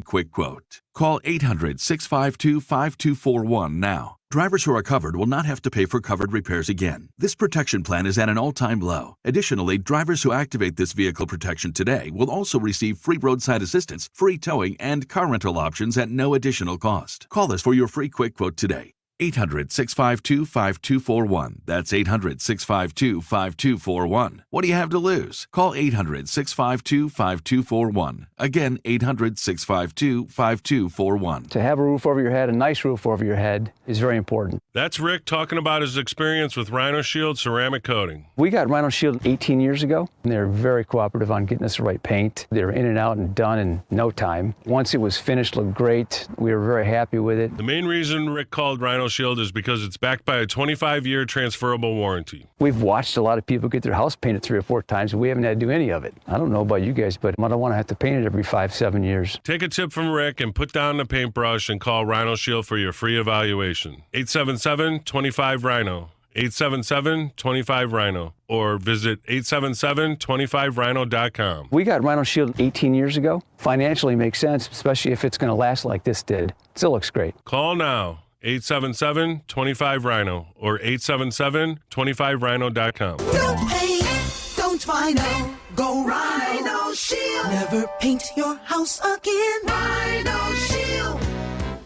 quick quote. Call 800-652-5241 now. Drivers who are covered will not have to pay for covered repairs again. This protection plan is at an all-time low. Additionally, drivers who activate this vehicle protection today will also receive free roadside assistance, free towing, and car rental options at no additional cost. Call us for your free quick quote today. 800-652-5241. That's 800-652-5241. What do you have to lose? Call 800-652-5241. Again, 800-652-5241. To have a roof over your head, a nice roof over your head, is very important. That's Rick talking about his experience with Rhino Shield ceramic coating. We got Rhino Shield 18 years ago, and they were very cooperative on getting us the right paint. They were in and out and done in no time. Once it was finished, looked great. We were very happy with it. The main reason Rick called Rhino Shield is because it's backed by a 25-year transferable warranty. We've watched a lot of people get their house painted 3 or 4 times, and we haven't had to do any of it. I don't know about you guys, but I don't want to have to paint it every 5-7 years. Take a tip from Rick and put down the paintbrush and call Rhino Shield for your free evaluation. 877-25-RHINO. 877-25-RHINO. Or visit 877-25rhino.com. We got Rhino Shield 18 years ago. Financially makes sense, especially if it's going to last like this did. Still looks great. Call now. 877-25-RHINO or 877-25rhino.com. Don't paint, don't Rhino, go Rhino Shield. Never paint your house again. Rhino Shield.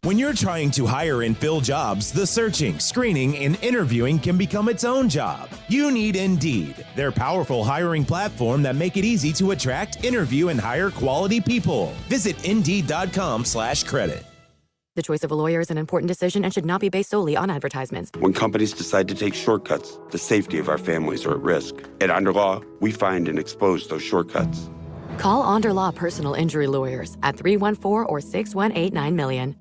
When you're trying to hire and fill jobs, the searching, screening, and interviewing can become its own job. You need Indeed, their powerful hiring platform that make it easy to attract, interview, and hire quality people. Visit Indeed.com/credit. The choice of a lawyer is an important decision and should not be based solely on advertisements. When companies decide to take shortcuts, the safety of our families are at risk. At Underlaw, we find and expose those shortcuts. Call Underlaw Personal Injury Lawyers at 314 or 618-9 million.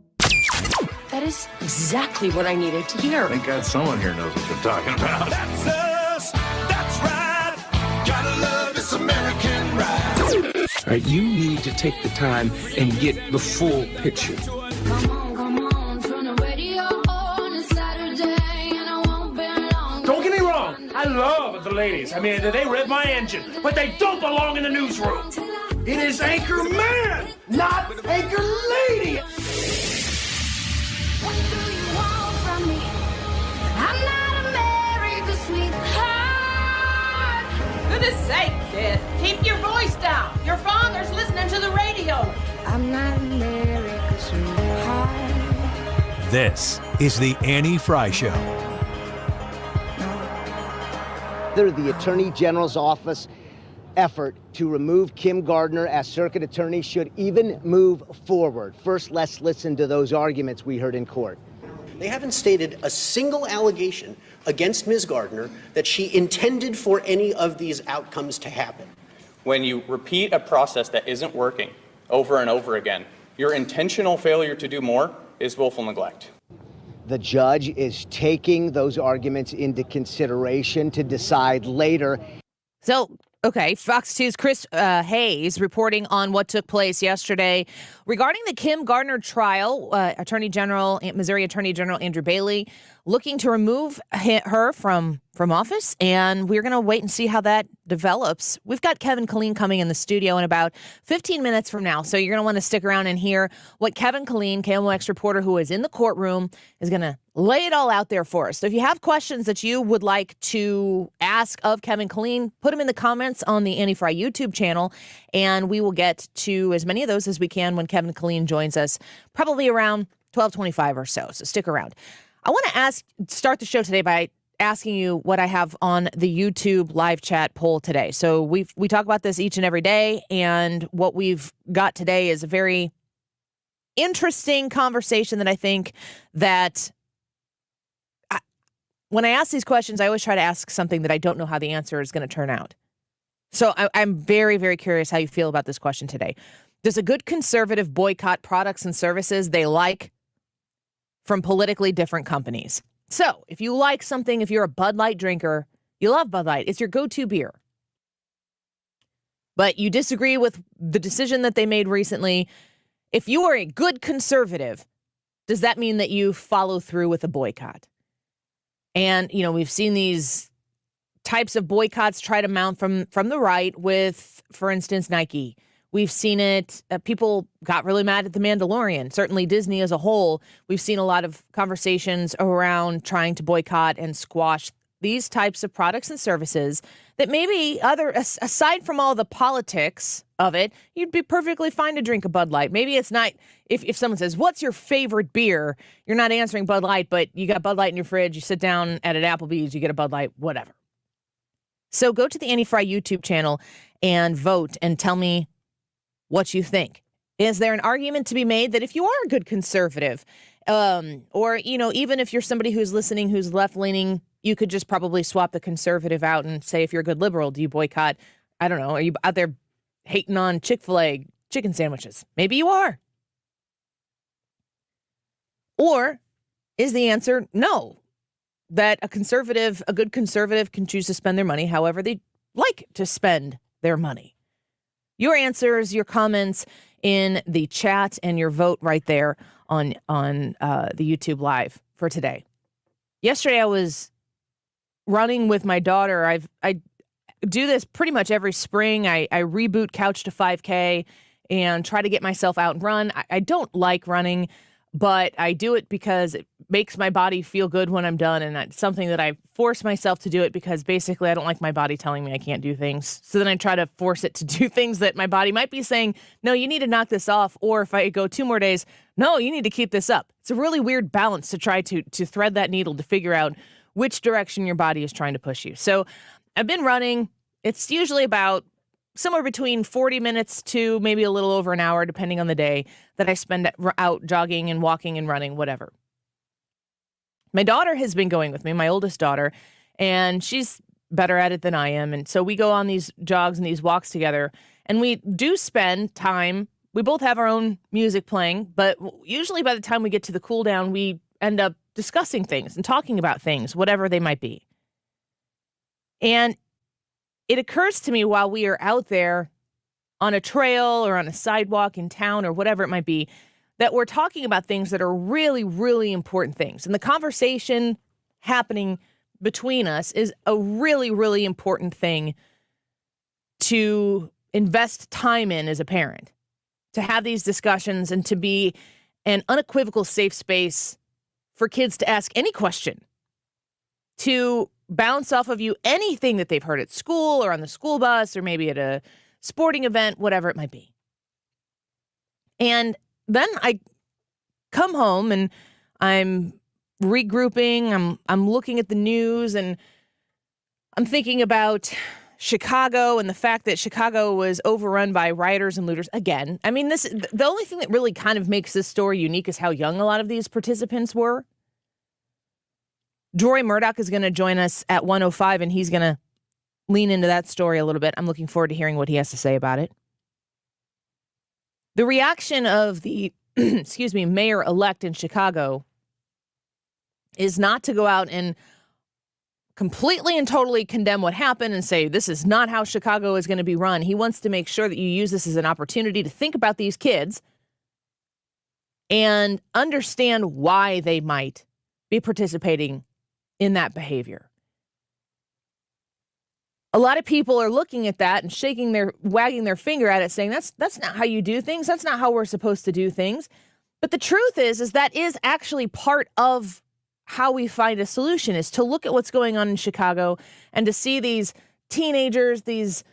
That is exactly what I needed to hear. Thank God someone here knows what they're talking about. That's us, that's right. Gotta love this American ride. All right, you need to take the time and get the full picture. Don't get me wrong, I love the ladies. I mean, they rev my engine, but they don't belong in the newsroom. It is Anchor Man, not Anchor Lady. What do you want from me? I'm not America's sweetheart. Goodness sake, kid. Keep your voice down. Your father's listening to the radio. I'm not America's sweetheart. This is the Annie Frey Show. The Attorney General's office effort to remove Kim Gardner as circuit attorney should even move forward. First, let's listen to those arguments we heard in court. They haven't stated a single allegation against Ms. Gardner that she intended for any of these outcomes to happen. When you repeat a process that isn't working over and over again, your intentional failure to do more is willful neglect. The judge is taking those arguments into consideration to decide later. So, okay, Fox 2's Chris Hayes reporting on what took place yesterday regarding the Kim Gardner trial. Missouri Attorney General Andrew Bailey looking to remove her from office, and we're going to wait and see how that develops. We've got Kevin Killeen coming in the studio in about 15 minutes from now, so you're going to want to stick around and hear what Kevin Killeen, KMOX reporter who is in the courtroom, is going to lay it all out there for us. So if you have questions that you would like to ask of Kevin Killeen, put them in the comments on the Annie Frey YouTube channel, and we will get to as many of those as we can when Kevin Killeen joins us, probably around 12:25 or so. So stick around. I want to start the show today by asking you what I have on the YouTube live chat poll today. So we talk about this each and every day, and what we've got today is a very interesting conversation that I think that when I ask these questions, I always try to ask something that I don't know how the answer is going to turn out. So I'm very, very curious how you feel about this question today. Does a good conservative boycott products and services they like from politically different companies? So if you like something, if you're a Bud Light drinker, you love Bud Light, it's your go-to beer, but you disagree with the decision that they made recently, if you are a good conservative, does that mean that you follow through with a boycott? And, you know, we've seen these types of boycotts try to mount from the right with, for instance, Nike, We've seen it. People got really mad at The Mandalorian. Certainly Disney as a whole. We've seen a lot of conversations around trying to boycott and squash these types of products and services that maybe aside from all the politics of it, you'd be perfectly fine to drink a Bud Light. Maybe it's not, if someone says, what's your favorite beer? You're not answering Bud Light, but you got Bud Light in your fridge. You sit down at an Applebee's, you get a Bud Light, whatever. So go to the Annie Frey YouTube channel and vote and tell me what you think. Is there an argument to be made that if you are a good conservative, or, even if you're somebody who's listening, who's left-leaning, you could just probably swap the conservative out and say, if you're a good liberal, do you boycott? I don't know. Are you out there hating on Chick-fil-A chicken sandwiches? Maybe you are. Or is the answer no, that a good conservative can choose to spend their money however they like to spend their money? Your answers, your comments in the chat, and your vote right there on the YouTube Live for today. Yesterday, I was running with my daughter. I do this pretty much every spring. I reboot Couch to 5K and try to get myself out and run. I don't like running, but I do it because it makes my body feel good when I'm done, and it's something that I force myself to do it because basically I don't like my body telling me I can't do things. So then I try to force it to do things that my body might be saying, no, you need to knock this off. Or if I go 2 more days, no, you need to keep this up. It's a really weird balance to try to thread that needle to figure out which direction your body is trying to push you. So I've been running. It's usually about somewhere between 40 minutes to maybe a little over an hour, depending on the day, that I spend out jogging and walking and running, whatever. My daughter has been going with me, my oldest daughter, and she's better at it than I am. And so we go on these jogs and these walks together, and we do spend time. We both have our own music playing, but usually by the time we get to the cool down, we end up discussing things and talking about things, whatever they might be. And it occurs to me while we are out there on a trail or on a sidewalk in town or whatever it might be, that we're talking about things that are really, really important things. And the conversation happening between us is a really, really important thing to invest time in as a parent, to have these discussions and to be an unequivocal safe space for kids to ask any question, to bounce off of you anything that they've heard at school or on the school bus or maybe at a sporting event, whatever it might be. And then I come home and I'm regrouping. I'm looking at the news and I'm thinking about Chicago and the fact that Chicago was overrun by rioters and looters again. I mean, the only thing that really kind of makes this story unique is how young a lot of these participants were. Deroy Murdock is going to join us at 1:05, and he's going to lean into that story a little bit. I'm looking forward to hearing what he has to say about it. The reaction of the, mayor-elect in Chicago is not to go out and completely and totally condemn what happened and say, this is not how Chicago is going to be run. He wants to make sure that you use this as an opportunity to think about these kids and understand why they might be participating in that behavior. A lot of people are looking at that and wagging their finger at it, saying that's not how you do things. That's not how we're supposed to do things. But the truth is that is actually part of how we find a solution, is to look at what's going on in Chicago and to see these teenagers, these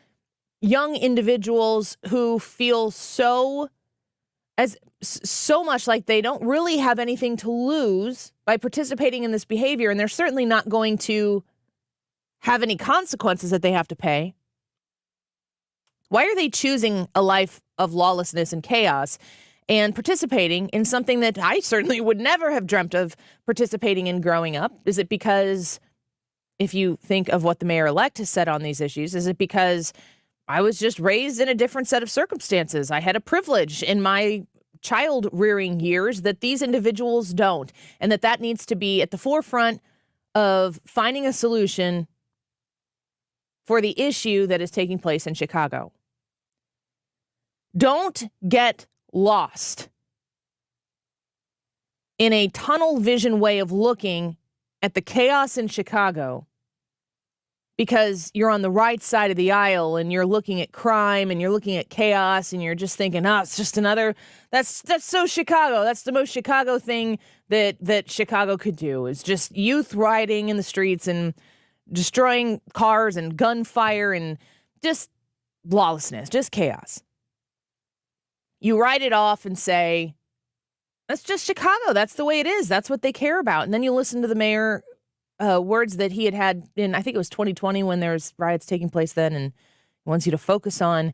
young individuals who feel so much like they don't really have anything to lose by participating in this behavior, and they're certainly not going to have any consequences that they have to pay. Why are they choosing a life of lawlessness and chaos and participating in something that I certainly would never have dreamt of participating in growing up? Is it because, if you think of what the mayor-elect has said on these issues, is it because I was just raised in a different set of circumstances? I had a privilege in my child rearing years that these individuals don't, and that needs to be at the forefront of finding a solution for the issue that is taking place in Chicago. Don't get lost in a tunnel vision way of looking at the chaos in Chicago because you're on the right side of the aisle and you're looking at crime and you're looking at chaos and you're just thinking, it's just another, that's so Chicago. That's the most Chicago thing that Chicago could do, is just youth rioting in the streets and destroying cars and gunfire and just lawlessness, just chaos. You write it off and say, that's just Chicago. That's the way it is. That's what they care about. And then you listen to the mayor words that he had in, I think it was 2020 when there's riots taking place then, and he wants you to focus on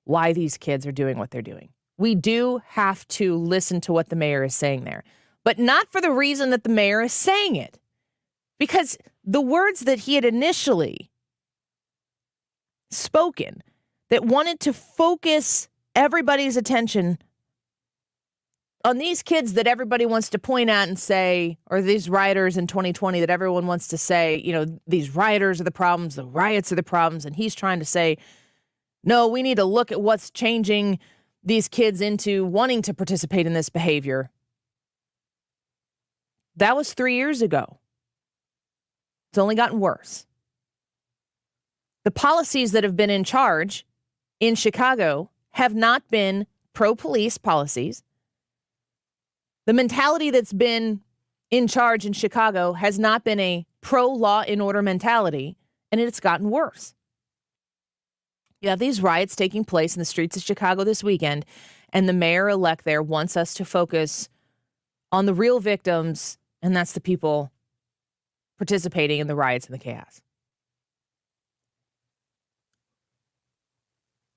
why these kids are doing what they're doing. We do have to listen to what the mayor is saying there, but not for the reason that the mayor is saying it, because the words that he had initially spoken that wanted to focus everybody's attention on these kids that everybody wants to point at and say, or these rioters in 2020 that everyone wants to say, these rioters are the problems, the riots are the problems. And he's trying to say, no, we need to look at what's changing these kids into wanting to participate in this behavior. That was 3 years ago. It's only gotten worse. The policies that have been in charge in Chicago have not been pro-police policies. The mentality that's been in charge in Chicago has not been a pro-law and order mentality, and it's gotten worse. You have these riots taking place in the streets of Chicago this weekend, and the mayor-elect there wants us to focus on the real victims, and that's the people participating in the riots and the chaos.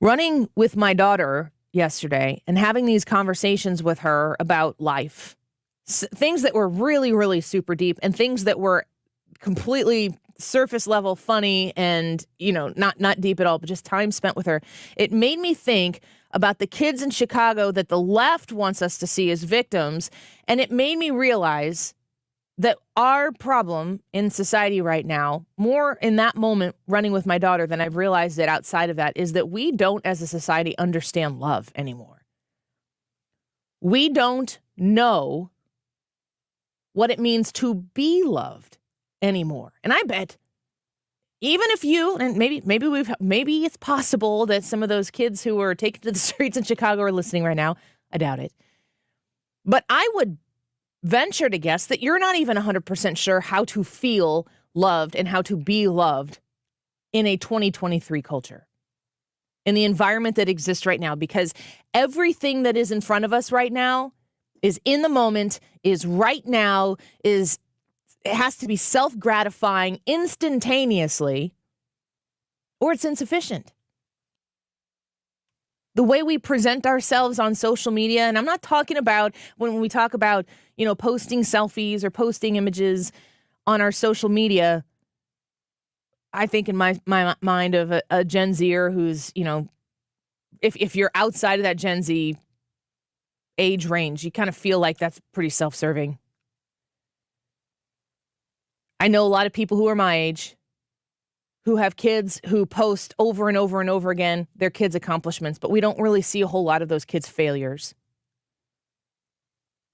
Running with my daughter yesterday and having these conversations with her about life, things that were really, really super deep and things that were completely surface level funny and, not deep at all, but just time spent with her. It made me think about the kids in Chicago that the left wants us to see as victims. And it made me realize that our problem in society right now, more in that moment running with my daughter than I've realized it outside of that, is that we don't as a society understand love anymore. We don't know what it means to be loved anymore. And I bet even if you, and maybe it's possible that some of those kids who were taken to the streets in Chicago are listening right now. I doubt it. But I would venture to guess that you're not even 100% sure how to feel loved and how to be loved in a 2023 culture, in the environment that exists right now, because everything that is in front of us right now is in the moment, is right now, it has to be self-gratifying instantaneously, or it's insufficient. The way we present ourselves on social media, and I'm not talking about when we talk about, posting selfies or posting images on our social media. I think in my mind of a Gen Zer who's, if you're outside of that Gen Z age range, you kind of feel like that's pretty self-serving. I know a lot of people who are my age who have kids who post over and over and over again their kids' accomplishments, but we don't really see a whole lot of those kids' failures.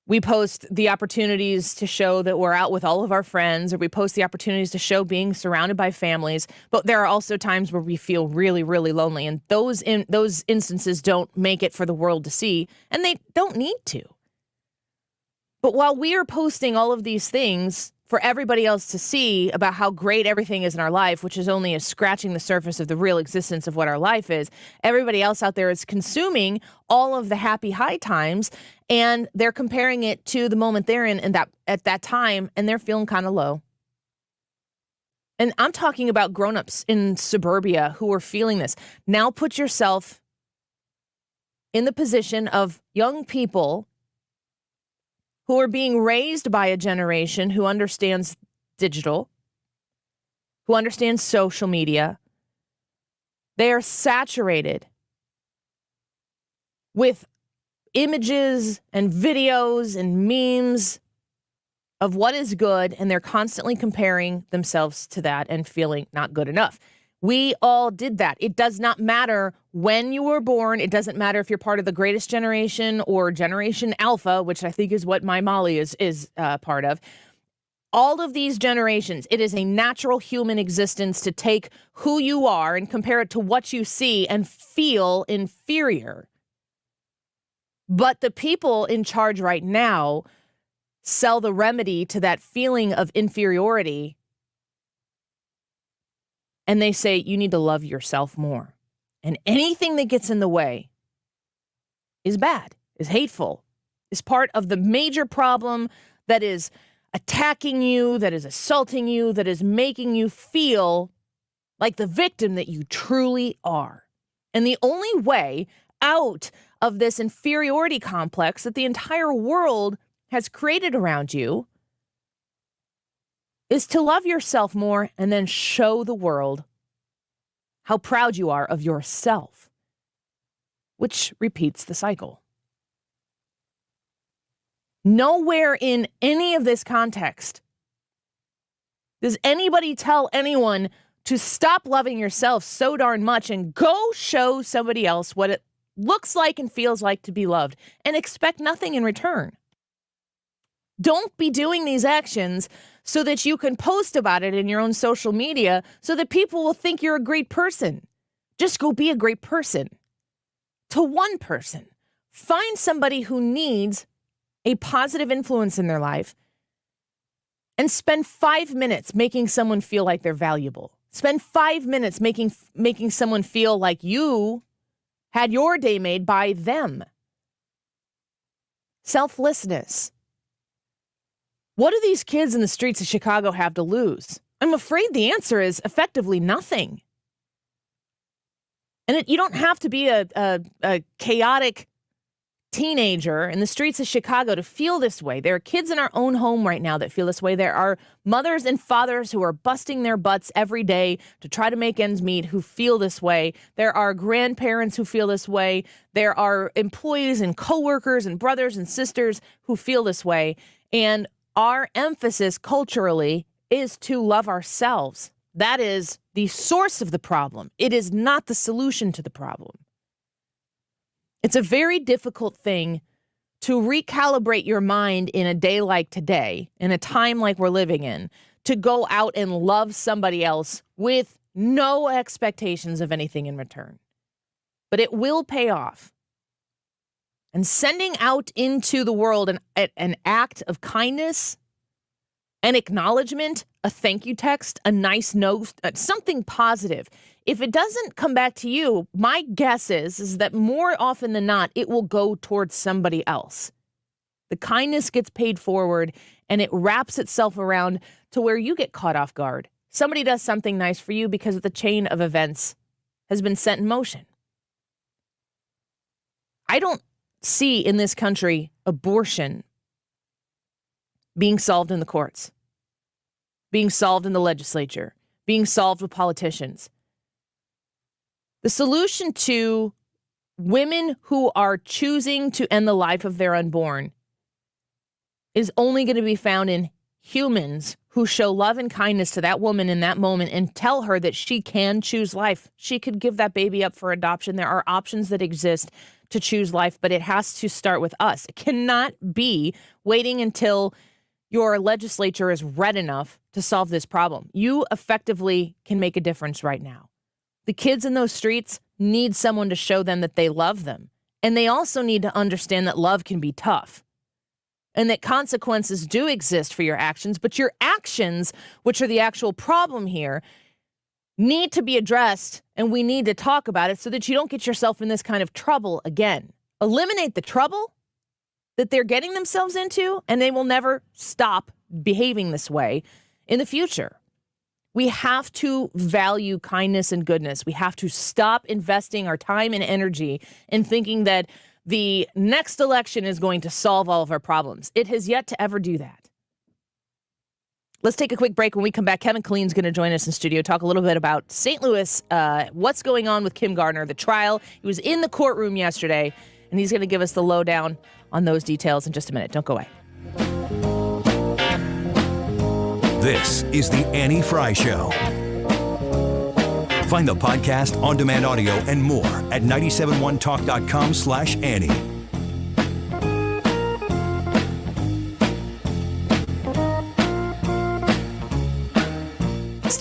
We post the opportunities to show that we're out with all of our friends, or we post the opportunities to show being surrounded by families, but there are also times where we feel really, really lonely, and those instances don't make it for the world to see, and they don't need to. But while we are posting all of these things for everybody else to see about how great everything is in our life, which is only scratching the surface of the real existence of what our life is, everybody else out there is consuming all of the happy high times, and they're comparing it to the moment they're in and at that time, and they're feeling kind of low. And I'm talking about grownups in suburbia who are feeling this. Now put yourself in the position of young people who are being raised by a generation who understands digital, who understands social media. They are saturated with images and videos and memes of what is good, and they're constantly comparing themselves to that and feeling not good enough. We all did that. It does not matter when you were born. It doesn't matter if you're part of the greatest generation or Generation Alpha, which I think is what my Molly is part of. all of these generations, it is a natural human existence to take who you are and compare it to what you see and feel inferior. But the people in charge right now sell the remedy to that feeling of inferiority. And they say, you need to love yourself more. And anything that gets in the way is bad, is hateful, is part of the major problem that is attacking you, that is assaulting you, that is making you feel like the victim that you truly are. And the only way out of this inferiority complex that the entire world has created around you is to love yourself more and then show the world how proud you are of yourself, which repeats the cycle. Nowhere in any of this context does anybody tell anyone to stop loving yourself so darn much and go show somebody else what it looks like and feels like to be loved and expect nothing in return. Don't be doing these actions so that you can post about it in your own social media so that people will think you're a great person. Just go be a great person. To one person. Find somebody who needs a positive influence in their life and spend 5 minutes making someone feel like they're valuable. Spend 5 minutes making someone feel like you had your day made by them. Selflessness. What do these kids in the streets of Chicago have to lose? I'm afraid the answer is effectively nothing. And you don't have to be a chaotic teenager in the streets of Chicago to feel this way. There are kids in our own home right now that feel this way. There are mothers and fathers who are busting their butts every day to try to make ends meet who feel this way. There are grandparents who feel this way. There are employees and coworkers and brothers and sisters who feel this way. And our emphasis culturally is to love ourselves. That is the source of the problem. It is not the solution to the problem. It's a very difficult thing to recalibrate your mind in a day like today, in a time like we're living in, to go out and love somebody else with no expectations of anything in return. But it will pay off. And sending out into the world an act of kindness, an acknowledgement, a thank you text, a nice note, something positive. If it doesn't come back to you, my guess is that more often than not, it will go towards somebody else. The kindness gets paid forward and it wraps itself around to where you get caught off guard. Somebody does something nice for you because the chain of events has been set in motion. I don't see in this country abortion being solved in the courts, being solved in the legislature, being solved with politicians. The solution to women who are choosing to end the life of their unborn is only going to be found in humans who show love and kindness to that woman in that moment and tell her that she can choose life. She could give that baby up for adoption. There are options that exist to choose life, but it has to start with us. It cannot be waiting until your legislature is red enough to solve this problem. You effectively can make a difference right now. The kids in those streets need someone to show them that they love them. And they also need to understand that love can be tough and that consequences do exist for your actions, but your actions, which are the actual problem here, need to be addressed, and we need to talk about it so that you don't get yourself in this kind of trouble again. Eliminate the trouble that they're getting themselves into, and they will never stop behaving this way in the future. We have to value kindness and goodness. We have to stop investing our time and energy in thinking that the next election is going to solve all of our problems. It has yet to ever do that. Let's take a quick break. When we come back, Kevin Killeen's going to join us in studio, talk a little bit about St. Louis, what's going on with Kim Gardner, the trial. He was in the courtroom yesterday, and he's going to give us the lowdown on those details in just a minute. Don't go away. This is the Annie Frey Show. Find the podcast, on-demand audio, and more at 971talk.com/Annie.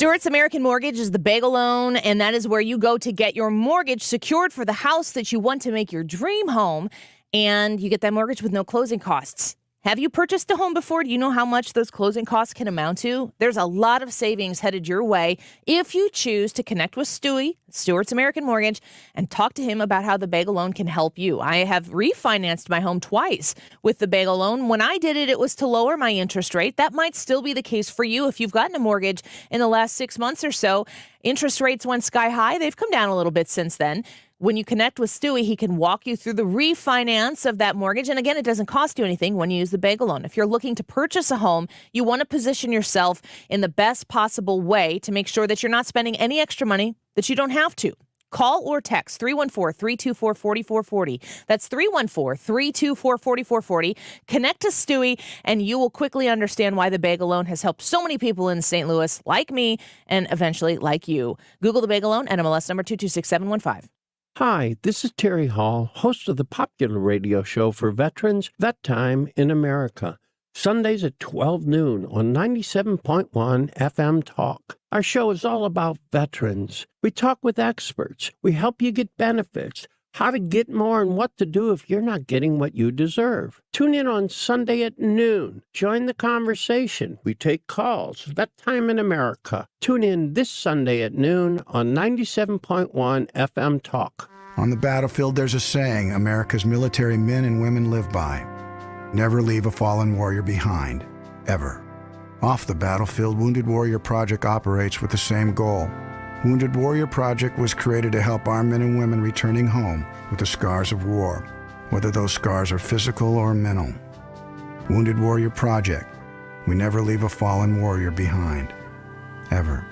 Stewart's American Mortgage is the bagel loan, and that is where you go to get your mortgage secured for the house that you want to make your dream home, and you get that mortgage with no closing costs. Have you purchased a home before? Do you know how much those closing costs can amount to? There's a lot of savings headed your way if you choose to connect with Stewie, Stewart's American Mortgage, and talk to him about how the bagel loan can help you. I have refinanced my home twice with the bagel loan. When I did it, it was to lower my interest rate. That might still be the case for you if you've gotten a mortgage in the last 6 months or so. Interest rates went sky high. They've come down a little bit since then. When you connect with Stewie, he can walk you through the refinance of that mortgage. And again, it doesn't cost you anything when you use the bagel loan. If you're looking to purchase a home, you want to position yourself in the best possible way to make sure that you're not spending any extra money that you don't have to. Call or text 314-324-4440. That's 314-324-4440. Connect to Stewie, and you will quickly understand why the bagel loan has helped so many people in St. Louis, like me, and eventually like you. Google the bagel loan, NMLS number 226715. Hi, this is Terry Hall, host of the popular radio show for veterans, Vet Time in America. Sundays at 12 noon on 97.1 FM Talk. Our show is all about veterans. We talk with experts. We help you get benefits, how to get more, and what to do if you're not getting what you deserve. Tune in on Sunday at noon. Join the conversation. We take calls. Vet Time in America. Tune in this Sunday at noon on 97.1 FM Talk. On the battlefield, there's a saying America's military men and women live by. Never leave a fallen warrior behind, ever. Off the battlefield, Wounded Warrior Project operates with the same goal. Wounded Warrior Project was created to help our men and women returning home with the scars of war, whether those scars are physical or mental. Wounded Warrior Project. We never leave a fallen warrior behind, ever.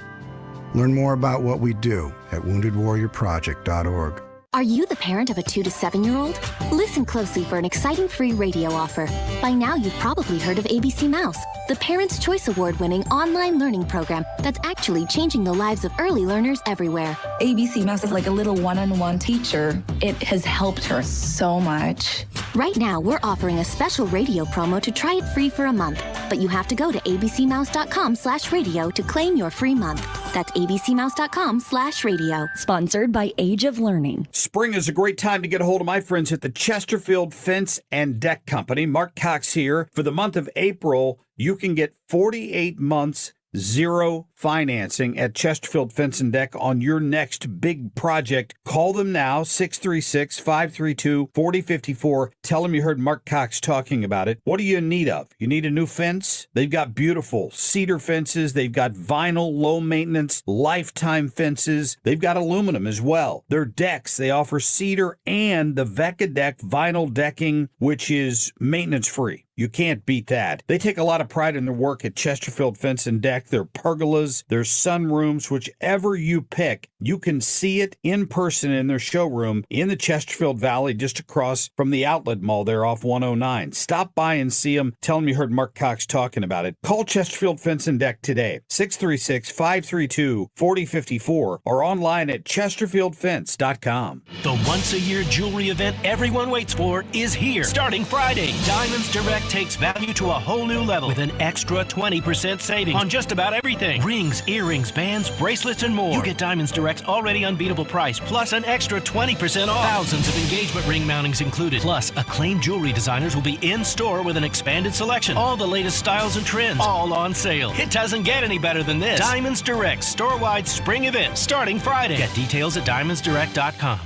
Learn more about what we do at woundedwarriorproject.org. Are you the parent of a 2 to 7-year-old? Listen closely for an exciting free radio offer. By now, you've probably heard of ABC Mouse, the Parents' Choice Award-winning online learning program that's actually changing the lives of early learners everywhere. ABC Mouse is like a little one-on-one teacher. It has helped her so much. Right now, we're offering a special radio promo to try it free for a month. But you have to go to abcmouse.com/radio to claim your free month. That's abcmouse.com/radio. Sponsored by Age of Learning. Spring is a great time to get a hold of my friends at the Chesterfield Fence and Deck Company. Mark Cox here. For the month of April, you can get 48 months, zero financing at Chesterfield Fence and Deck on your next big project. Call them now, 636-532-4054. Tell them you heard Mark Cox talking about it. What are you in need of? You need a new fence? They've got beautiful cedar fences. They've got vinyl, low maintenance, lifetime fences. They've got aluminum as well. Their decks, they offer cedar and the Vecca Deck vinyl decking, which is maintenance free. You can't beat that. They take a lot of pride in their work at Chesterfield Fence and Deck. Their pergolas, their sunrooms, whichever you pick, you can see it in person in their showroom in the Chesterfield Valley, just across from the outlet mall there off 109. Stop by and see them. Tell them you heard Mark Cox talking about it. Call Chesterfield Fence and Deck today, 636-532-4054, or online at chesterfieldfence.com. The once-a-year jewelry event everyone waits for is here. Starting Friday, Diamonds Direct takes value to a whole new level with an extra 20% savings on just about everything. Rings, earrings, bands, bracelets, and more. You get Diamonds Direct's already unbeatable price, plus an extra 20% off. Thousands of engagement ring mountings included. Plus, acclaimed jewelry designers will be in store with an expanded selection. All the latest styles and trends, all on sale. It doesn't get any better than this. Diamonds Direct store-wide spring event starting Friday. Get details at diamondsdirect.com.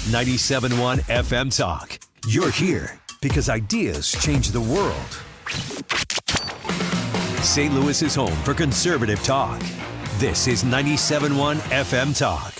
97.1 FM Talk. You're here because ideas change the world. St. Louis is home for conservative talk. This is 97.1 FM Talk.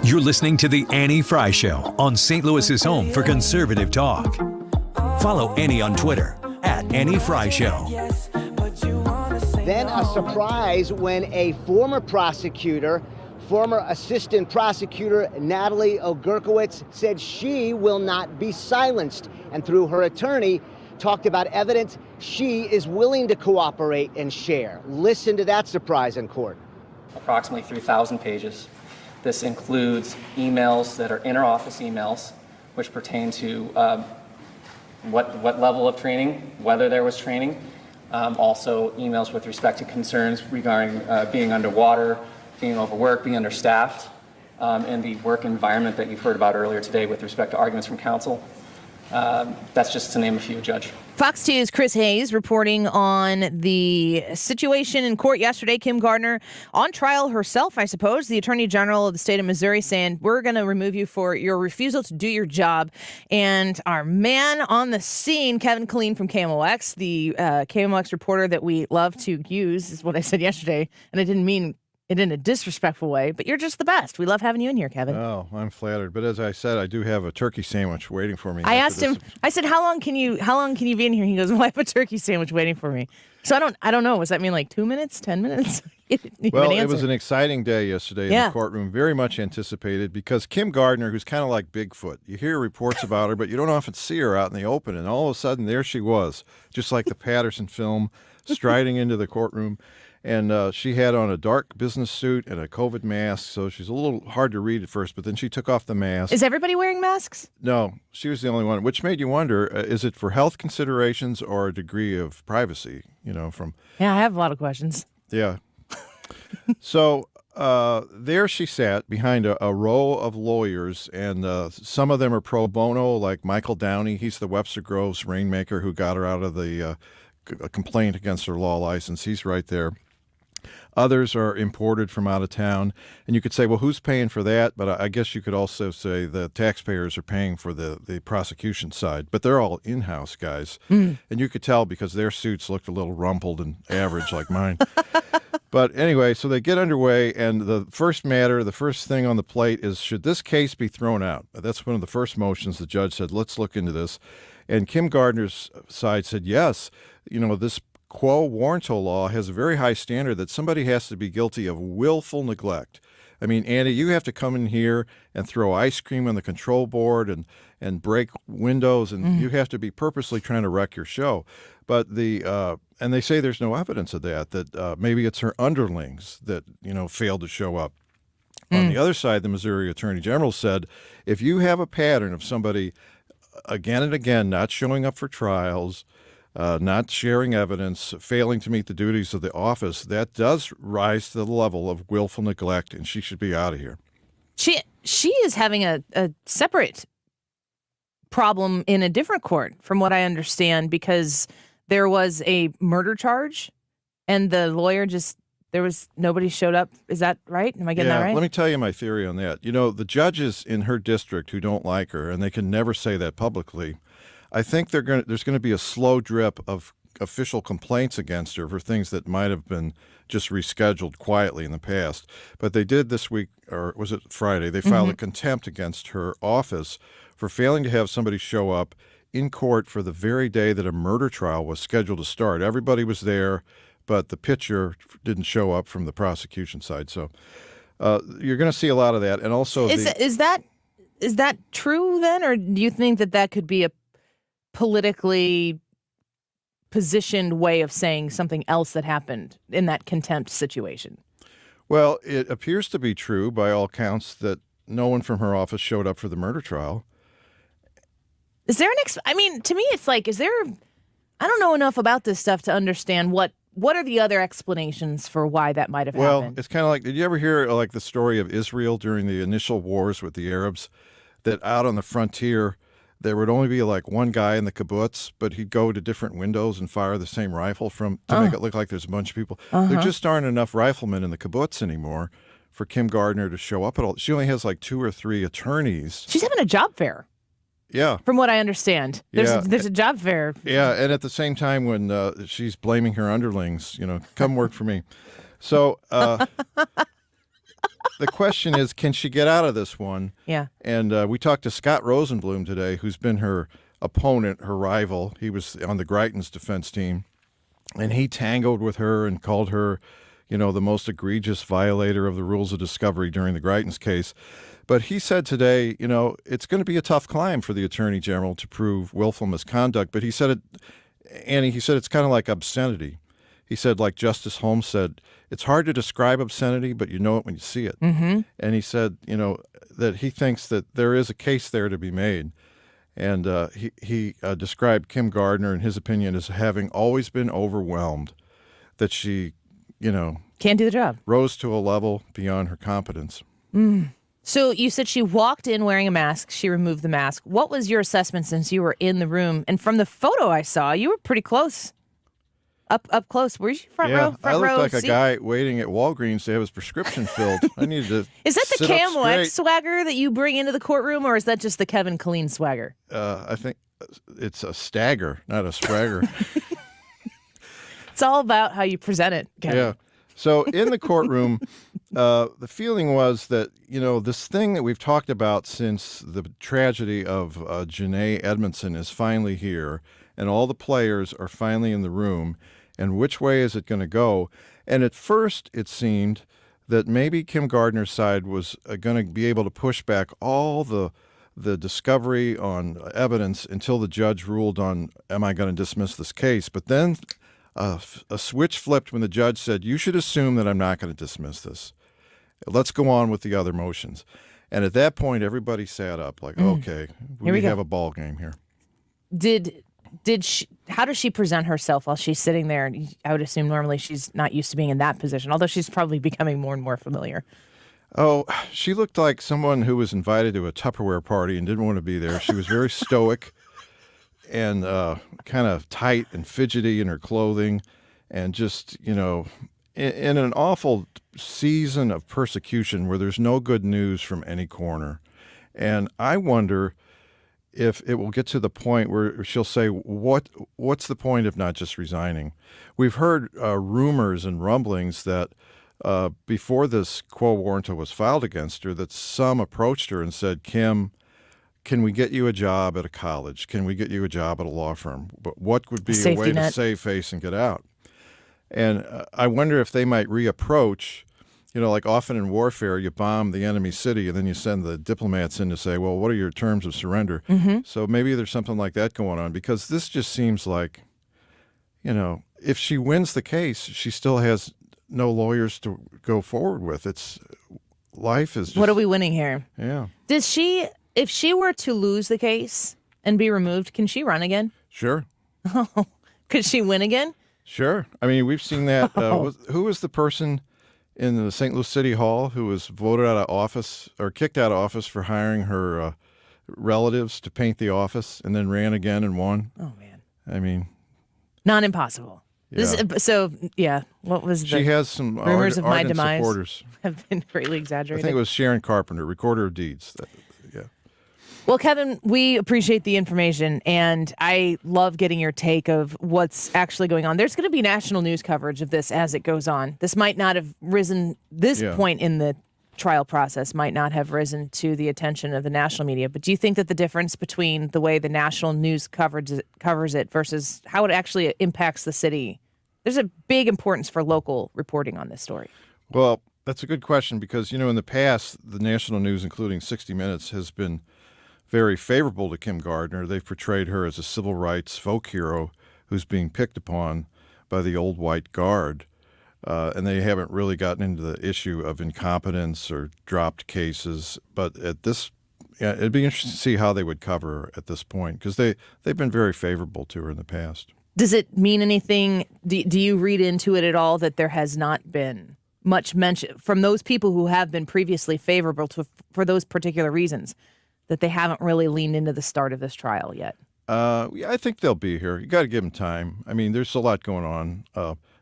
You're listening to The Annie Frey Show on St. Louis's home for conservative talk. Follow Annie on Twitter @Annie Frey Show. Then a surprise when a former assistant prosecutor Natalie Ogerkowitz said she will not be silenced, and through her attorney talked about evidence she is willing to cooperate and share. Listen to that surprise in court. approximately 3,000 pages. This includes emails that are inter-office emails, which pertain to what level of training, whether there was training. Also emails with respect to concerns regarding being underwater, being overworked, being understaffed, and the work environment that you've heard about earlier today with respect to arguments from counsel. That's just to name a few, Judge. Fox 2's Chris Hayes reporting on the situation in court yesterday. Kim Gardner on trial herself, I suppose. The Attorney General of the state of Missouri saying, we're going to remove you for your refusal to do your job. And our man on the scene, Kevin Killeen from KMOX, the KMOX reporter that we love to use, is what I said yesterday. And I didn't mean it in a disrespectful way, but you're just the best. We love having you in here, Kevin. Oh, I'm flattered. But as I said, I do have a turkey sandwich waiting for me. I asked him, I said, how long can you be in here? He goes, well, I have a turkey sandwich waiting for me. So I don't know. Does that mean like 2 minutes, 10 minutes? Well, it was an exciting day yesterday in the courtroom, very much anticipated, because Kim Gardner, who's kind of like Bigfoot, you hear reports about her, but you don't often see her out in the open. And all of a sudden, there she was, just like the Patterson film, striding into the courtroom. And she had on a dark business suit and a COVID mask, so she's a little hard to read at first, but then she took off the mask. Is everybody wearing masks? No, she was the only one, which made you wonder, is it for health considerations or a degree of privacy, from... Yeah, I have a lot of questions. Yeah. So there she sat behind a row of lawyers, and some of them are pro bono, like Michael Downey. He's the Webster Groves rainmaker who got her out of the complaint against her law license. He's right there. Others are imported from out of town. And you could say, well, who's paying for that? But I guess you could also say the taxpayers are paying for the prosecution side. But they're all in-house guys. And you could tell because their suits looked a little rumpled and average like mine. But anyway, so they get underway, and the first thing on the plate is, should this case be thrown out? That's one of the first motions. The judge said, let's look into this. And Kim Gardner's side said, yes, this quo warranto law has a very high standard that somebody has to be guilty of willful neglect. I mean, Andy, you have to come in here and throw ice cream on the control board and break windows, and you have to be purposely trying to wreck your show. But and they say there's no evidence of that maybe it's her underlings that, failed to show up. On the other side, the Missouri Attorney General said, if you have a pattern of somebody again and again not showing up for trials, not sharing evidence, failing to meet the duties of the office, that does rise to the level of willful neglect, and she should be out of here. She is having a separate problem in a different court, from what I understand, because there was a murder charge, and the lawyer nobody showed up. Is that right? Am I getting that right? Let me tell you my theory on that. The judges in her district who don't like her, and they can never say that publicly, I think there's going to be a slow drip of official complaints against her for things that might have been just rescheduled quietly in the past. But they did this week, or was it Friday, they filed a contempt against her office for failing to have somebody show up in court for the very day that a murder trial was scheduled to start. Everybody was there, but the picture didn't show up from the prosecution side. So you're going to see a lot of that. And also, is that true then, or do you think that could be a politically positioned way of saying something else that happened in that contempt situation? Well, it appears to be true by all counts that no one from her office showed up for the murder trial. Is there to me, it's like, I don't know enough about this stuff to understand what are the other explanations for why that might have happened. Well, it's kind of like, did you ever hear like the story of Israel during the initial wars with the Arabs, that out on the frontier, there would only be like one guy in the kibbutz, but he'd go to different windows and fire the same rifle to make it look like there's a bunch of people. There just aren't enough riflemen in the kibbutz anymore for Kim Gardner to show up at all. She only has like 2 or 3 attorneys. She's having a job fair. Yeah. From what I understand. There's a job fair. Yeah, and at the same time when she's blaming her underlings, come work for me. So the question is, can she get out of this one? Yeah. And we talked to Scott Rosenblum today, who's been her opponent, her rival. He was on the Greitens defense team, and he tangled with her and called her, the most egregious violator of the rules of discovery during the Greitens case. But he said today, it's going to be a tough climb for the Attorney General to prove willful misconduct. But he said it's kind of like obscenity. he said, like Justice Holmes said, it's hard to describe obscenity, but you know it when you see it. Mm-hmm. And he said, that he thinks that there is a case there to be made. And he described Kim Gardner, in his opinion, as having always been overwhelmed, that she, can't do the job. Rose to a level beyond her competence. So you said she walked in wearing a mask. She removed the mask. What was your assessment since you were in the room? And from the photo I saw, you were pretty close. Up close. Were you front row? I looked like seat? a guy waiting at Walgreens to have his prescription filled. I needed to. Is that the sit up Cam Wex straight. swagger that you bring into the courtroom, or is that just the Kevin Killeen swagger? I think it's a stagger, not a swagger. It's all about how you present it, Kevin. Yeah. So in the courtroom, the feeling was that, this thing that we've talked about since the tragedy of Janae Edmondson is finally here, and all the players are finally in the room, and which way is it going to go? And at first, it seemed that maybe Kim Gardner's side was going to be able to push back all the discovery on evidence until the judge ruled on, am I going to dismiss this case? But then a switch flipped when the judge said, you should assume that I'm not going to dismiss this. Let's go on with the other motions. And at that point, everybody sat up like, okay, we have a ball game here. Did she, how does she present herself while she's sitting there? I would assume normally she's not used to being in that position, although she's probably becoming more and more familiar. Oh, she looked like someone who was invited to a Tupperware party and didn't want to be there. She was very stoic and kind of tight and fidgety in her clothing, and just, in an awful season of persecution where there's no good news from any corner. And I wonder if it will get to the point where she'll say, what's the point of not just resigning? We've heard rumors and rumblings that before this quo warranto was filed against her, that some approached her and said, Kim, can we get you a job at a college? Can we get you a job at a law firm? But what would be a way to save face and get out? And I wonder if they might reapproach. Like often in warfare, you bomb the enemy city and then you send the diplomats in to say, well, what are your terms of surrender? Mm-hmm. So maybe there's something like that going on, because this just seems like, if she wins the case, she still has no lawyers to go forward with. Life is just, what are we winning here? Yeah. If she were to lose the case and be removed, can she run again? Sure. Oh, could she win again? Sure. I mean, we've seen that. Who was the person in the St. Louis City Hall who was voted out of office or kicked out of office for hiring her relatives to paint the office and then ran again and won? Oh, man. I mean, not impossible. Yeah. What was the she has some rumors of my demise supporters. Have been greatly I exaggerated. think it was Sharon Carpenter, recorder of deeds. Well, Kevin, we appreciate the information, and I love getting your take of what's actually going on. There's going to be national news coverage of this as it goes on. This might not have risen, point in the trial process might not have risen to the attention of the national media, but do you think that the difference between the way the national news covers it versus how it actually impacts the city, there's a big importance for local reporting on this story? Well, that's a good question, because, in the past, the national news, including 60 Minutes, has been very favorable to Kim Gardner. They've portrayed her as a civil rights folk hero who's being picked upon by the old white guard. And they haven't really gotten into the issue of incompetence or dropped cases. But it'd be interesting to see how they would cover her at this point, because they've been very favorable to her in the past. Does it mean anything? Do you read into it at all that there has not been much mention from those people who have been previously favorable for those particular reasons, that they haven't really leaned into the start of this trial yet? I think they'll be here. You got to give them time. I mean, there's a lot going on.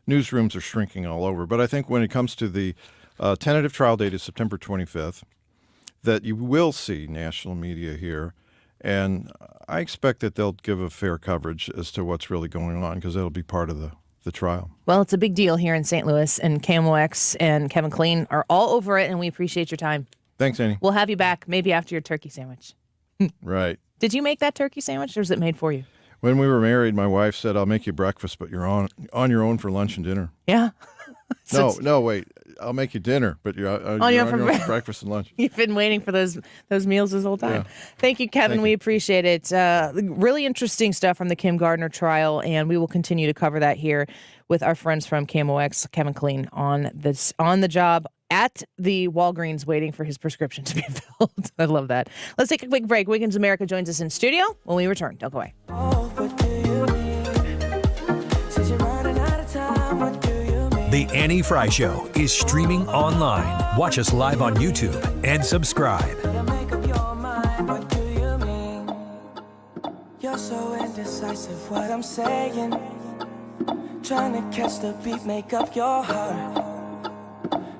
Newsrooms are shrinking all over. But I think when it comes to the tentative trial date is September 25th, that you will see national media here. And I expect that they'll give a fair coverage as to what's really going on, because that'll be part of the trial. Well, it's a big deal here in St. Louis, and Cam Wex and Kevin Killeen are all over it, and we appreciate your time. Thanks, Annie. We'll have you back maybe after your turkey sandwich. Right. Did you make that turkey sandwich, or was it made for you? When we were married, my wife said, I'll make you breakfast, but you're on your own for lunch and dinner. Yeah. No, wait. I'll make you dinner, but you're on your your own own for for breakfast and lunch. You've been waiting for those meals this whole time. Yeah. Thank you, Kevin. We appreciate it. Really interesting stuff from the Kim Gardner trial, and we will continue to cover that here with our friends from KMOX, Kevin Killeen, on the job at the Walgreens waiting for his prescription to be filled. I love that. Let's take a quick break. Wiggins America joins us in studio when we return. Don't go away. The Annie Frey Show is streaming online. Watch us live on YouTube and subscribe. You're so indecisive, what I'm saying. Trying to catch the beat, make up your heart.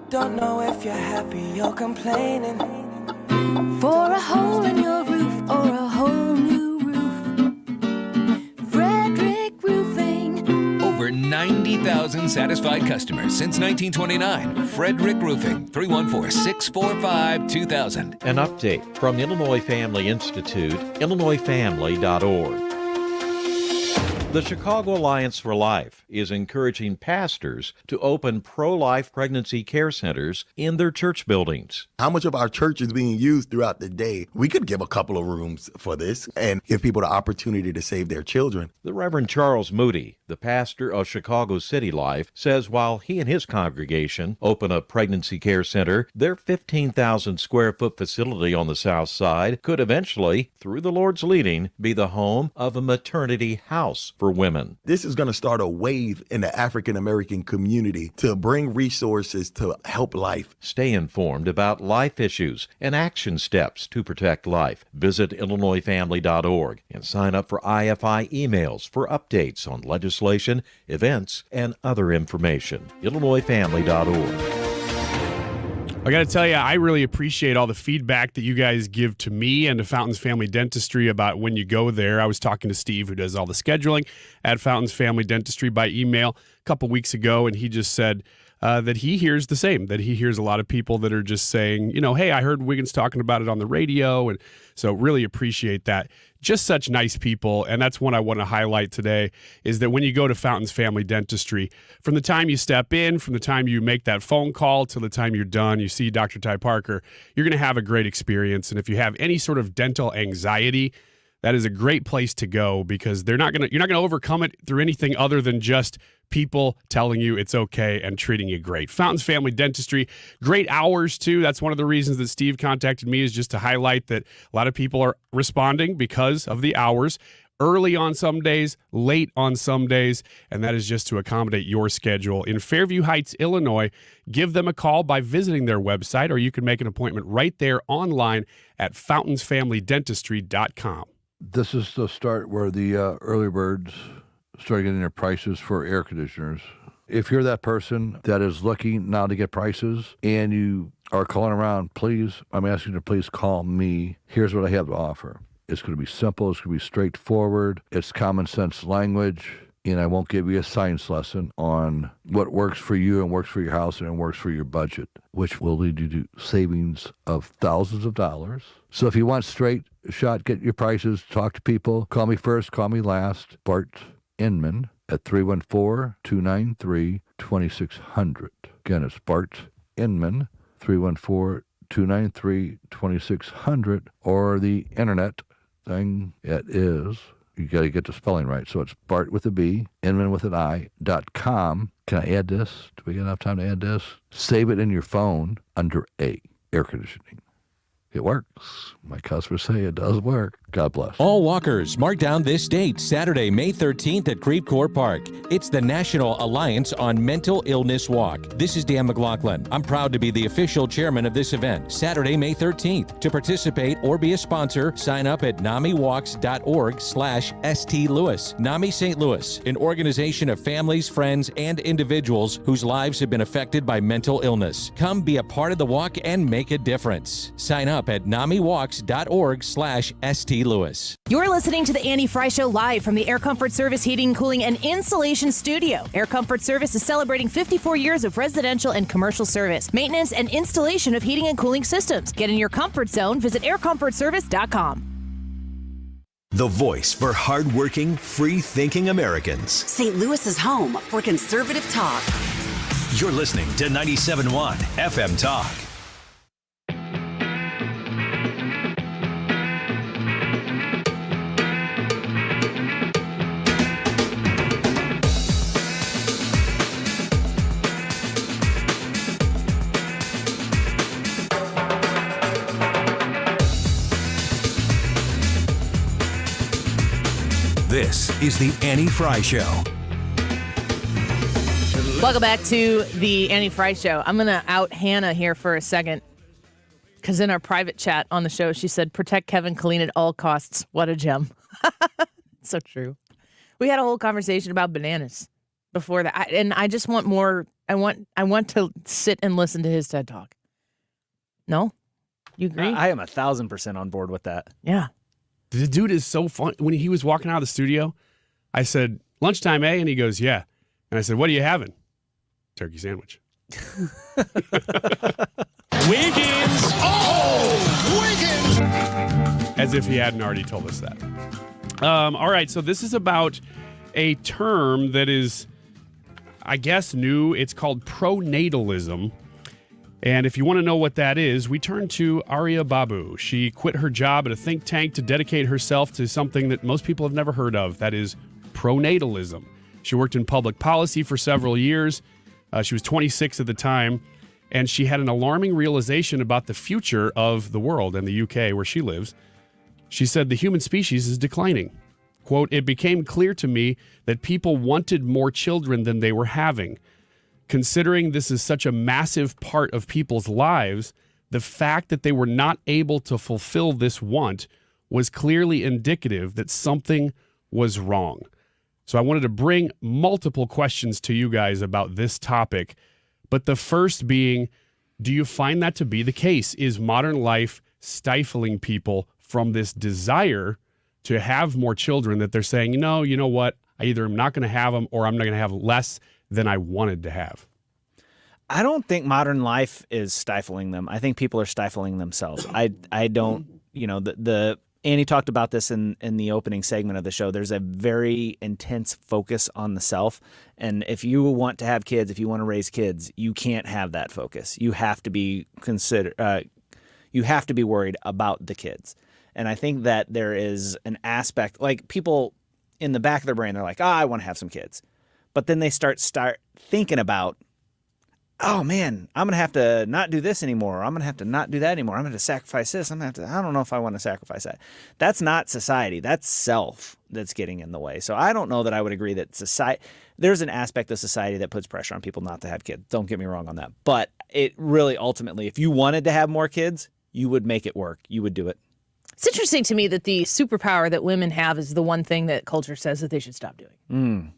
Don't know if you're happy or complaining. For a hole in your roof or a whole new roof. Frederick Roofing. Over 90,000 satisfied customers since 1929. Frederick Roofing, 314-645-2000. An update from Illinois Family Institute, illinoisfamily.org. The Chicago Alliance for Life is encouraging pastors to open pro-life pregnancy care centers in their church buildings. How much of our church is being used throughout the day? We could give a couple of rooms for this and give people the opportunity to save their children. The Reverend Charles Moody, the pastor of Chicago City Life, says while he and his congregation open a pregnancy care center, their 15,000 square foot facility on the south side could eventually, through the Lord's leading, be the home of a maternity house for women. This is going to start a wave in the African American community to bring resources to help life. Stay informed about life issues and action steps to protect life. Visit illinoisfamily.org and sign up for IFI emails for updates on legislation, events, and other information. illinoisfamily.org. I got to tell you, I really appreciate all the feedback that you guys give to me and to Fountains Family Dentistry about when you go there. I was talking to Steve, who does all the scheduling at Fountains Family Dentistry, by email a couple weeks ago, and he just said that he hears the same, that he hears a lot of people that are just saying, you know, hey, I heard Wiggins talking about it on the radio, and so really appreciate that. Just such nice people, and that's one I want to highlight today, is that when you go to Fountains Family Dentistry, from the time you step in, from the time you make that phone call till the time you're done, you see Dr. Ty Parker, you're going to have a great experience. And if you have any sort of dental anxiety, that is a great place to go, because you're not going to overcome it through anything other than just people telling you it's okay and treating you great. Fountains Family Dentistry, great hours too. That's one of the reasons that Steve contacted me, is just to highlight that a lot of people are responding because of the hours. Early on some days, late on some days, and that is just to accommodate your schedule. In Fairview Heights, Illinois, give them a call by visiting their website, or you can make an appointment right there online at fountainsfamilydentistry.com. This is the start where the early birds start getting their prices for air conditioners. If you're that person that is looking now to get prices and you are calling around, please, I'm asking you to please call me. Here's what I have to offer. It's going to be simple. It's going to be straightforward. It's common sense language. And I won't give you a science lesson on what works for you and works for your house and works for your budget, which will lead you to savings of thousands of dollars. So if you want straight shot, get your prices, talk to people, call me first, call me last. Bart Inman at 314-293-2600. Again, it's Bart Inman, 314-293-2600, or the internet thing. It is, you got to get the spelling right. So it's Bart with a B, Inman with an I.com. Can I add this? Do we get enough time to add this? Save it in your phone under A, air conditioning. It works. My customers say it does work. God bless. All walkers, mark down this date, Saturday, May 13th at Creve Coeur Park. It's the National Alliance on Mental Illness Walk. This is Dan McLaughlin. I'm proud to be the official chairman of this event, Saturday, May 13th. To participate or be a sponsor, sign up at NAMIWalks.org/ST Lewis. NAMI St. Louis, an organization of families, friends, and individuals whose lives have been affected by mental illness. Come be a part of the walk and make a difference. Sign up at NAMIWalks.org/ST Lewis. You're listening to the Annie Frey Show live from the Air Comfort Service Heating, Cooling, and Insulation Studio. Air Comfort Service is celebrating 54 years of residential and commercial service, maintenance, and installation of heating and cooling systems. Get in your comfort zone. Visit aircomfortservice.com. The voice for hardworking, free-thinking Americans. St. Louis's home for conservative talk. You're listening to 97.1 FM Talk. This is the Annie Frey Show. Welcome back to the Annie Frey Show. I'm going to out Hannah here for a second because in our private chat on the show, she said, protect Kevin Killeen at all costs. What a gem. So true. We had a whole conversation about bananas before that. And I just want more. I want to sit and listen to his TED Talk. No? You agree? I am 1,000% on board with that. Yeah. The dude is so fun. When he was walking out of the studio, I said, lunchtime, eh? And he goes, yeah. And I said, what are you having? Turkey sandwich. Wiggins! Oh! Wiggins! As if he hadn't already told us that. All right, so this is about a term that is, I guess, new. It's called pronatalism. And if you want to know what that is, we turn to Arya Babu. She quit her job at a think tank to dedicate herself to something that most people have never heard of. That is pronatalism. She worked in public policy for several years. She was 26 at the time, and she had an alarming realization about the future of the world and the UK where she lives. She said, the human species is declining. Quote, it became clear to me that people wanted more children than they were having. Considering this is such a massive part of people's lives, the fact that they were not able to fulfill this want was clearly indicative that something was wrong. So I wanted to bring multiple questions to you guys about this topic, but the first being, do you find that to be the case? Is modern life stifling people from this desire to have more children that they're saying, you know what, I either am not going to have them or I'm not going to have less than I wanted to have? I don't think modern life is stifling them. I think people are stifling themselves. I don't, the Annie talked about this in the opening segment of the show. There's a very intense focus on the self. And if you want to have kids, if you want to raise kids, you can't have that focus. You have to be worried about the kids. And I think that there is an aspect, like people in the back of their brain, they're like, I want to have some kids. But then they start thinking about, oh man, I'm going to have to not do this anymore. Or I'm going to have to not do that anymore. I'm going to sacrifice this. I don't know if I want to sacrifice that. That's not society. That's self that's getting in the way. So I don't know that I would agree that there's an aspect of society that puts pressure on people not to have kids. Don't get me wrong on that. But it really ultimately, if you wanted to have more kids, you would make it work. You would do it. It's interesting to me that the superpower that women have is the one thing that culture says that they should stop doing.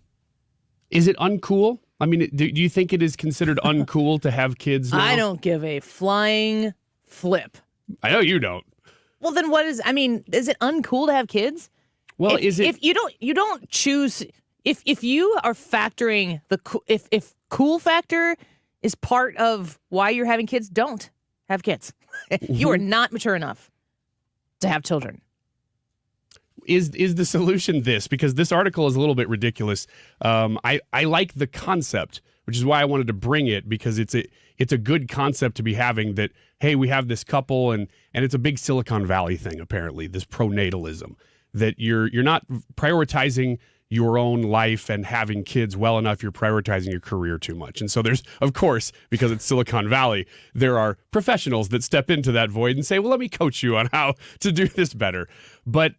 Is it uncool? I mean, do you think it is considered uncool to have kids now? I don't give a flying flip. I know you don't. Well, then is it uncool to have kids? Well, if you don't choose, if you are factoring if cool factor is part of why you're having kids, don't have kids. You are not mature enough to have children. Is the solution this? Because this article is a little bit ridiculous. I like the concept, which is why I wanted to bring it, because it's a good concept to be having that, hey, we have this couple and it's a big Silicon Valley thing, apparently, this pronatalism, that you're not prioritizing your own life and having kids well enough, you're prioritizing your career too much. And so there's, of course, because it's Silicon Valley, there are professionals that step into that void and say, well, let me coach you on how to do this better. But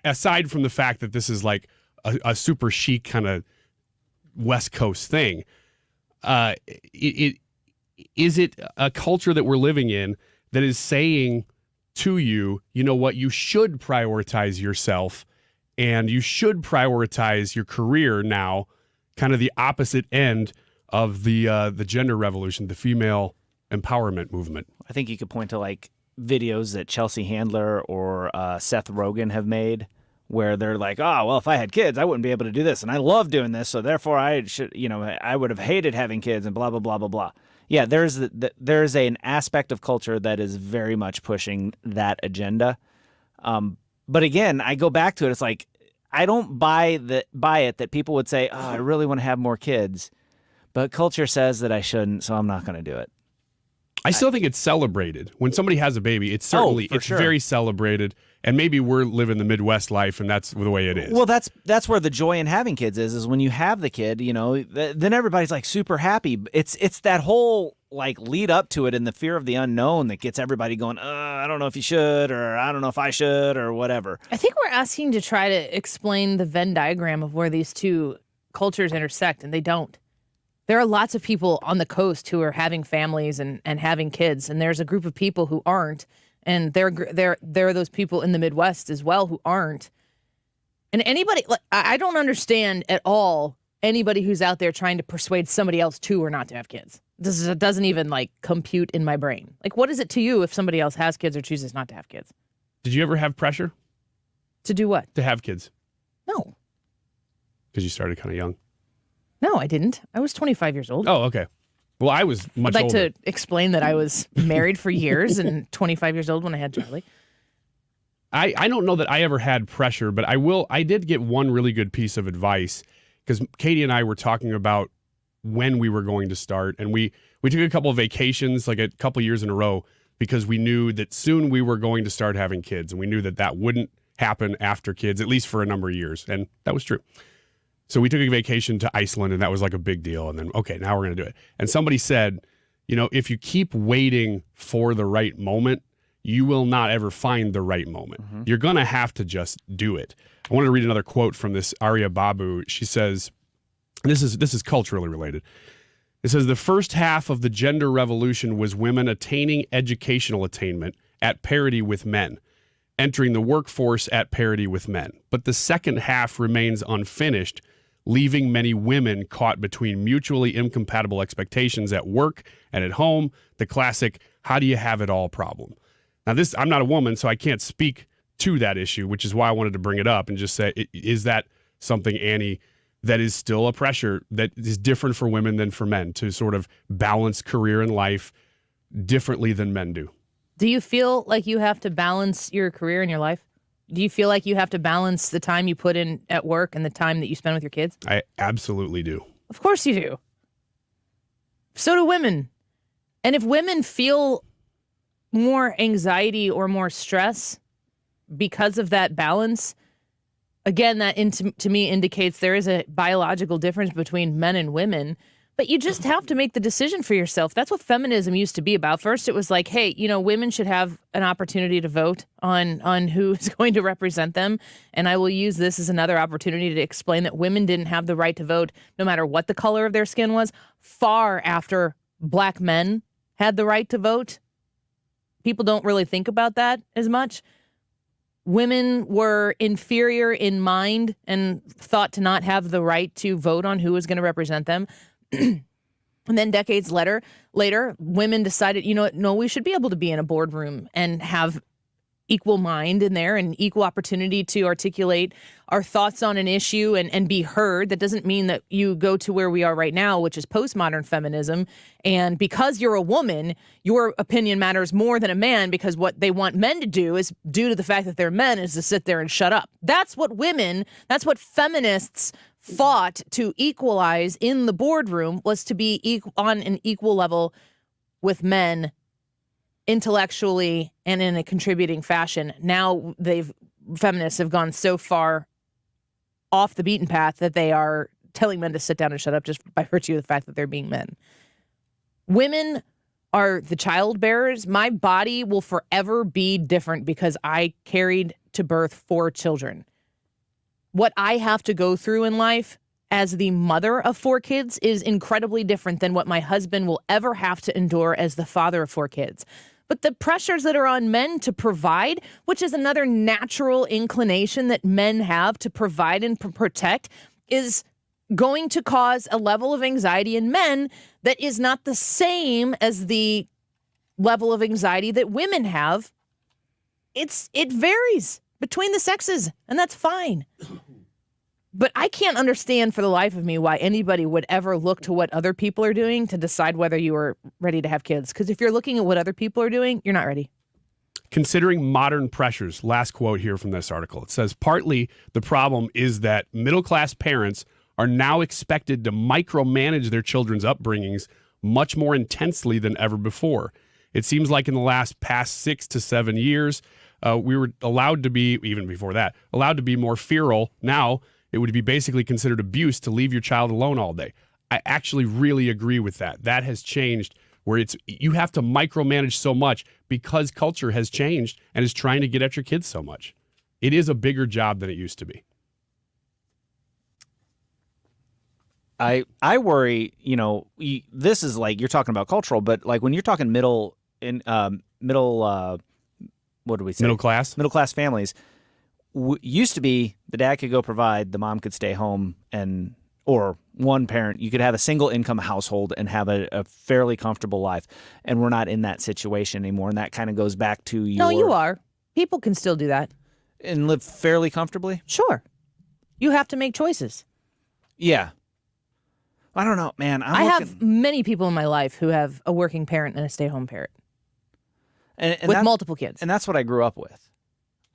aside from the fact that this is like a super chic kind of West Coast thing, is it a culture that we're living in that is saying to you, you know what, you should prioritize yourself and you should prioritize your career now, kind of the opposite end of the gender revolution, the female empowerment movement? I think you could point to like videos that Chelsea Handler or Seth Rogen have made where they're like, oh, well, if I had kids, I wouldn't be able to do this. And I love doing this. So therefore I would have hated having kids and blah, blah, blah, blah, blah. Yeah, there's an aspect of culture that is very much pushing that agenda. But again, I go back to it. It's like, I don't buy it that people would say, oh, I really want to have more kids. But culture says that I shouldn't, so I'm not going to do it. I still think it's celebrated. When somebody has a baby, it's certainly for sure. very celebrated. And maybe we're living the Midwest life, and that's the way it is. Well, that's where the joy in having kids is when you have the kid, then everybody's like super happy. It's that whole like lead up to it and the fear of the unknown that gets everybody going, I don't know if you should, or I don't know if I should, or whatever. I think we're asking to try to explain the Venn diagram of where these two cultures intersect, and they don't. There are lots of people on the coast who are having families and having kids, and there's a group of people who aren't, and there are those people in the Midwest as well who aren't. And anybody, I don't understand at all anybody who's out there trying to persuade somebody else to or not to have kids. It doesn't even compute in my brain. What is it to you if somebody else has kids or chooses not to have kids? Did you ever have pressure? To do what? To have kids? No. Because you started kind of young. No, I didn't. I was 25 years old. Oh, okay. Well, I was much I'd like older. to explain that I was married for years and 25 years old when I had Charlie. I don't know that I ever had pressure, but I did get one really good piece of advice because Katie and I were talking about when we were going to start, and we took a couple of vacations, a couple years in a row, because we knew that soon we were going to start having kids, and we knew that wouldn't happen after kids, at least for a number of years, and that was true. So we took a vacation to Iceland, and that was a big deal. And then, okay, now we're going to do it. And somebody said, if you keep waiting for the right moment, you will not ever find the right moment. Mm-hmm. You're going to have to just do it. I wanted to read another quote from this Arya Babu. She says, this is culturally related. It says, the first half of the gender revolution was women attaining educational attainment at parity with men, entering the workforce at parity with men. But the second half remains unfinished, leaving many women caught between mutually incompatible expectations at work and at home, the classic, how do you have it all problem. Now, I'm not a woman, so I can't speak to that issue, which is why I wanted to bring it up and just say, is that something, Annie, that is still a pressure that is different for women than for men to sort of balance career and life differently than men do? Do you feel like you have to balance your career and your life? Do you feel like you have to balance the time you put in at work and the time that you spend with your kids? I absolutely do. Of course you do. So do women. And if women feel more anxiety or more stress because of that balance, again, that to me indicates there is a biological difference between men and women. But you just have to make the decision for yourself. That's what feminism used to be about. First, it was like, hey, women should have an opportunity to vote on who is going to represent them. And I will use this as another opportunity to explain that women didn't have the right to vote, no matter what the color of their skin was, far after black men had the right to vote. People don't really think about that as much. Women were inferior in mind and thought to not have the right to vote on who was going to represent them. And then decades later, women decided, no, we should be able to be in a boardroom and have equal mind in there and equal opportunity to articulate our thoughts on an issue and be heard. That doesn't mean that you go to where we are right now, which is postmodern feminism. And because you're a woman, your opinion matters more than a man, because what they want men to do is, due to the fact that they're men, is to sit there and shut up. That's what feminists fought to equalize in the boardroom, was to be on an equal level with men intellectually and in a contributing fashion. Now feminists have gone so far off the beaten path that they are telling men to sit down and shut up just by virtue of the fact that they're being men. Women are the child bearers. My body will forever be different because I carried to birth 4 children. What I have to go through in life as the mother of 4 kids is incredibly different than what my husband will ever have to endure as the father of 4 kids. But the pressures that are on men to provide, which is another natural inclination that men have to provide and protect, is going to cause a level of anxiety in men that is not the same as the level of anxiety that women have. It varies between the sexes, and that's fine. But I can't understand for the life of me why anybody would ever look to what other people are doing to decide whether you are ready to have kids. Because if you're looking at what other people are doing, you're not ready. Considering modern pressures, last quote here from this article. It says, partly the problem is that middle-class parents are now expected to micromanage their children's upbringings much more intensely than ever before. It seems like in the past 6 to 7 years, we were allowed to be, even before that, allowed to be more feral. Now it would be basically considered abuse to leave your child alone all day. I actually really agree with that. That has changed, where you have to micromanage so much because culture has changed and is trying to get at your kids so much. It is a bigger job than it used to be. I worry, this is like, you're talking about cultural, but like when you're talking middle what do we say? Middle class families. Used to be the dad could go provide, the mom could stay home, or one parent, you could have a single income household and have a fairly comfortable life. And we're not in that situation anymore. And that kind of goes back to No, you are. People can still do that. And live fairly comfortably? Sure. You have to make choices. Yeah. I don't know, man. I have many people in my life who have a working parent and a stay-home parent. And with multiple kids. And that's what I grew up with.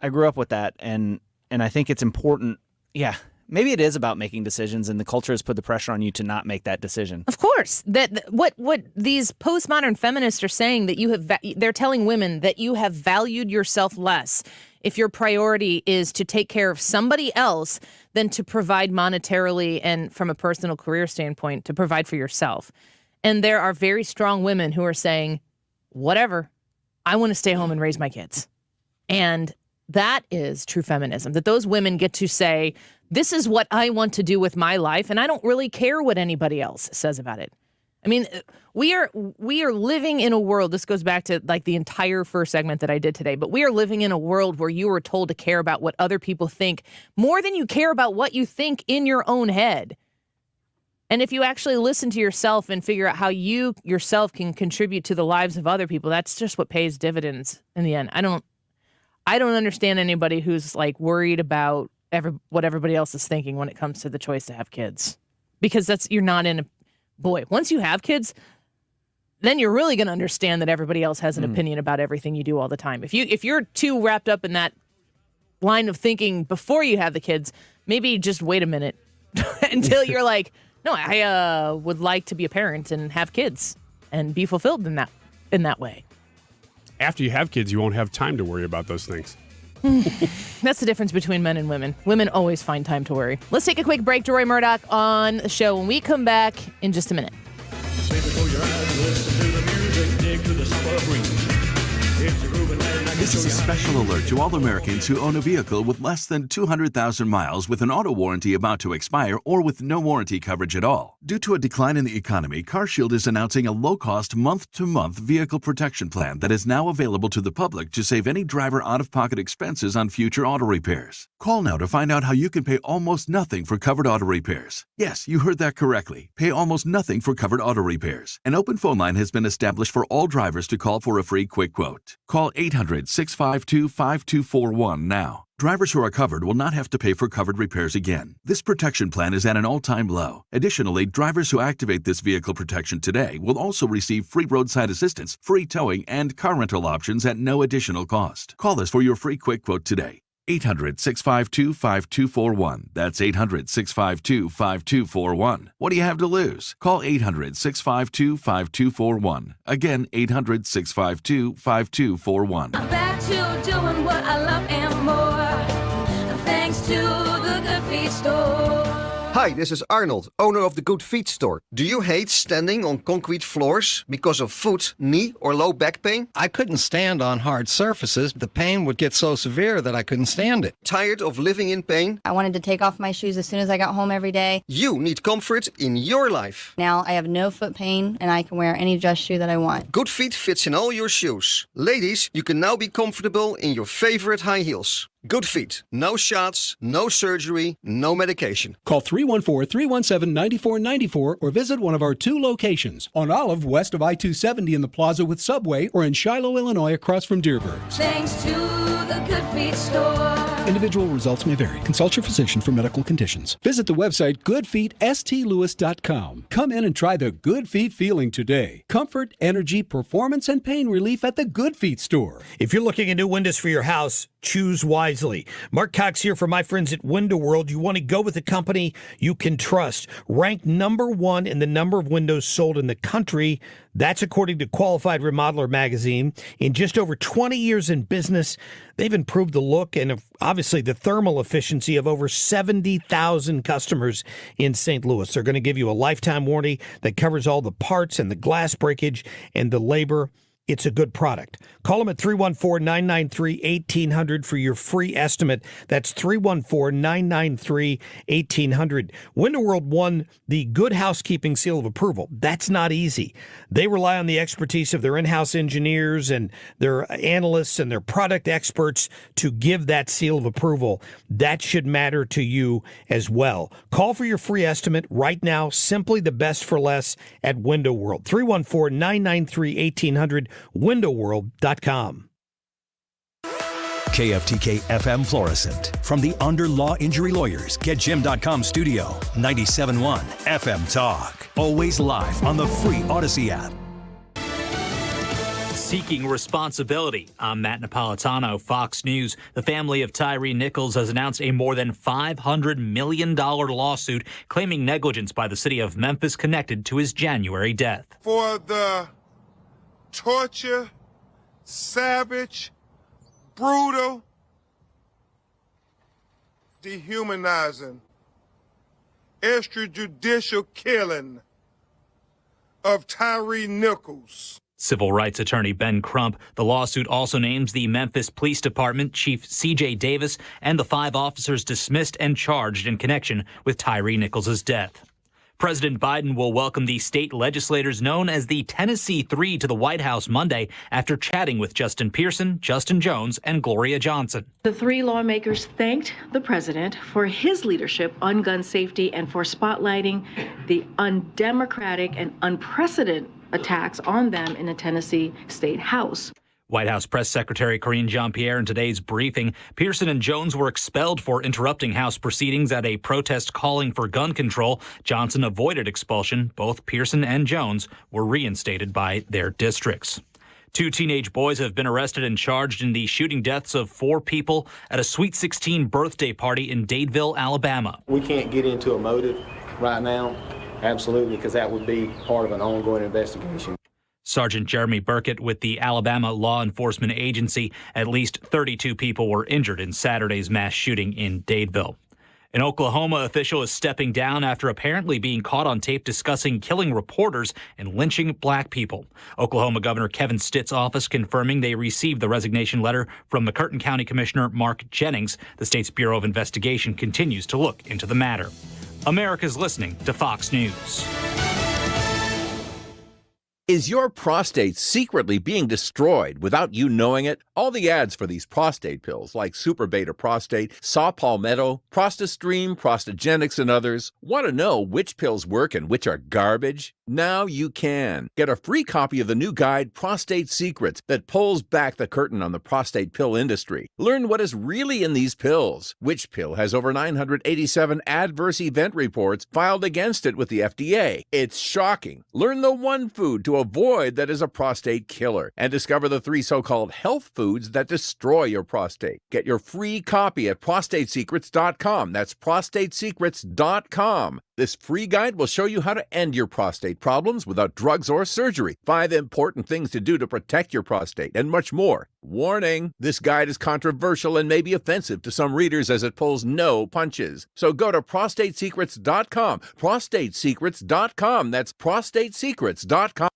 I grew up with that, and I think it's important. Yeah, maybe it is about making decisions, and the culture has put the pressure on you to not make that decision. Of course. What these postmodern feminists are saying, that they're telling women that you have valued yourself less if your priority is to take care of somebody else than to provide monetarily and from a personal career standpoint to provide for yourself. And there are very strong women who are saying, whatever, I want to stay home and raise my kids. And that is true feminism, that those women get to say, this is what I want to do with my life, and I don't really care what anybody else says about it. I mean, we are living in a world, this goes back to like the entire first segment that I did today, but we are living in a world where you are told to care about what other people think more than you care about what you think in your own head. And if you actually listen to yourself and figure out how you yourself can contribute to the lives of other people, that's just what pays dividends in the end. I don't understand anybody who's like worried about what everybody else is thinking when it comes to the choice to have kids, because you're not in a boy. Once you have kids, then you're really going to understand that everybody else has an opinion about everything you do all the time. If you're too wrapped up in that line of thinking before you have the kids, maybe just wait a minute until you're like, no, I would like to be a parent and have kids and be fulfilled in that way. After you have kids, you won't have time to worry about those things. That's the difference between men and women. Women always find time to worry. Let's take a quick break. Deroy Murdock on the show when we come back in just a minute. This is a special alert to all Americans who own a vehicle with less than 200,000 miles with an auto warranty about to expire or with no warranty coverage at all. Due to a decline in the economy, CarShield is announcing a low-cost month-to-month vehicle protection plan that is now available to the public to save any driver out-of-pocket expenses on future auto repairs. Call now to find out how you can pay almost nothing for covered auto repairs. Yes, you heard that correctly. Pay almost nothing for covered auto repairs. An open phone line has been established for all drivers to call for a free quick quote. Call 800-652-5241 now. Drivers who are covered will not have to pay for covered repairs again. This protection plan is at an all-time low. Additionally, drivers who activate this vehicle protection today will also receive free roadside assistance, free towing, and car rental options at no additional cost. Call us for your free quick quote today. 800-652-5241. That's 800-652-5241. What do you have to lose? Call 800-652-5241. Again, 800-652-5241. I'm back to doing what I love and more. Thanks to the Good Feet store. Hi, this is Arnold, owner of the Good Feet store. Do you hate standing on concrete floors because of foot, knee, or low back pain? I couldn't stand on hard surfaces. The pain would get so severe that I couldn't stand it. Tired of living in pain? I wanted to take off my shoes as soon as I got home every day. You need comfort in your life. Now I have no foot pain and I can wear any dress shoe that I want. Good Feet fits in all your shoes. Ladies, you can now be comfortable in your favorite high heels. Good Feet. No shots, no surgery, no medication. Call 314-317-9494 or visit one of our 2 locations. On Olive, west of I-270 in the Plaza with Subway, or in Shiloh, Illinois, across from Dearborg's. Thanks to the Good Feet store. Individual results may vary. Consult your physician for medical conditions. Visit the website goodfeetstlewis.com. Come in and try the Good Feet feeling today. Comfort, energy, performance, and pain relief at the Good Feet store. If you're looking at new windows for your house, Choose wisely. Mark Cox here for my friends at Window World. You want to go with a company you can trust. Ranked #1 in the number of windows sold in the country. That's according to Qualified Remodeler magazine. In just over 20 years in business, they've improved the look and obviously the thermal efficiency of over 70,000 customers in St. Louis. They're going to give you a lifetime warranty that covers all the parts and the glass breakage and the labor. It's a good product. Call them at 314-993-1800 for your free estimate. That's 314-993-1800. Window World won the Good Housekeeping Seal of Approval. That's not easy. They rely on the expertise of their in-house engineers and their analysts and their product experts to give that seal of approval. That should matter to you as well. Call for your free estimate right now. Simply the best for less at Window World. 314-993-1800. windowworld.com. KFTK FM Florissant. From the Under Law Injury Lawyers, GetJim.com studio. 97.1 FM Talk. Always live on the free Odyssey app. Seeking responsibility. I'm Matt Napolitano, Fox News. The family of Tyree Nichols has announced a more than $500 million lawsuit claiming negligence by the city of Memphis connected to his January death. For the torture, savage, brutal, dehumanizing, extrajudicial killing of Tyree Nichols. Civil rights attorney Ben Crump. The lawsuit also names the Memphis Police Department Chief C.J. Davis and the 5 officers dismissed and charged in connection with Tyree Nichols' death. President Biden will welcome the state legislators known as the Tennessee Three to the White House Monday after chatting with Justin Pearson, Justin Jones, and Gloria Johnson. The 3 lawmakers thanked the president for his leadership on gun safety and for spotlighting the undemocratic and unprecedented attacks on them in the Tennessee State House. White House Press Secretary Karine Jean-Pierre in today's briefing. Pearson and Jones were expelled for interrupting House proceedings at a protest calling for gun control. Johnson avoided expulsion. Both Pearson and Jones were reinstated by their districts. 2 teenage boys have been arrested and charged in the shooting deaths of 4 people at a Sweet 16 birthday party in Dadeville, Alabama. We can't get into a motive right now, absolutely, because that would be part of an ongoing investigation. Sergeant Jeremy Burkett with the Alabama Law Enforcement Agency. At least 32 people were injured in Saturday's mass shooting in Dadeville. An Oklahoma official is stepping down after apparently being caught on tape discussing killing reporters and lynching black people. Oklahoma Governor Kevin Stitt's office confirming they received the resignation letter from McCurtain County Commissioner Mark Jennings. The state's Bureau of Investigation continues to look into the matter. America's listening to Fox News. Is your prostate secretly being destroyed without you knowing it? All the ads for these prostate pills like Super Beta Prostate, Saw Palmetto, ProstaStream, Prostagenics, and others, want to know which pills work and which are garbage? Now you can. Get a free copy of the new guide, Prostate Secrets, that pulls back the curtain on the prostate pill industry. Learn what is really in these pills. Which pill has over 987 adverse event reports filed against it with the FDA? It's shocking. Learn the one food to avoid that is a prostate killer, and discover the 3 so-called health foods that destroy your prostate. Get your free copy at prostatesecrets.com. That's prostatesecrets.com. This free guide will show you how to end your prostate problems without drugs or surgery, 5 important things to do to protect your prostate, and much more. Warning, this guide is controversial and may be offensive to some readers as it pulls no punches. So go to prostatesecrets.com, prostatesecrets.com. That's prostatesecrets.com.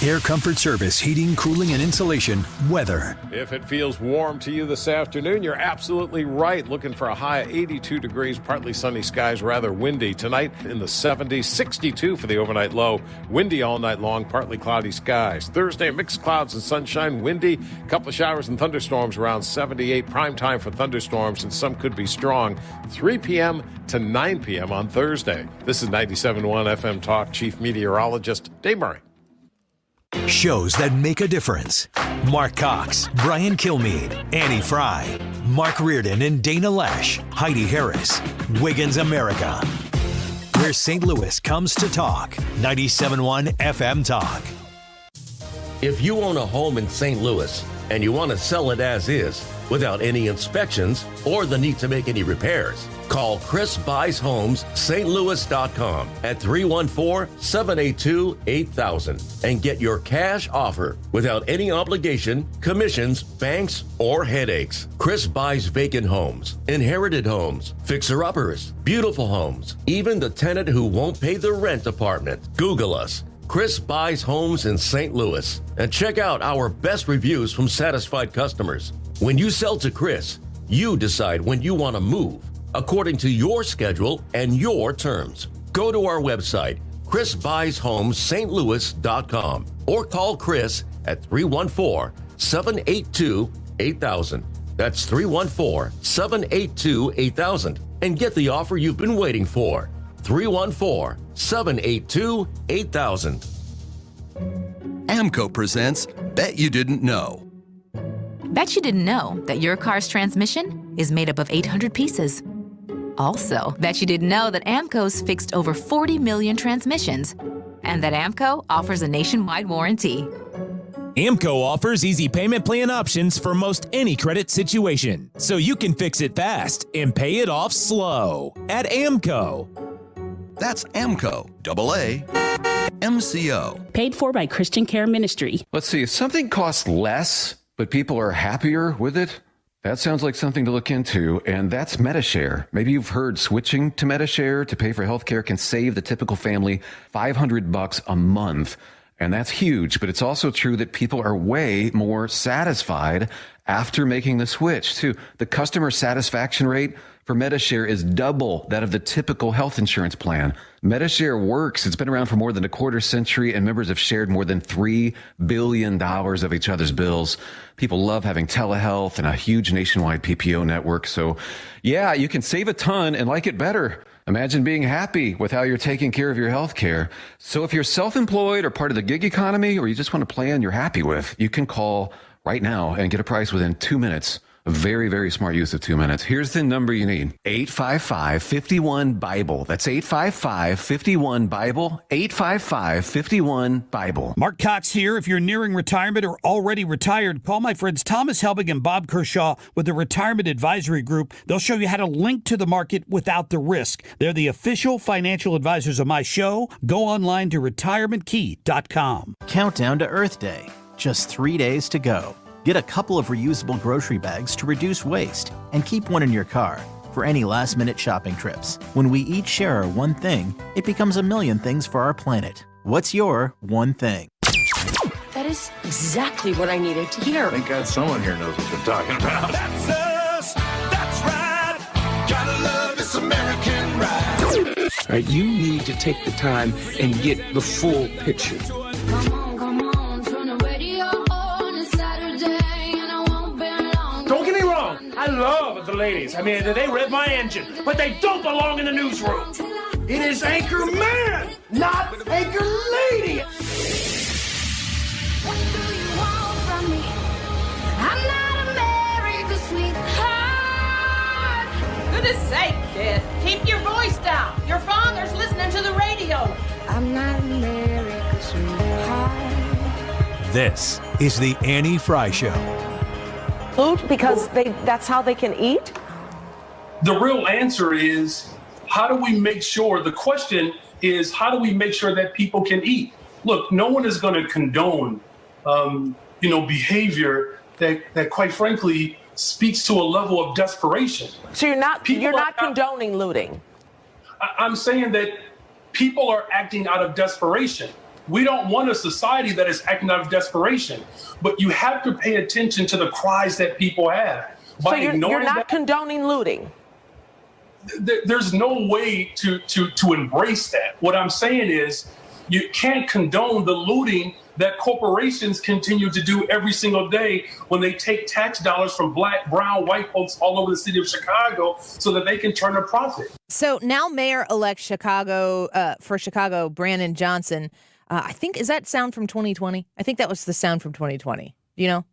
Air Comfort Service, heating, cooling, and insulation, weather. If it feels warm to you this afternoon, you're absolutely right. Looking for a high of 82 degrees, partly sunny skies, rather windy. Tonight in the 70s, 62 for the overnight low. Windy all night long, partly cloudy skies. Thursday, mixed clouds and sunshine, windy. A couple of showers and thunderstorms around 78. Prime time for thunderstorms, and some could be strong. 3 p.m. to 9 p.m. on Thursday. This is 97.1 FM Talk Chief Meteorologist Dave Murray. Shows that make a difference. Mark Cox, Brian Kilmeade, Annie Frey, Mark Reardon and Dana Lesh, Heidi Harris, Wiggins America. Where St. Louis comes to talk. 97.1 FM Talk. If you own a home in St. Louis, and you want to sell it as is without any inspections or the need to make any repairs. Call Chris Buys Homes, stlouis.com at 314-782-8000 and get your cash offer without any obligation, commissions, banks, or headaches. Chris buys vacant homes, inherited homes, fixer-uppers, beautiful homes, even the tenant who won't pay the rent apartment. Google us. Chris Buys Homes in St. Louis, and check out our best reviews from satisfied customers. When you sell to Chris, you decide when you want to move, according to your schedule and your terms. Go to our website, chrisbuyshomes.stlouis.com, or call Chris at 314-782-8000. That's 314-782-8000, and get the offer you've been waiting for. 314-782-8000. AMCO presents Bet You Didn't Know. Bet you didn't know that your car's transmission is made up of 800 pieces. Also, bet you didn't know that AMCO's fixed over 40 million transmissions, and that AMCO offers a nationwide warranty. AMCO offers easy payment plan options for most any credit situation, so you can fix it fast and pay it off slow at AMCO. That's AMCO, AAA-MCO. Paid for by Christian Care Ministry. Let's see, if something costs less, but people are happier with it, that sounds like something to look into, and that's MediShare. Maybe you've heard switching to MediShare to pay for healthcare can save the typical family $500 a month. And that's huge, but it's also true that people are way more satisfied after making the switch, too. The customer satisfaction rate for MediShare is double that of the typical health insurance plan. MediShare works. It's been around for more than a quarter century, and members have shared more than $3 billion of each other's bills. People love having telehealth and a huge nationwide PPO network. So, yeah, you can save a ton and like it better. Imagine being happy with how you're taking care of your health care. So if you're self-employed or part of the gig economy, or you just want a plan you're happy with, you can call right now and get a price within 2 minutes. A very, very smart use of 2 minutes. Here's the number you need. 855-51-BIBLE. That's 855-51-BIBLE. 855-51-BIBLE. Mark Cox here. If you're nearing retirement or already retired, call my friends Thomas Helbig and Bob Kershaw with the Retirement Advisory Group. They'll show you how to link to the market without the risk. They're the official financial advisors of my show. Go online to retirementkey.com. Countdown to Earth Day. Just 3 days to go. Get a couple of reusable grocery bags to reduce waste and keep one in your car for any last-minute shopping trips. When we each share our one thing, it becomes a million things for our planet. What's your one thing? That is exactly what I needed to hear. Thank God someone here knows what you're talking about. That's us. That's right. Gotta love this American ride. All right, you need to take the time and get the full picture. Don't get me wrong, I love the ladies. I mean, they rev my engine, but they don't belong in the newsroom. It is Anchor Man, not Anchor Lady. What do you want from me? I'm not America's sweetheart. Goodness sake, kid. Keep your voice down. Your father's listening to the radio. I'm not America's sweetheart. This is the Annie Frey Show. Food because that's how they can eat? The real answer is, how do we make sure, the question is, how do we make sure that people can eat? Look, no one is going to condone, behavior that quite frankly speaks to a level of desperation. So you're not condoning looting? I'm saying that people are acting out of desperation. We don't want a society that is acting out of desperation, but you have to pay attention to the cries that people have. So you're not condoning looting? There's no way to embrace that. What I'm saying is you can't condone the looting that corporations continue to do every single day when they take tax dollars from black, brown, white folks all over the city of Chicago so that they can turn a profit. So now Mayor-elect for Chicago, Brandon Johnson, I think, is that sound from 2020? I think that was the sound from 2020. Do you know?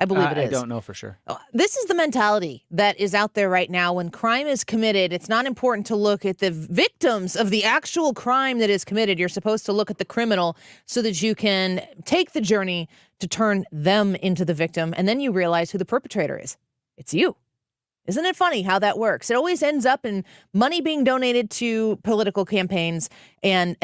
I believe it is. I don't know for sure. This is the mentality that is out there right now. When crime is committed, it's not important to look at the victims of the actual crime that is committed. You're supposed to look at the criminal so that you can take the journey to turn them into the victim. And then you realize who the perpetrator is. It's you. Isn't it funny how that works? It always ends up in money being donated to political campaigns and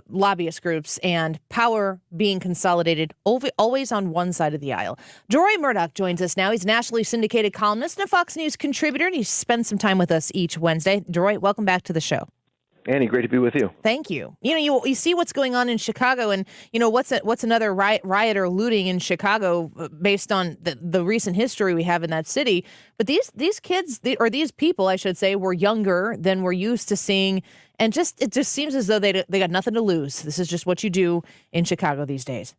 lobbyist groups and power being consolidated always on one side of the aisle. Deroy Murdock joins us now. He's a nationally syndicated columnist and a Fox News contributor, and he spends some time with us each Wednesday. Deroy, welcome back to the show. Annie, great to be with you. Thank you. You see what's going on in Chicago, and what's another riot or looting in Chicago based on the recent history we have in that city. But these kids, or these people, I should say, were younger than we're used to seeing, and it just seems as though they got nothing to lose. This is just what you do in Chicago these days.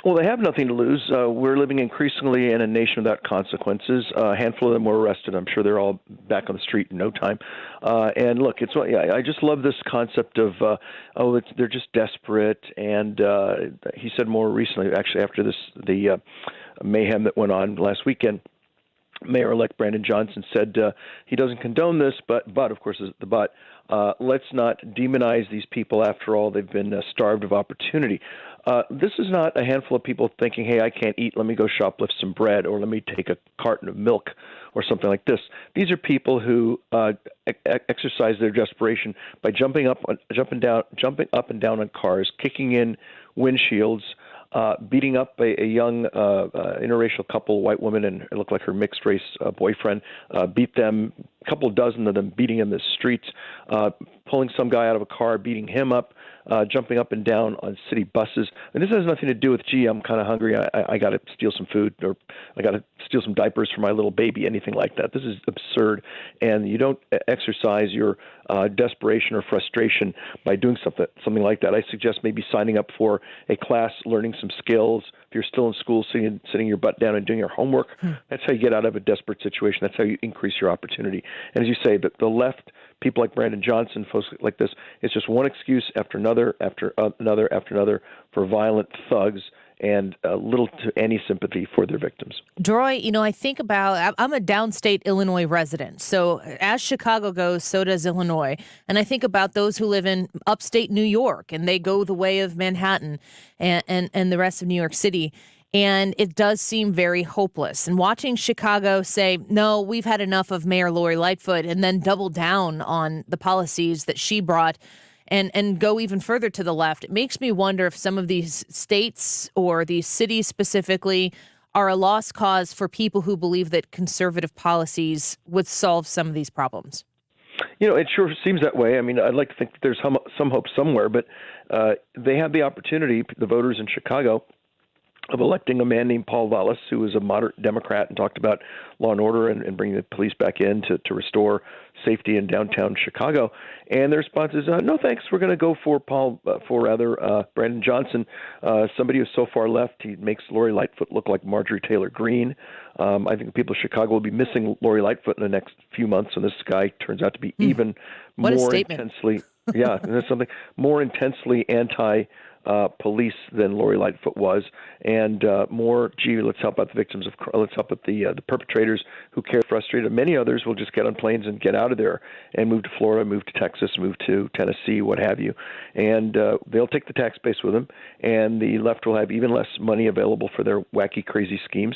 Well, they have nothing to lose. We're living increasingly in a nation without consequences. A handful of them were arrested. I'm sure they're all back on the street in no time. And look, I just love this concept of, they're just desperate. And he said more recently, actually, after the mayhem that went on last weekend, Mayor-elect Brandon Johnson said he doesn't condone this, but of course, the but. Let's not demonize these people. After all, they've been starved of opportunity. This is not a handful of people thinking, hey, I can't eat, let me go shoplift some bread, or let me take a carton of milk or something like this. These are people who exercise their desperation by jumping up and down on cars, kicking in windshields, beating up a young interracial couple, white woman and it looked like her mixed race boyfriend, beat them, a couple dozen of them beating in the streets, pulling some guy out of a car, beating him up, jumping up and down on city buses. And this has nothing to do with, gee, I'm kind of hungry, I got to steal some food, or I got to steal some diapers for my little baby, anything like that. This is absurd. And you don't exercise your desperation or frustration by doing something like that. I suggest maybe signing up for a class, learning some skills. If you're still in school, sitting your butt down and doing your homework, that's how you get out of a desperate situation. That's how you increase your opportunity. And as you say, the left, people like Brandon Johnson, folks like this, it's just one excuse after another, after another for violent thugs, and little to any sympathy for their victims. Deroy, I think about, I'm a downstate Illinois resident. So as Chicago goes, so does Illinois. And I think about those who live in upstate New York, and they go the way of Manhattan and the rest of New York City. And it does seem very hopeless. And watching Chicago say, no, we've had enough of Mayor Lori Lightfoot, and then double down on the policies that she brought and go even further to the left, it makes me wonder if some of these states or these cities specifically are a lost cause for people who believe that conservative policies would solve some of these problems. It sure seems that way. I mean, I'd like to think that there's some hope somewhere, but they have the opportunity, the voters in Chicago, of electing a man named Paul Vallas, who was a moderate Democrat and talked about law and order and bringing the police back in to restore safety in downtown Chicago. And the response is, no, thanks. We're going to go for Brandon Johnson, somebody who's so far left. He makes Lori Lightfoot look like Marjorie Taylor Greene. I think the people of Chicago will be missing Lori Lightfoot in the next few months, and this guy turns out to be even more intensely, and there's something more intensely police than Lori Lightfoot was, and more, gee, let's help out the victims let's help out the perpetrators who care, frustrated. Many others will just get on planes and get out of there and move to Florida, move to Texas, move to Tennessee, what have you. And they'll take the tax base with them, and the left will have even less money available for their wacky, crazy schemes.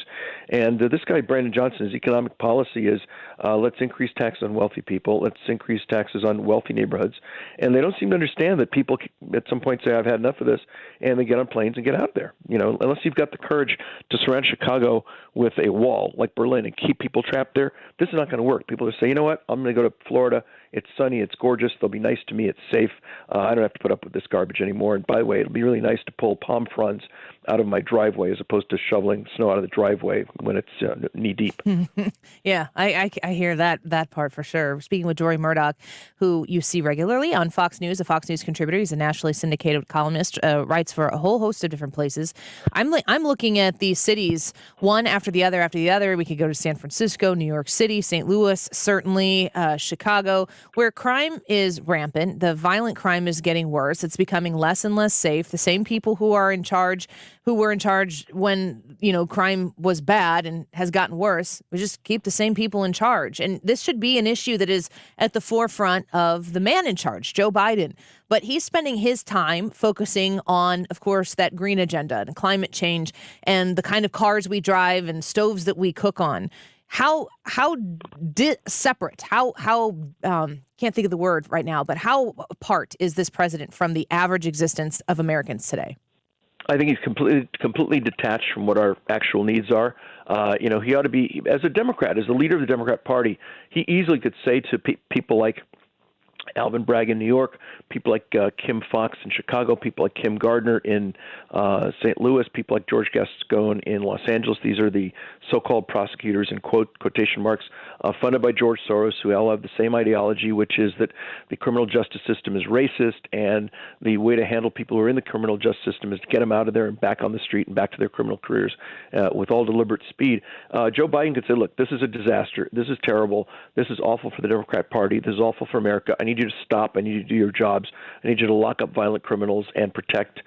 And this guy, Brandon Johnson, his economic policy is let's increase taxes on wealthy people, let's increase taxes on wealthy neighborhoods. And they don't seem to understand that people at some point say, I've had enough of this, and they get on planes and get out of there. Unless you've got the courage to surround Chicago with a wall like Berlin and keep people trapped there, this is not going to work. People just say, you know what, I'm going to go to Florida. It's sunny, it's gorgeous, they'll be nice to me, it's safe. I don't have to put up with this garbage anymore. And by the way, it'll be really nice to pull palm fronds out of my driveway as opposed to shoveling snow out of the driveway when it's knee deep. Yeah, I hear that part for sure. Speaking with Deroy Murdock, who you see regularly on Fox News, a Fox News contributor. He's a nationally syndicated columnist, writes for a whole host of different places. I'm looking at these cities, one after the other. We could go to San Francisco, New York City, St. Louis, certainly Chicago, where crime is rampant. The violent crime is getting worse. It's becoming less and less safe. The same people who are in charge who were in charge when, crime was bad and has gotten worse. We just keep the same people in charge. And this should be an issue that is at the forefront of the man in charge, Joe Biden. But he's spending his time focusing on, of course, that green agenda and climate change and the kind of cars we drive and stoves that we cook on. How separate, can't think of the word right now, but how apart is this president from the average existence of Americans today? I think he's completely detached from what our actual needs are. He ought to be, as a Democrat, as the leader of the Democrat Party, he easily could say to people like Alvin Bragg in New York, people like Kim Foxx in Chicago, people like Kim Gardner in St. Louis, people like George Gascon in Los Angeles. These are the so-called prosecutors, in quotation marks, funded by George Soros, who all have the same ideology, which is that the criminal justice system is racist, and the way to handle people who are in the criminal justice system is to get them out of there and back on the street and back to their criminal careers with all deliberate speed. Joe Biden could say, look, this is a disaster. This is terrible. This is awful for the Democrat Party. This is awful for America. I need you to stop. I need you to do your jobs. I need you to lock up violent criminals and protect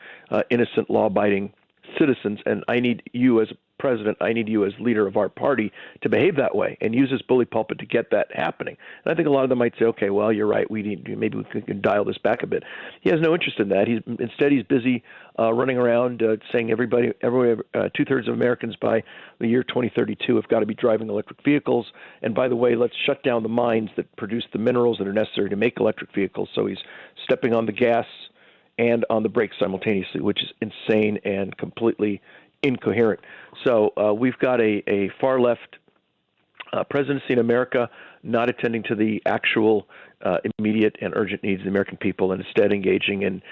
innocent, law-abiding citizens. And I need you as president, I need you as leader of our party to behave that way and use this bully pulpit to get that happening. And I think a lot of them might say, okay, well, you're right. Maybe we can dial this back a bit. He has no interest in that. Instead, he's busy running around saying two-thirds of Americans by the year 2032 have got to be driving electric vehicles. And by the way, let's shut down the mines that produce the minerals that are necessary to make electric vehicles. So he's stepping on the gas and on the brakes simultaneously, which is insane and completely incoherent. So we've got a far left presidency in America not attending to the actual immediate and urgent needs of the American people, and instead engaging in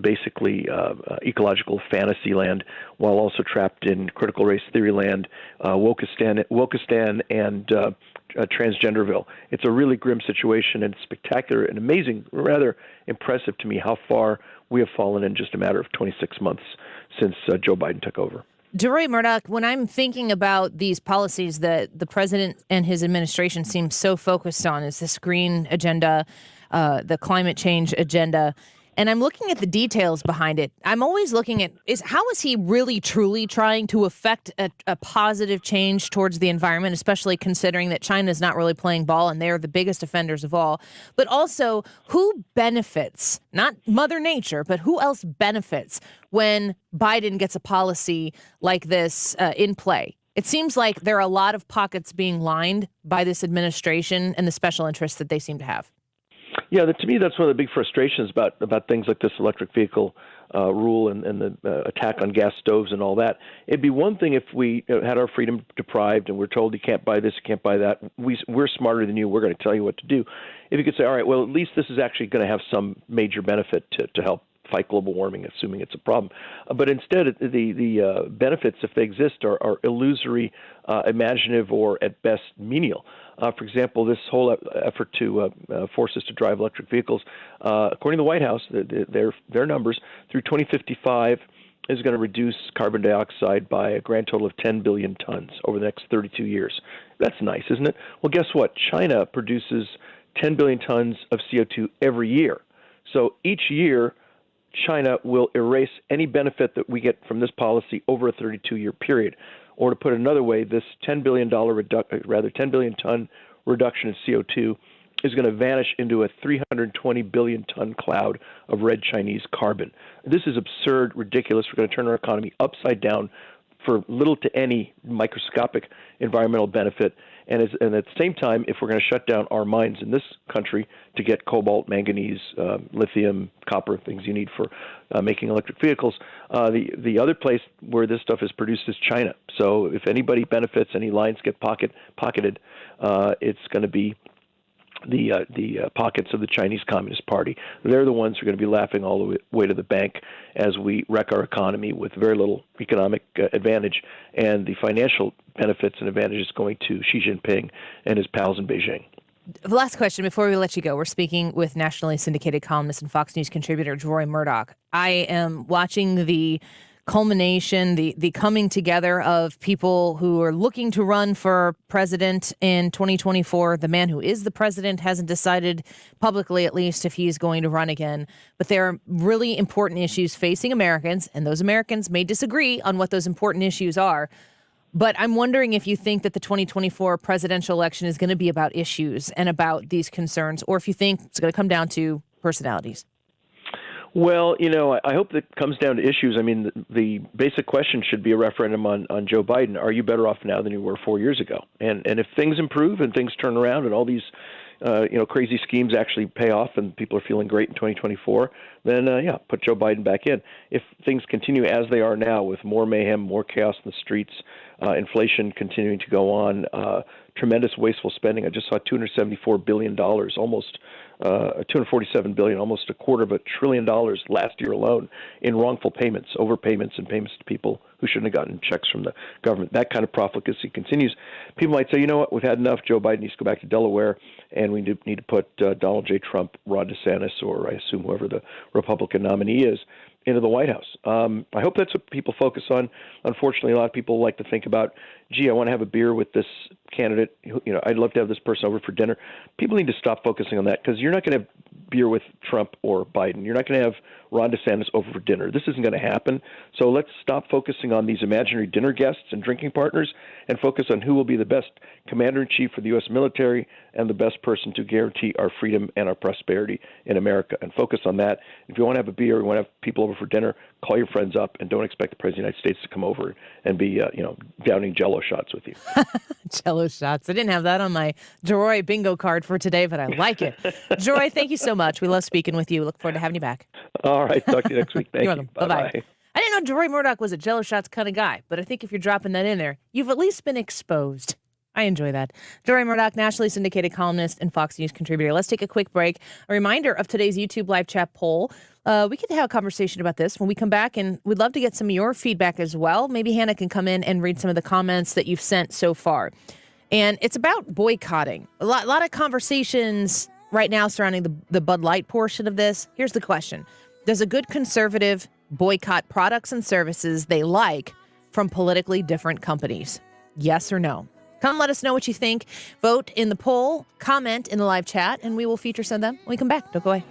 basically ecological fantasy land, while also trapped in critical race theory land, Wokistan and Transgenderville. It's a really grim situation, and spectacular and amazing, rather impressive to me how far we have fallen in just a matter of 26 months since Joe Biden took over. Deroy Murdock, when I'm thinking about these policies that the president and his administration seem so focused on, is this green agenda, the climate change agenda, and I'm looking at the details behind it, I'm always looking at how is he really truly trying to affect a positive change towards the environment, especially considering that China is not really playing ball and they're the biggest offenders of all. But also, who benefits, not Mother Nature, but who else benefits when Biden gets a policy like this in play? It seems like there are a lot of pockets being lined by this administration and the special interests that they seem to have. Yeah, to me, that's one of the big frustrations about things like this electric vehicle rule and the attack on gas stoves and all that. It'd be one thing if we had our freedom deprived and we're told you can't buy this, you can't buy that. We're smarter than you. We're going to tell you what to do. If you could say, all right, well, at least this is actually going to have some major benefit to help fight global warming, assuming it's a problem. But instead, the benefits, if they exist, are illusory, imaginative, or at best menial. For example, this whole effort to force us to drive electric vehicles, according to the White House, their numbers through 2055 is going to reduce carbon dioxide by a grand total of 10 billion tons over the next 32 years. That's nice, isn't it? Well, guess what? China produces 10 billion tons of CO2 every year. So each year, China will erase any benefit that we get from this policy over a 32-year period. Or to put it another way, this $10 billion ton reduction in CO2 is going to vanish into a 320 billion ton cloud of red Chinese carbon. This is absurd, ridiculous. We're going to turn our economy upside down for little to any microscopic environmental benefit. And at the same time, if we're going to shut down our mines in this country to get cobalt, manganese, lithium, copper, things you need for making electric vehicles, the other place where this stuff is produced is China. So if anybody benefits, any lines get pocketed, it's going to be the pockets of the Chinese Communist Party. They're the ones who are going to be laughing all the way to the bank as we wreck our economy with very little economic advantage, and the financial benefits and advantages going to Xi Jinping and his pals in Beijing. The last question before we let you go. We're speaking with nationally syndicated columnist and Fox News contributor Deroy Murdock. I am watching the culmination, the coming together of people who are looking to run for president in 2024. The man who is the president hasn't decided publicly, at least, if he's going to run again. But there are really important issues facing Americans, and those Americans may disagree on what those important issues are. But I'm wondering if you think that the 2024 presidential election is going to be about issues and about these concerns, or if you think it's going to come down to personalities. Well, I hope that comes down to issues. I mean, the basic question should be a referendum on Joe Biden. Are you better off now than you were 4 years ago? And if things improve and things turn around and all these crazy schemes actually pay off and people are feeling great in 2024, then, put Joe Biden back in. If things continue as they are now with more mayhem, more chaos in the streets, inflation continuing to go on, tremendous wasteful spending. I just saw $274 billion, almost $247 billion, almost $250 billion last year alone in wrongful payments, overpayments, and payments to people who shouldn't have gotten checks from the government. That kind of profligacy continues. People might say, you know what, we've had enough. Joe Biden needs to go back to Delaware, and we need to put Donald J. Trump, Ron DeSantis, or I assume whoever the Republican nominee is, into the White House. I hope that's what people focus on. Unfortunately, a lot of people like to think about, gee, I want to have a beer with this candidate. I'd love to have this person over for dinner. People need to stop focusing on that, because you're not going to have beer with Trump or Biden. You're not going to have Ron DeSantis over for dinner. This isn't going to happen. So let's stop focusing on these imaginary dinner guests and drinking partners and focus on who will be the best commander-in-chief for the U.S. military and the best person to guarantee our freedom and our prosperity in America, and focus on that. If you want to have a beer, you want to have people over for dinner, call your friends up, and don't expect the President of the United States to come over and be, downing Jell-O shots with you. Jell-O shots. I didn't have that on my Deroy bingo card for today, but I like it. Deroy, thank you so much. We love speaking with you. Look forward to having you back. All right. Talk to you next week. Thank You're you. welcome. Bye-bye. I didn't know Deroy Murdock was a Jell-O shots kind of guy, but I think if you're dropping that in there, you've at least been exposed. I enjoy that. Deroy Murdock, nationally syndicated columnist and Fox News contributor. Let's take a quick break. A reminder of today's YouTube live chat poll. We could have a conversation about this when we come back, and we'd love to get some of your feedback as well. Maybe Hannah can come in and read some of the comments that you've sent so far. And it's about boycotting. A lot of conversations right now surrounding the Bud Light portion of this. Here's the question. Does a good conservative boycott products and services they like from politically different companies? Yes or no? Come let us know what you think. Vote in the poll, comment in the live chat, and we will feature some of them when we come back. Don't go away.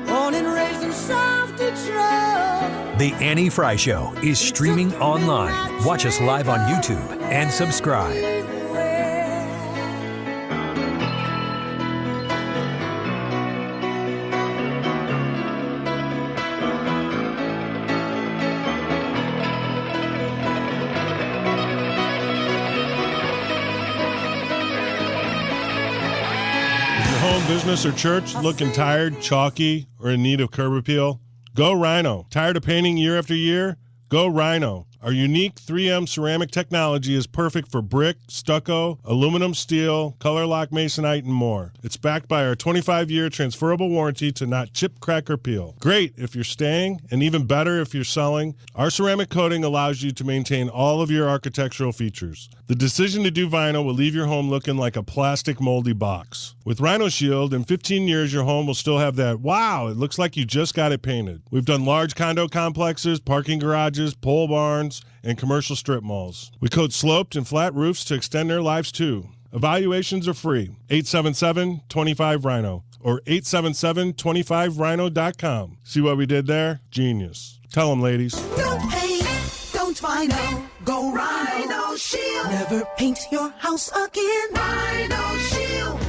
Born and raised in South Detroit. The Annie Frey Show is streaming online. Watch us live on YouTube and subscribe. Business or church looking tired, chalky, or in need of curb appeal? Go Rhino. Tired of painting year after year? Go Rhino. Our unique 3M ceramic technology is perfect for brick, stucco, aluminum, steel, color lock masonite, and more. It's backed by our 25-year transferable warranty to not chip, crack, or peel. Great if you're staying, and even better if you're selling. Our ceramic coating allows you to maintain all of your architectural features. The decision to do vinyl will leave your home looking like a plastic moldy box. With Rhino Shield, in 15 years, your home will still have that, wow, it looks like you just got it painted. We've done large condo complexes, parking garages, pole barns, and commercial strip malls. We coat sloped and flat roofs to extend their lives too. Evaluations are free. 877-25-RHINO or 877-25rhino.com. See what we did there? Genius. Tell them, ladies. Don't paint, don't vinyl, go Rhino Shield. Never paint your house again. Rhino Shield.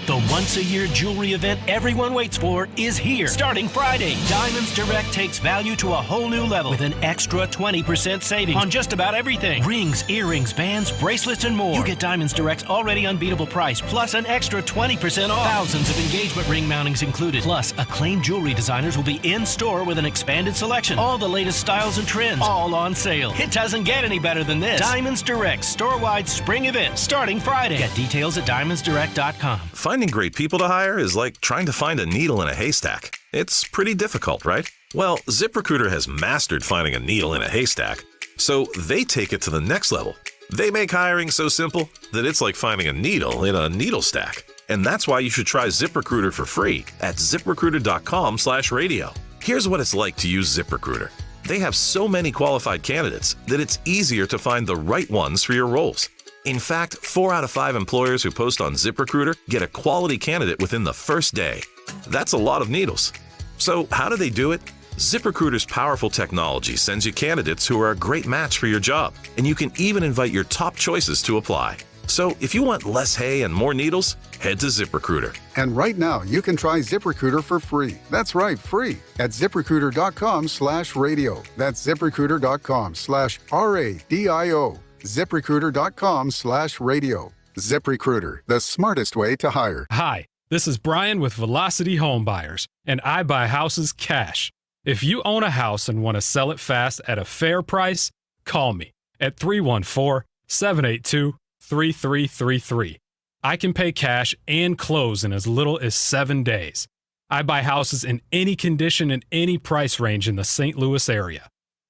The once-a-year jewelry event everyone waits for is here. Starting Friday, Diamonds Direct takes value to a whole new level with an extra 20% savings on just about everything. Rings, earrings, bands, bracelets, and more. You get Diamonds Direct's already unbeatable price, plus an extra 20% off. Thousands of engagement ring mountings included. Plus, acclaimed jewelry designers will be in-store with an expanded selection. All the latest styles and trends, all on sale. It doesn't get any better than this. Diamonds Direct store-wide spring event starting Friday. Get details at diamondsdirect.com. Finding great people to hire is like trying to find a needle in a haystack. It's pretty difficult, right? Well, ZipRecruiter has mastered finding a needle in a haystack, so they take it to the next level. They make hiring so simple that it's like finding a needle in a needle stack. And that's why you should try ZipRecruiter for free at ZipRecruiter.com/radio. Here's what it's like to use ZipRecruiter. They have so many qualified candidates that it's easier to find the right ones for your roles. In fact, 4 out of 5 employers who post on ZipRecruiter get a quality candidate within the first day. That's a lot of needles. So how do they do it? ZipRecruiter's powerful technology sends you candidates who are a great match for your job, and you can even invite your top choices to apply. So if you want less hay and more needles, head to ZipRecruiter. And right now, you can try ZipRecruiter for free. That's right, free at ZipRecruiter.com/radio. That's ZipRecruiter.com/RADIO. ZipRecruiter.com/radio. ZipRecruiter, the smartest way to hire. Hi, this is Brian with Velocity Home Buyers, and I buy houses cash. If you own a house and want to sell it fast at a fair price, call me at 314-782-3333. I can pay cash and close in as little as 7 days. I buy houses in any condition and any price range in the St. Louis area.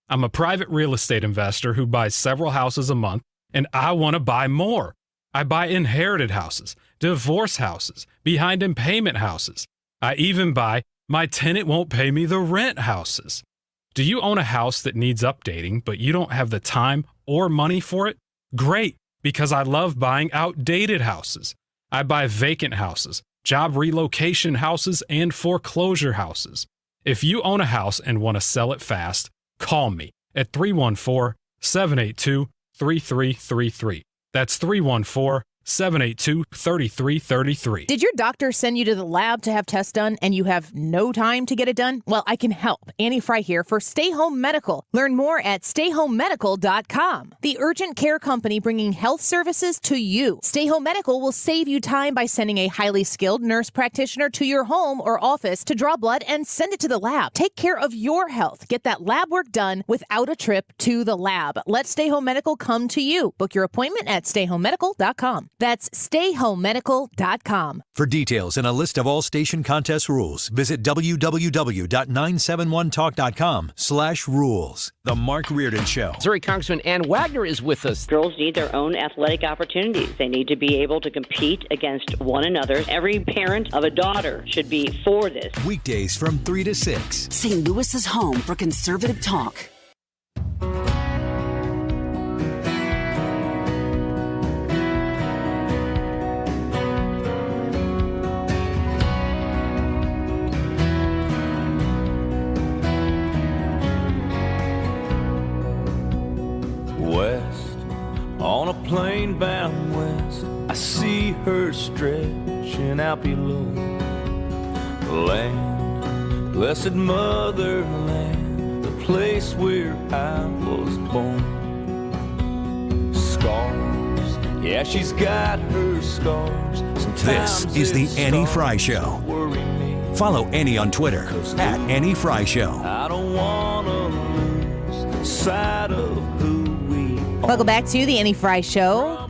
I'm a private real estate investor who buys several houses a month, and I want to buy more. I buy inherited houses, divorce houses, behind in payment houses. I even buy my tenant won't pay me the rent houses. Do you own a house that needs updating, but you don't have the time or money for it? Great, because I love buying outdated houses. I buy vacant houses, job relocation houses, and foreclosure houses. If you own a house and want to sell it fast, call me at 314-782-3333. That's 314-782-3333. Did your doctor send you to the lab to have tests done and you have no time to get it done? Well, I can help. Annie Frey here for Stay Home Medical. Learn more at stayhomemedical.com. The urgent care company bringing health services to you. Stay Home Medical will save you time by sending a highly skilled nurse practitioner to your home or office to draw blood and send it to the lab. Take care of your health. Get that lab work done without a trip to the lab. Let Stay Home Medical come to you. Book your appointment at stayhomemedical.com. That's stayhomemedical.com. For details and a list of all station contest rules, visit www.971talk.com/rules. The Mark Reardon Show. Missouri Congressman Ann Wagner is with us. Girls need their own athletic opportunities. They need to be able to compete against one another. Every parent of a daughter should be for this. Weekdays from 3 to 6. St. Louis's home for conservative talk. West, on a plane bound west, I see her stretching out below. Land, blessed motherland, the place where I was born. Scars, yeah, she's got her scars. This is the Annie Frey Show. Follow Annie on Twitter at Annie Frey Show. I don't want to lose sight of who we are. Welcome back to the Annie Frey Show.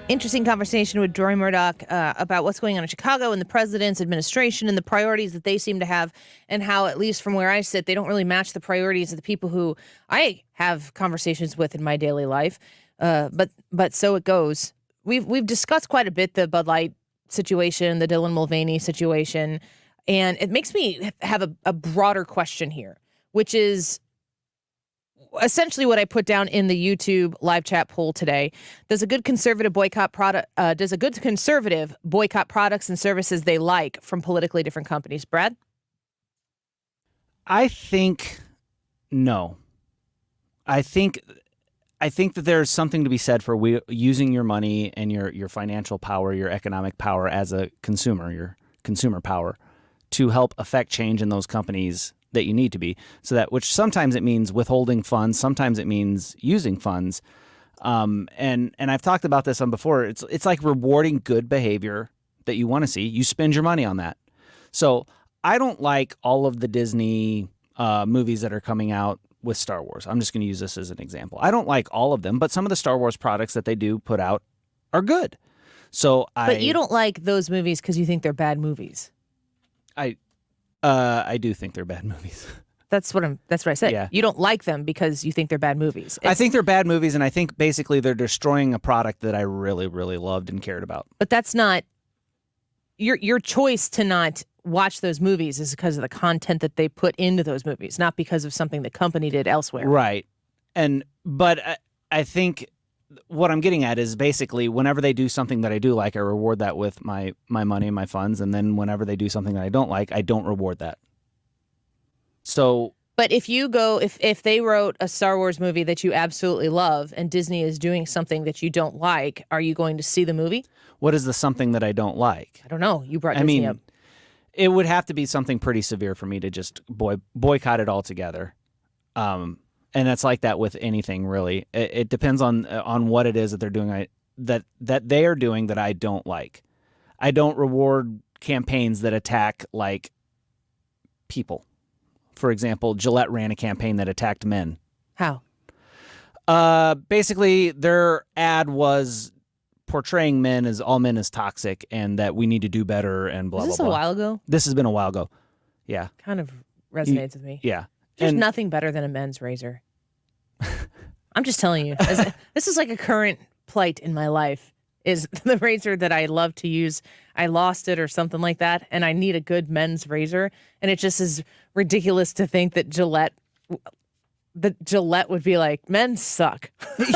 Interesting conversation with Deroy Murdock about what's going on in Chicago and the president's administration and the priorities that they seem to have, and how, at least from where I sit, they don't really match the priorities of the people who I have conversations with in my daily life. But so it goes. We've discussed quite a bit the Bud Light situation, the Dylan Mulvaney situation, and it makes me have a broader question here, which is essentially what I put down in the YouTube live chat poll today. Does a good conservative boycott products and services they like from politically different companies? Brad? I think no. I think that there's something to be said for using your money and your financial power, your economic power as a consumer, your consumer power, to help affect change in those companies that you need to be. So that, which sometimes it means withholding funds, sometimes it means using funds. And I've talked about this on before. It's like rewarding good behavior that you want to see. You spend your money on that. So I don't like all of the Disney movies that are coming out with Star Wars. I'm just going to use this as an example. I don't like all of them, but some of the Star Wars products that they do put out are good. But you don't like those movies because you think they're bad movies. I do think they're bad movies. That's what I said. Yeah. You don't like them because you think they're bad movies. I think they're bad movies, and I think basically they're destroying a product that I really, really loved and cared about. But that's not your choice to not watch those movies is because of the content that they put into those movies, not because of something the company did elsewhere. Right. But I think what I'm getting at is basically whenever they do something that I do like, I reward that with my money and my funds. And then whenever they do something that I don't like, I don't reward that. So, but if they wrote a Star Wars movie that you absolutely love and Disney is doing something that you don't like, are you going to see the movie? What is the something that I don't like? I don't know. You brought Disney up. It would have to be something pretty severe for me to just boycott it altogether. And that's like that with anything, really. It depends on what it is that they're doing that they are doing that I don't like. I don't reward campaigns that attack like people. For example, Gillette ran a campaign that attacked men. How? Basically, their ad was portraying all men as toxic and that we need to do better and blah, blah, blah. Was this a while ago? This has been a while ago. Yeah. Kind of resonates with me. Yeah. There's nothing better than a men's razor. I'm just telling you. This is like a current plight in my life. Is the razor that I love to use. I lost it or something like that, and I need a good men's razor. And it just is ridiculous to think that Gillette would be like, men suck.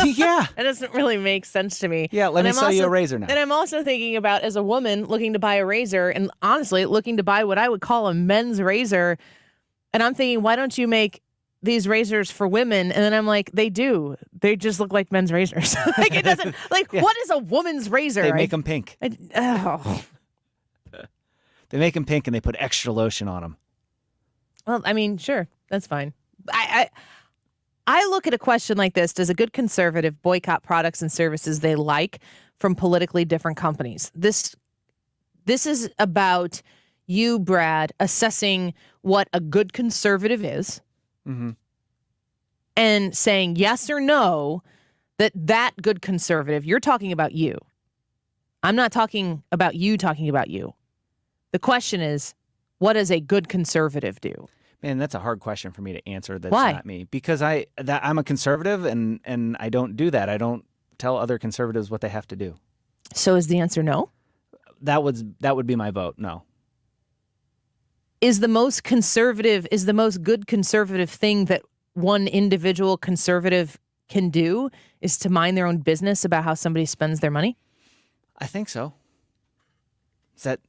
Yeah. That doesn't really make sense to me. Yeah, let me sell you a razor now. And I'm also thinking about, as a woman looking to buy a razor, and honestly looking to buy what I would call a men's razor, and I'm thinking, why don't you make these razors for women? And then I'm like, they do. They just look like men's razors. Like, it doesn't, like, what is a woman's razor? They make them pink. They make them pink and they put extra lotion on them. Well, I mean, sure, that's fine. I look at a question like this: does a good conservative boycott products and services they like from politically different companies? This is about you, Brad, assessing what a good conservative is. Mm-hmm. And saying yes or no, that good conservative, you're talking about you. I'm not talking about you talking about you. The question is, what does a good conservative do? Man, that's a hard question for me to answer. That's Why? Not me. Because I'm a conservative and I don't do that. I don't tell other conservatives what they have to do. So is the answer no? That would be my vote, no. Is the most good conservative thing that one individual conservative can do is to mind their own business about how somebody spends their money? I think so. Is that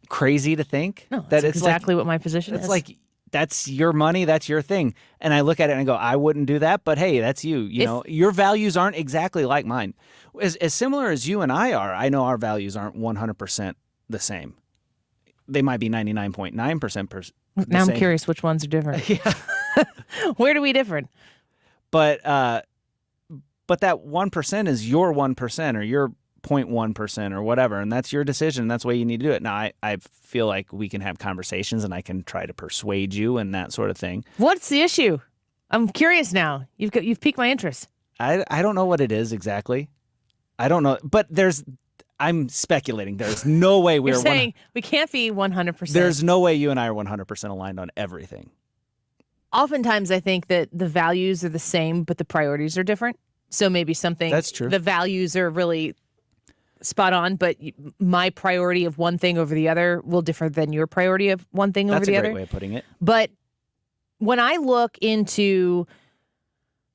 crazy to think? No, that's exactly what my position is. It's like, that's your money, that's your thing. And I look at it and I go, I wouldn't do that, but hey, that's you. You know, your values aren't exactly like mine. As similar as you and I are, I know our values aren't 100% the same. They might be 99.9%. Now I'm curious which ones are different. Yeah. Where do we differ? But that 1% is your 1% or your 0.1% or whatever, and that's your decision. That's the way you need to do it. Now, I feel like we can have conversations and I can try to persuade you and that sort of thing. What's the issue? I'm curious now. You've piqued my interest. I don't know what it is exactly. I don't know, but I'm speculating. There's no way You're saying we can't be 100%. There's no way you and I are 100% aligned on everything. Oftentimes, I think that the values are the same, but the priorities are different. So maybe something. That's true. The values are really spot on, but my priority of one thing over the other will differ than your priority of one thing over the other. That's a great way of putting it. But when I look into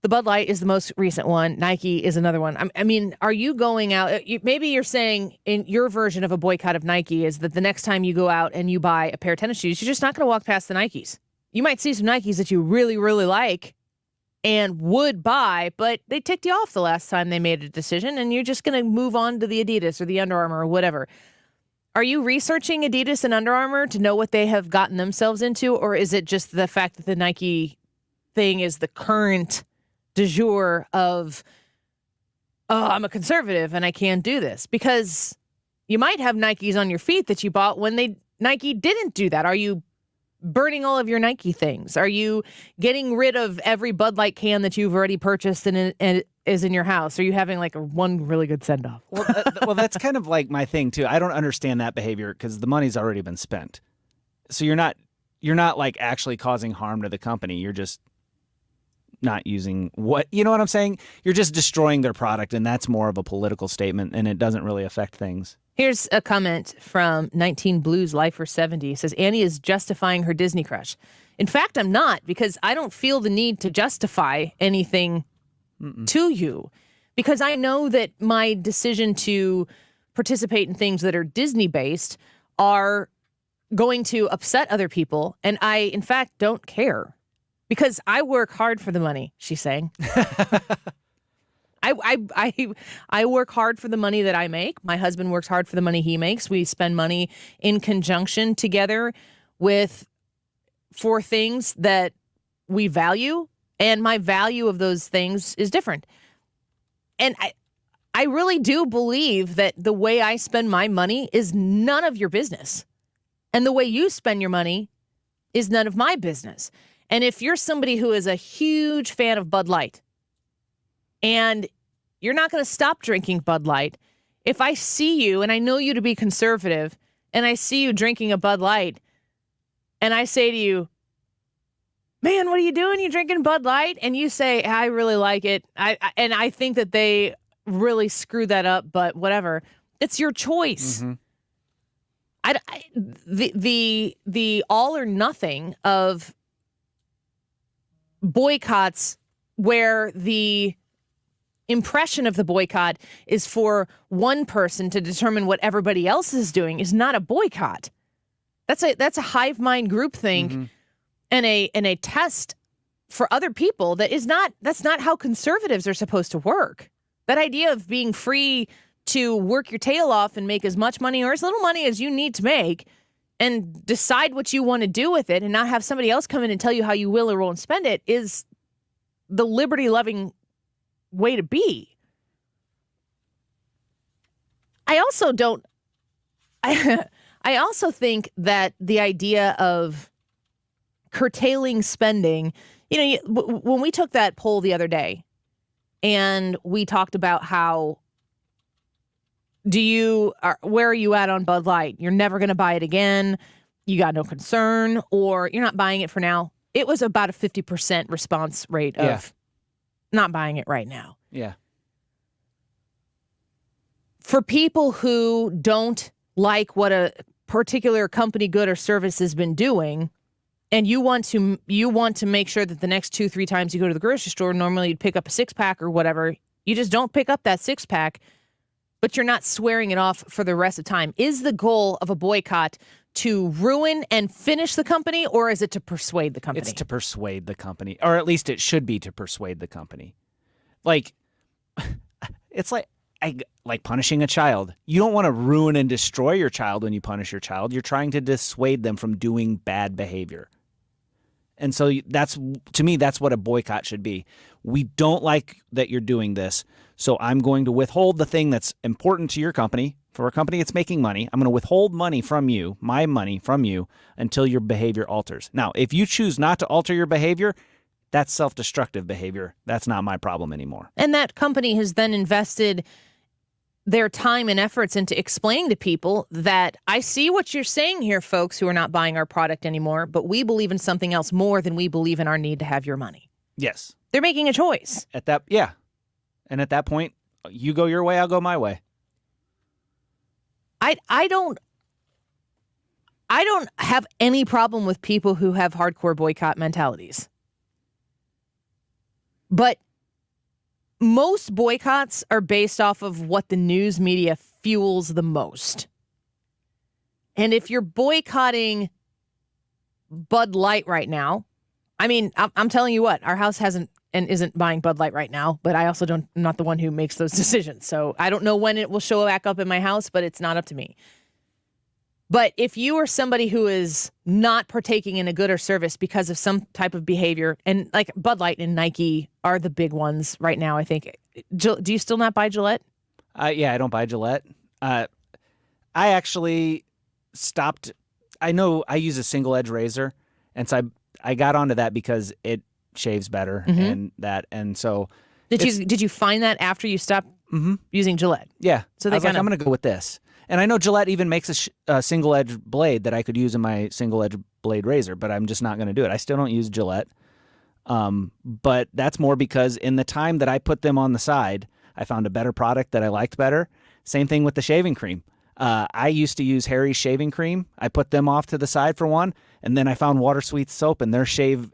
the Bud Light is the most recent one. Nike is another one. I mean, are you going out? Maybe you're saying in your version of a boycott of Nike is that the next time you go out and you buy a pair of tennis shoes, you're just not going to walk past the Nikes. You might see some Nikes that you really, really like and would buy, but they ticked you off the last time they made a decision, and you're just going to move on to the Adidas or the Under Armour or whatever. Are you researching Adidas and Under Armour to know what they have gotten themselves into, or is it just the fact that the Nike thing is the current du jour of, oh, I'm a conservative and I can't do this? Because you might have Nikes on your feet that you bought when Nike didn't do that. Are you burning all of your Nike things? Are you getting rid of every Bud Light can that you've already purchased and is in your house? Are you having like one really good send-off? Well, that's kind of like my thing too. I don't understand that behavior because the money's already been spent. So you're not like actually causing harm to the company. You're just not using you know what I'm saying? You're just destroying their product, and that's more of a political statement, and it doesn't really affect things. Here's a comment from 19 Blues Lifer 70. It says, Annie is justifying her Disney crush. In fact, I'm not, because I don't feel the need to justify anything to you, because I know that my decision to participate in things that are Disney-based are going to upset other people, and I, in fact, don't care, because I work hard for the money, she's saying. I work hard for the money that I make. My husband works hard for the money he makes. We spend money in conjunction together for things that we value, and my value of those things is different. And I really do believe that the way I spend my money is none of your business. And the way you spend your money is none of my business. And if you're somebody who is a huge fan of Bud Light, and you're not going to stop drinking Bud Light, if I see you, and I know you to be conservative, and I see you drinking a Bud Light, and I say to you, man, what are you doing? You drinking Bud Light? And you say, I really like it. And I think that they really screwed that up, but whatever. It's your choice. The all or nothing of boycotts, where the impression of the boycott is for one person to determine what everybody else is doing, is not a boycott. That's a hive mind group thing, and a test for other people. That's not how conservatives are supposed to work. That idea of being free to work your tail off and make as much money or as little money as you need to make, and decide what you want to do with it, and not have somebody else come in and tell you how you will or won't spend it, is the liberty-loving way to be. I also think that the idea of curtailing spending, when we took that poll the other day, and we talked about how where are you at on Bud Light? You're never going to buy it again. You got no concern, or you're not buying it for now. It was about a 50% response rate of not buying it right now. Yeah. For people who don't like what a particular company, good, or service has been doing, and you want to make sure that the next 2-3 times you go to the grocery store, normally you'd pick up a 6-pack or whatever, you just don't pick up that 6-pack, but you're not swearing it off for the rest of the time. Is the goal of a boycott to ruin and finish the company, or is it to persuade the company? It's to persuade the company, or at least it should be to persuade the company. Like, it's like punishing a child. You don't want to ruin and destroy your child when you punish your child. You're trying to dissuade them from doing bad behavior. And so to me, that's what a boycott should be. We don't like that you're doing this, so I'm going to withhold the thing that's important to your company. For a company that's making money, I'm going to withhold money from you, my money from you, until your behavior alters. Now, if you choose not to alter your behavior, that's self-destructive behavior. That's not my problem anymore. And that company has then invested their time and efforts into explaining to people that I see what you're saying here, folks who are not buying our product anymore, but we believe in something else more than we believe in our need to have your money. Yes. They're making a choice. And at that point, you go your way, I'll go my way. I don't have any problem with people who have hardcore boycott mentalities. But most boycotts are based off of what the news media fuels the most. And if you're boycotting Bud Light right now, I mean, I'm telling you what, our house hasn't and isn't buying Bud Light right now, but I also I'm not the one who makes those decisions. So I don't know when it will show back up in my house, but it's not up to me. But if you are somebody who is not partaking in a good or service because of some type of behavior, and like Bud Light and Nike are the big ones right now, I think. Do you still not buy Gillette? Yeah, I don't buy Gillette. I actually stopped. I know I use a single edge razor, and so I got onto that because it shaves better and so. Did you find that after you stopped using Gillette? Yeah. So I was like, I'm going to go with this. And I know Gillette even makes a single-edge blade that I could use in my single-edge blade razor, but I'm just not going to do it. I still don't use Gillette. But that's more because in the time that I put them on the side, I found a better product that I liked better. Same thing with the shaving cream. I used to use Harry's shaving cream. I put them off to the side for one, and then I found Water Sweet soap and their shave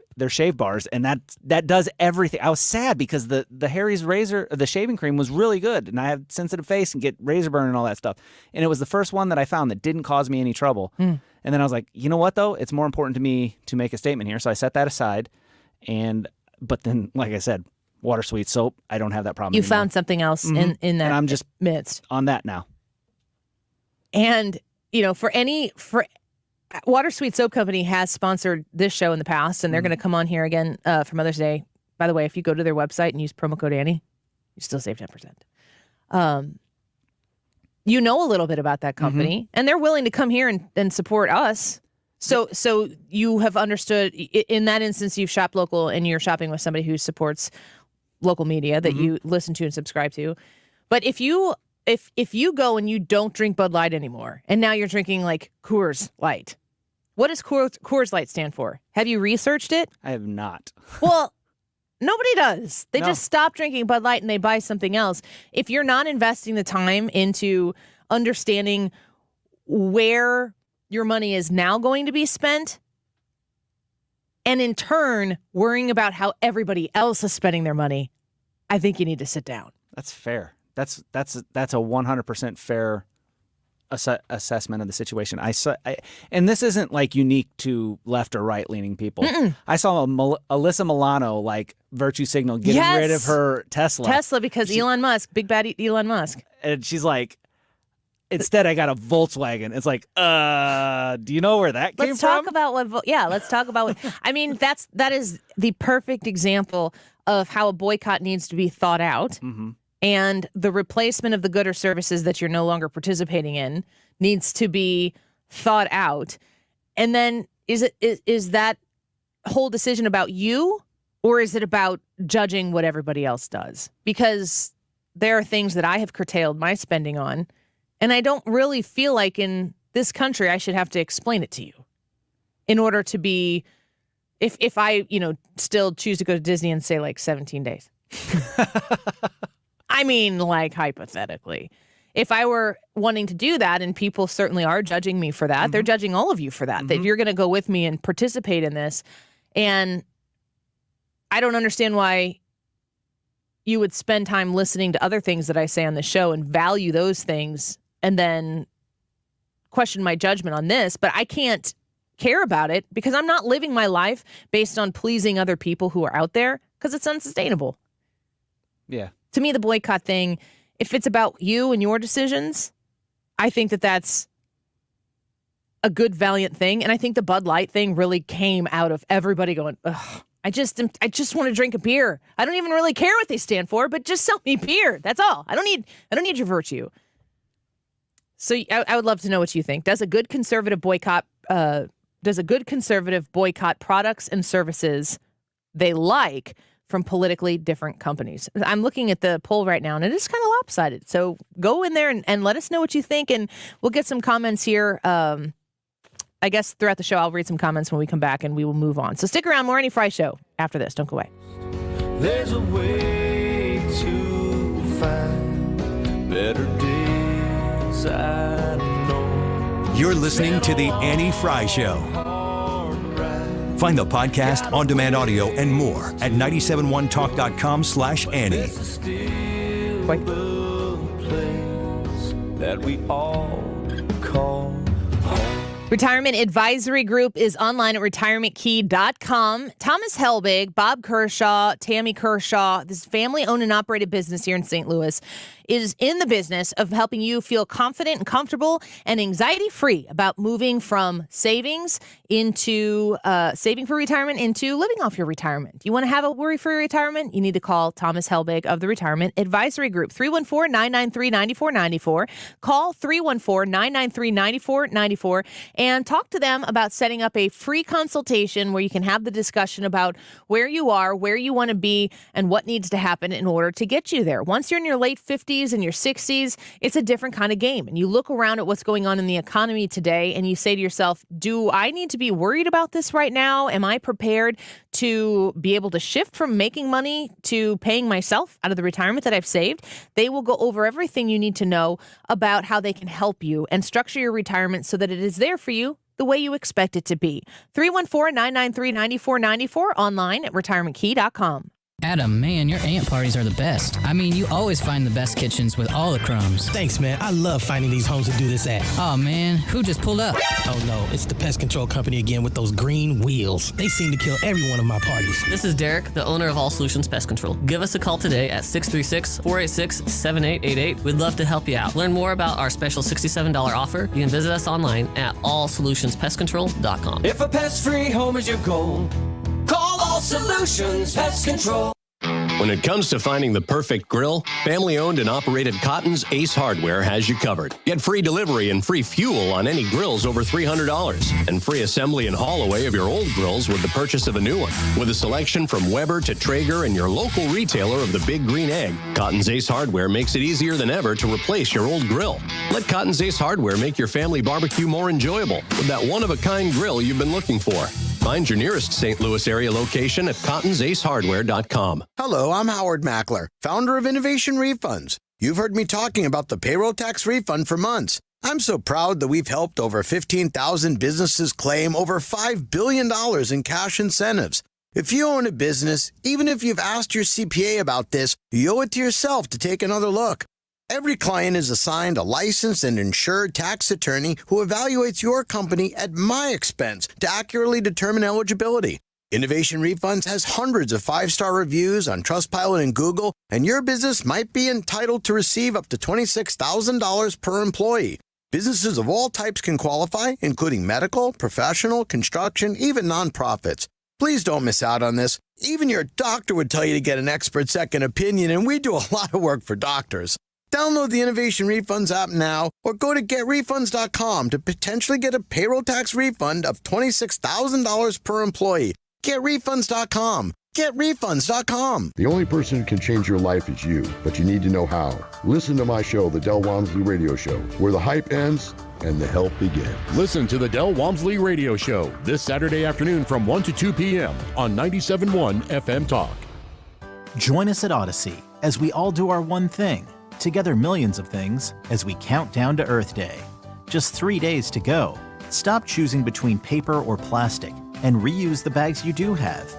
bars, and that does everything. I was sad because the Harry's the shaving cream was really good, and I have sensitive face and get razor burn and all that stuff. And it was the first one that I found that didn't cause me any trouble. And then I was like, you know what though? It's more important to me to make a statement here, so I set that aside. But then, like I said, Water Sweet soap, I don't have that problem. You anymore. found something else in that and I'm just midst on that now. And for Water Sweet Soap Company has sponsored this show in the past, and they're going to come on here again for Mother's Day. By the way, if you go to their website and use promo code Annie, you still save 10%. You know a little bit about that company, and they're willing to come here and support us. So you have understood, in that instance, you've shopped local and you're shopping with somebody who supports local media that you listen to and subscribe to. But if you go and you don't drink Bud Light anymore, and now you're drinking like Coors Light, what does Coors Light stand for? Have you researched it? I have not. Well, nobody does. They just stop drinking Bud Light and they buy something else. If you're not investing the time into understanding where your money is now going to be spent, and in turn worrying about how everybody else is spending their money, I think you need to sit down. That's fair. That's a 100% fair assessment of the situation. And this isn't like unique to left or right leaning people. I saw Alyssa Milano like virtue signal getting rid of her Tesla because Elon Musk, big bad Elon Musk, and she's like, instead I got a Volkswagen. It's like, do you know where that came Let's from? talk about let's talk about what I mean. That is the perfect example of how a boycott needs to be thought out. And the replacement of the goods or services that you're no longer participating in needs to be thought out. And then is that whole decision about you, or is it about judging what everybody else does? Because there are things that I have curtailed my spending on, and I don't really feel like in this country I should have to explain it to you in order to be, if I, still choose to go to Disney and say like 17 days. I mean, like, hypothetically, if I were wanting to do that, and people certainly are judging me for that, they're judging all of you for that, that you're going to go with me and participate in this. And I don't understand why you would spend time listening to other things that I say on the show and value those things and then question my judgment on this. But I can't care about it because I'm not living my life based on pleasing other people who are out there, because it's unsustainable. Yeah. To me, the boycott thing, if it's about you and your decisions, I think that that's a good, valiant thing. And I think the Bud Light thing really came out of everybody going, ugh, I just want to drink a beer. I don't even really care what they stand for, but just sell me beer. That's all. I don't need your virtue. So I would love to know what you think. Does a good conservative boycott products and services they like from politically different companies? I'm looking at the poll right now, and it is kind of lopsided. So go in there and let us know what you think, and we'll get some comments here. I guess throughout the show, I'll read some comments when we come back, and we will move on. So stick around. More Annie Frey Show after this. Don't go away. There's a way to find better days, I know. You're listening to The Annie Frey Show. Find the podcast, on-demand audio, and more at 971talk.com/Annie. That we all call home. Retirement Advisory Group is online at retirementkey.com. Thomas Helbig, Bob Kershaw, Tammy Kershaw, this family-owned and operated business here in St. Louis, is in the business of helping you feel confident and comfortable and anxiety-free about moving from savings into saving for retirement into living off your retirement. You want to have a worry-free retirement? You need to call Thomas Helbig of the Retirement Advisory Group, 314-993-9494. Call 314-993-9494 and talk to them about setting up a free consultation where you can have the discussion about where you are, where you want to be, and what needs to happen in order to get you there. Once you're in your late 50s, 50s and your 60s, it's a different kind of game. And you look around at what's going on in the economy today and you say to yourself, do I need to be worried about this right now? Am I prepared to be able to shift from making money to paying myself out of the retirement that I've saved? They will go over everything you need to know about how they can help you and structure your retirement so that it is there for you the way you expect it to be. 314-993-9494, online at retirementkey.com. Adam, man, your aunt parties are the best. I mean, you always find the best kitchens with all the crumbs. Thanks, man. I love finding these homes to do this at. Oh, man, who just pulled up? Oh, no, it's the pest control company again with those green wheels. They seem to kill every one of my parties. This is Derek, the owner of All Solutions Pest Control. Give us a call today at 636-486-7888. We'd love to help you out. Learn more about our special $67 offer. You can visit us online at allsolutionspestcontrol.com. If a pest-free home is your goal, call All Solutions Pest Control. When it comes to finding the perfect grill, family-owned and operated Cotton's Ace Hardware has you covered. Get free delivery and free fuel on any grills over $300, and free assembly and haul away of your old grills with the purchase of a new one. With a selection from Weber to Traeger and your local retailer of the Big Green Egg, Cotton's Ace Hardware makes it easier than ever to replace your old grill. Let Cotton's Ace Hardware make your family barbecue more enjoyable with that one-of-a-kind grill you've been looking for. Find your nearest St. Louis area location at cottonsacehardware.com. Hello, I'm Howard Mackler, founder of Innovation Refunds. You've heard me talking about the payroll tax refund for months. I'm so proud that we've helped over 15,000 businesses claim over $5 billion in cash incentives. If you own a business, even if you've asked your CPA about this, you owe it to yourself to take another look. Every client is assigned a licensed and insured tax attorney who evaluates your company at my expense to accurately determine eligibility. Innovation Refunds has hundreds of 5-star reviews on Trustpilot and Google, and your business might be entitled to receive up to $26,000 per employee. Businesses of all types can qualify, including medical, professional, construction, even nonprofits. Please don't miss out on this. Even your doctor would tell you to get an expert second opinion, and we do a lot of work for doctors. Download the Innovation Refunds app now or go to getrefunds.com to potentially get a payroll tax refund of $26,000 per employee. Getrefunds.com. Getrefunds.com. The only person who can change your life is you, but you need to know how. Listen to my show, The Del Walmsley Radio Show, where the hype ends and the help begins. Listen to The Del Walmsley Radio Show this Saturday afternoon from 1 to 2 p.m. on 97.1 FM Talk. Join us at Odyssey as we all do our one thing. Together millions of things as we count down to Earth Day. Just 3 days to go. Stop choosing between paper or plastic and reuse the bags you do have.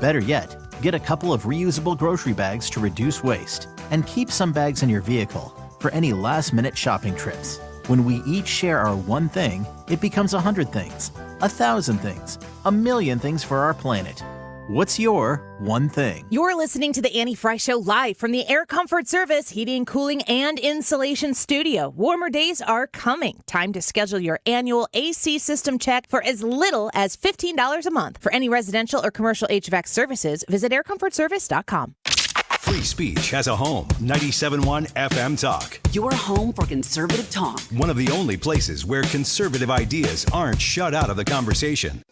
Better yet, get a couple of reusable grocery bags to reduce waste and keep some bags in your vehicle for any last-minute shopping trips. When we each share our one thing, it becomes 100 things, 1,000 things, 1,000,000 things for our planet. What's your one thing? You're listening to the Annie Frey Show live from the Air Comfort Service Heating, Cooling, and Insulation Studio. Warmer days are coming. Time to schedule your annual AC system check for as little as $15 a month. For any residential or commercial HVAC services, visit aircomfortservice.com. Free speech has a home. 97.1 FM Talk. Your home for conservative talk. One of the only places where conservative ideas aren't shut out of the conversation.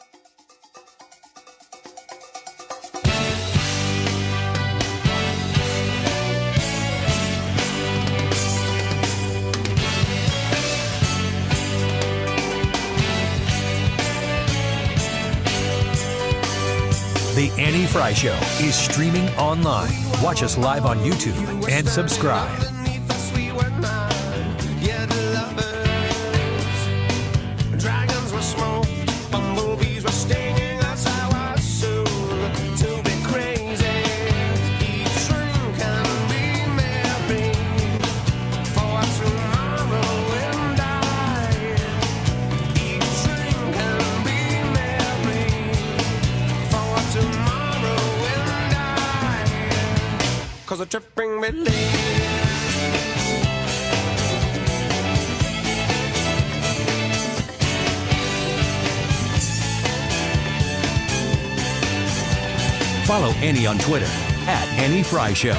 The Annie Frey Show is streaming online. Watch us live on YouTube and subscribe. Dragons were smoked, bumblebees were stinging. That's how I soon to be crazy. Eat, drink, and be merry, for tomorrow will die. Eat, drink, and be merry, for tomorrow will die. 'Cause a tripping believe. Follow Annie on Twitter at Annie Frey Show.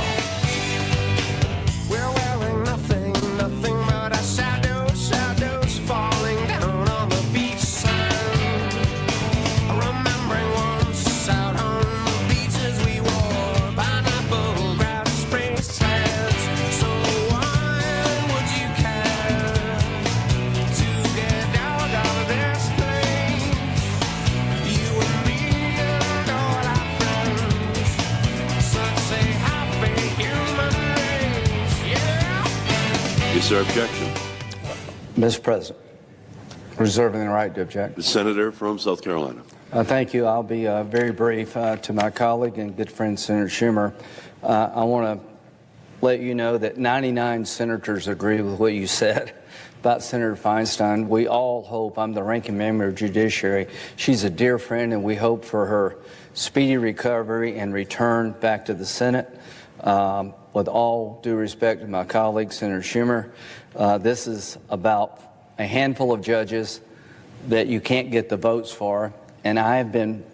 We're wearing nothing but our shadows falling down on the beach sand. Remembering once out on the beaches we wore pineapple grass bracelets. So Is there objection? Mr. President, reserving the right to object. The senator from South Carolina. Thank you. I'll be very brief. To my colleague and good friend, Senator Schumer, I want to let you know that 99 senators agree with what you said about Senator Feinstein. We all hope, I'm the ranking member of Judiciary, she's a dear friend, and we hope for her speedy recovery and return back to the Senate. With all due respect to my colleague, Senator Schumer, this is about a handful of judges that you can't get the votes for, and I have been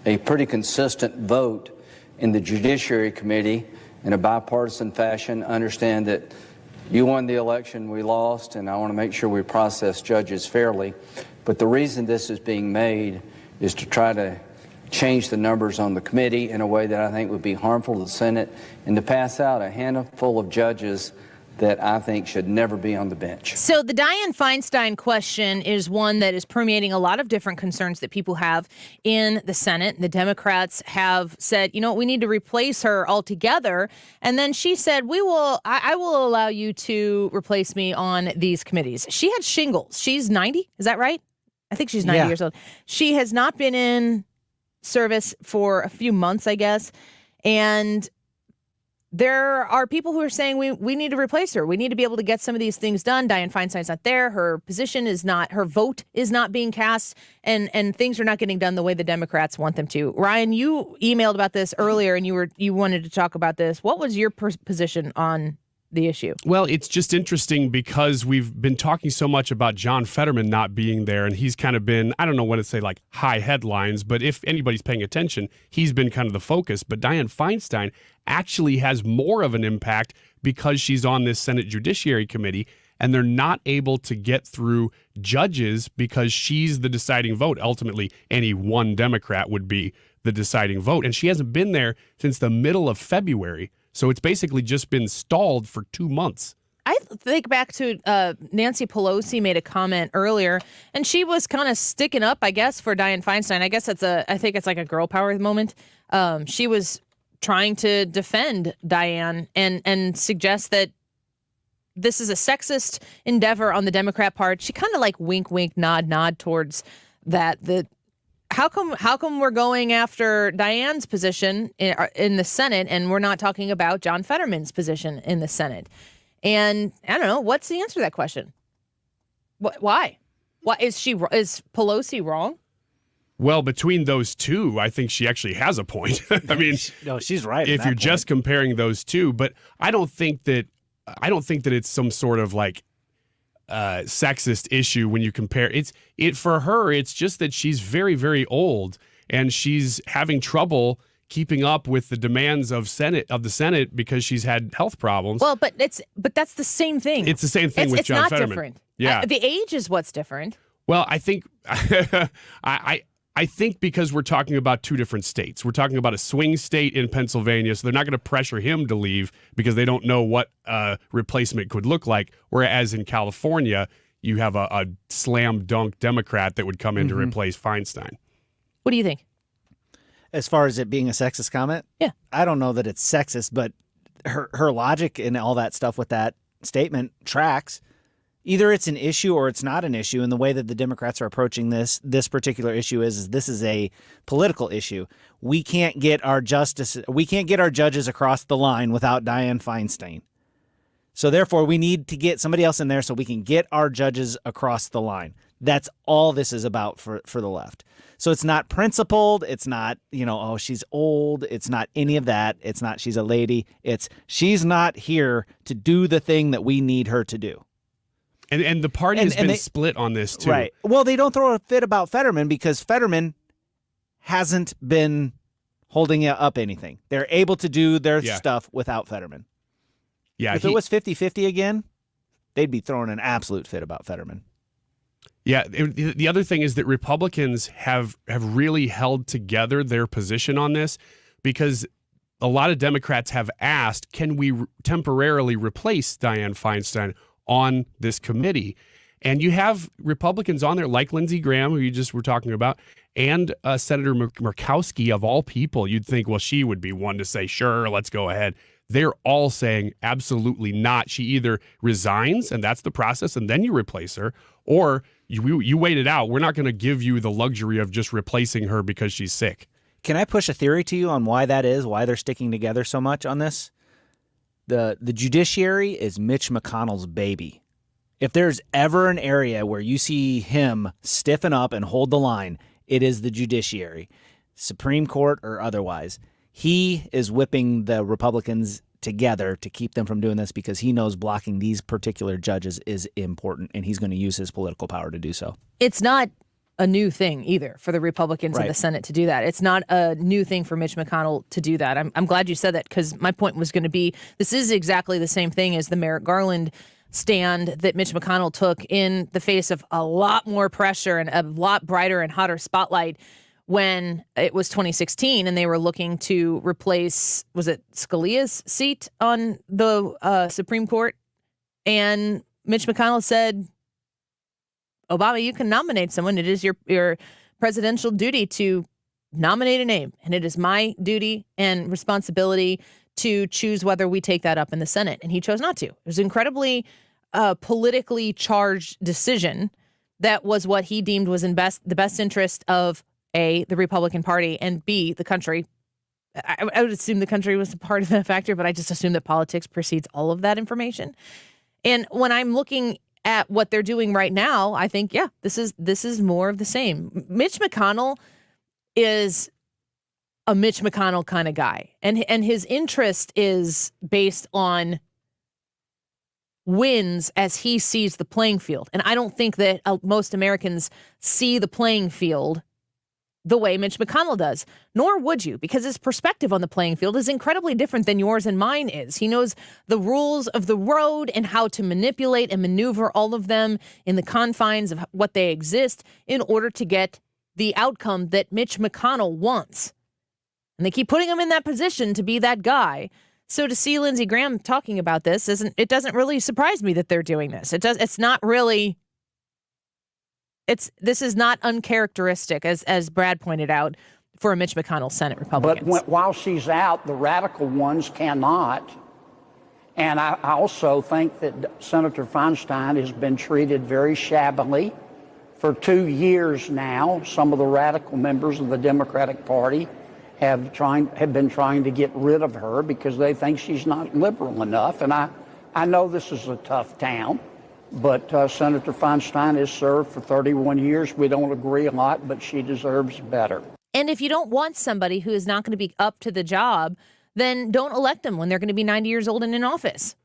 a pretty consistent vote in the Judiciary Committee in a bipartisan fashion. Understand that you won the election, we lost, and I want to make sure we process judges fairly. But the reason this is being made is to try to change the numbers on the committee in a way that I think would be harmful to the Senate, and to pass out a handful of judges that I think should never be on the bench. So the Dianne Feinstein question is one that is permeating a lot of different concerns that people have in the Senate. The Democrats have said, you know, we need to replace her altogether. And then she said, I will allow you to replace me on these committees. She had shingles. She's 90. Is that right? I think she's 90 years old. She has not been in service for a few months, I guess. And there are people who are saying we need to replace her. We need to be able to get some of these things done. Dianne Feinstein's not there. Her position is not, her vote is not being cast, and things are not getting done the way the Democrats want them to. Ryan, you emailed about this earlier, and you wanted to talk about this. What was your position on the issue? Well, it's just interesting because we've been talking so much about John Fetterman not being there, and he's kind of been, I don't know what to say, like high headlines, but if anybody's paying attention, he's been kind of the focus. But Dianne Feinstein actually has more of an impact because she's on this Senate Judiciary Committee, and they're not able to get through judges because she's the deciding vote. Ultimately, any one Democrat would be the deciding vote, and she hasn't been there since the middle of February. So it's basically just been stalled for 2 months. I think back to Nancy Pelosi made a comment earlier, and she was kind of sticking up, I guess, for Dianne Feinstein. I guess I think it's like a girl power moment. She was trying to defend Dianne and suggest that this is a sexist endeavor on the Democrat part. She kind of like wink, wink, nod, nod towards that. How come we're going after Dianne's position in the Senate and we're not talking about John Fetterman's position in the Senate? And I don't know, what's the answer to that question? Why? Why is Pelosi wrong? Well, between those two, I think she actually has a point. I mean, no, she's right. If you're just comparing those two, but I don't think that it's some sort of like sexist issue when you compare. For her, it's just that she's very, very old and she's having trouble keeping up with the demands of the Senate because she's had health problems. Well, but that's the same thing. It's the same thing with John Fetterman. It's not different. Yeah, the age is what's different. Well, I think I think because we're talking about two different states. We're talking about a swing state in Pennsylvania, so they're not going to pressure him to leave because they don't know what a replacement could look like. Whereas in California, you have a slam dunk Democrat that would come in to replace Feinstein. What do you think? As far as it being a sexist comment? Yeah. I don't know that it's sexist, but her logic and all that stuff with that statement tracks. Either it's an issue or it's not an issue. And the way that the Democrats are approaching this particular issue is this is a political issue. We can't get our judges across the line without Dianne Feinstein. So therefore, we need to get somebody else in there so we can get our judges across the line. That's all this is about for the left. So it's not principled. It's not, oh, she's old. It's not any of that. It's not she's a lady. It's she's not here to do the thing that we need her to do. And the party has been split on this, too. Right. Well, they don't throw a fit about Fetterman because Fetterman hasn't been holding up anything. They're able to do their stuff without Fetterman. Yeah. If it was 50-50 again, they'd be throwing an absolute fit about Fetterman. Yeah. The other thing is that Republicans have really held together their position on this because a lot of Democrats have asked, can we temporarily replace Dianne Feinstein on this committee? And you have Republicans on there like Lindsey Graham, who you just were talking about, and Senator Murkowski, of all people. You'd think, well, she would be one to say, sure, let's go ahead. They're all saying absolutely not. She either resigns, and that's the process, and then you replace her, or you wait it out. We're not going to give you the luxury of just replacing her because she's sick. Can I push a theory to you on why that is, why they're sticking together so much on this? The judiciary is Mitch McConnell's baby. If there's ever an area where you see him stiffen up and hold the line, it is the judiciary, Supreme Court or otherwise. He is whipping the Republicans together to keep them from doing this because he knows blocking these particular judges is important, and he's going to use his political power to do so. It's not a new thing either for the Republicans in the Senate to do that. It's not a new thing for Mitch McConnell to do that. I'm glad you said that, because my point was going to be this is exactly the same thing as the Merrick Garland stand that Mitch McConnell took in the face of a lot more pressure and a lot brighter and hotter spotlight when it was 2016 and they were looking to replace, was it Scalia's seat on the Supreme Court? And Mitch McConnell said, Obama, you can nominate someone. It is your presidential duty to nominate a name. And it is my duty and responsibility to choose whether we take that up in the Senate. And he chose not to. It was an incredibly politically charged decision that was what he deemed was in the best interest of A, the Republican Party, and B, the country. I would assume the country was a part of that factor, but I just assume that politics precedes all of that information. And when I'm looking at what they're doing right now, I think, yeah, this is more of the same. Mitch McConnell is a Mitch McConnell kind of guy, and his interest is based on wins as he sees the playing field. And I don't think that most Americans see the playing field the way Mitch McConnell does, nor would you, because his perspective on the playing field is incredibly different than yours and mine is. He knows the rules of the road and how to manipulate and maneuver all of them in the confines of what they exist in order to get the outcome that Mitch McConnell wants. And they keep putting him in that position to be that guy. So to see Lindsey Graham talking about this doesn't really surprise me that they're doing this. It's not really. This is not uncharacteristic, as Brad pointed out, for a Mitch McConnell Senate Republicans. But while she's out, the radical ones cannot. And I also think that Senator Feinstein has been treated very shabbily for 2 years now. Some of the radical members of the Democratic Party have been trying to get rid of her because they think she's not liberal enough. And I know this is a tough town. But Senator Feinstein has served for 31 years. We don't agree a lot, but she deserves better. And if you don't want somebody who is not going to be up to the job, then don't elect them when they're going to be 90 years old and in office.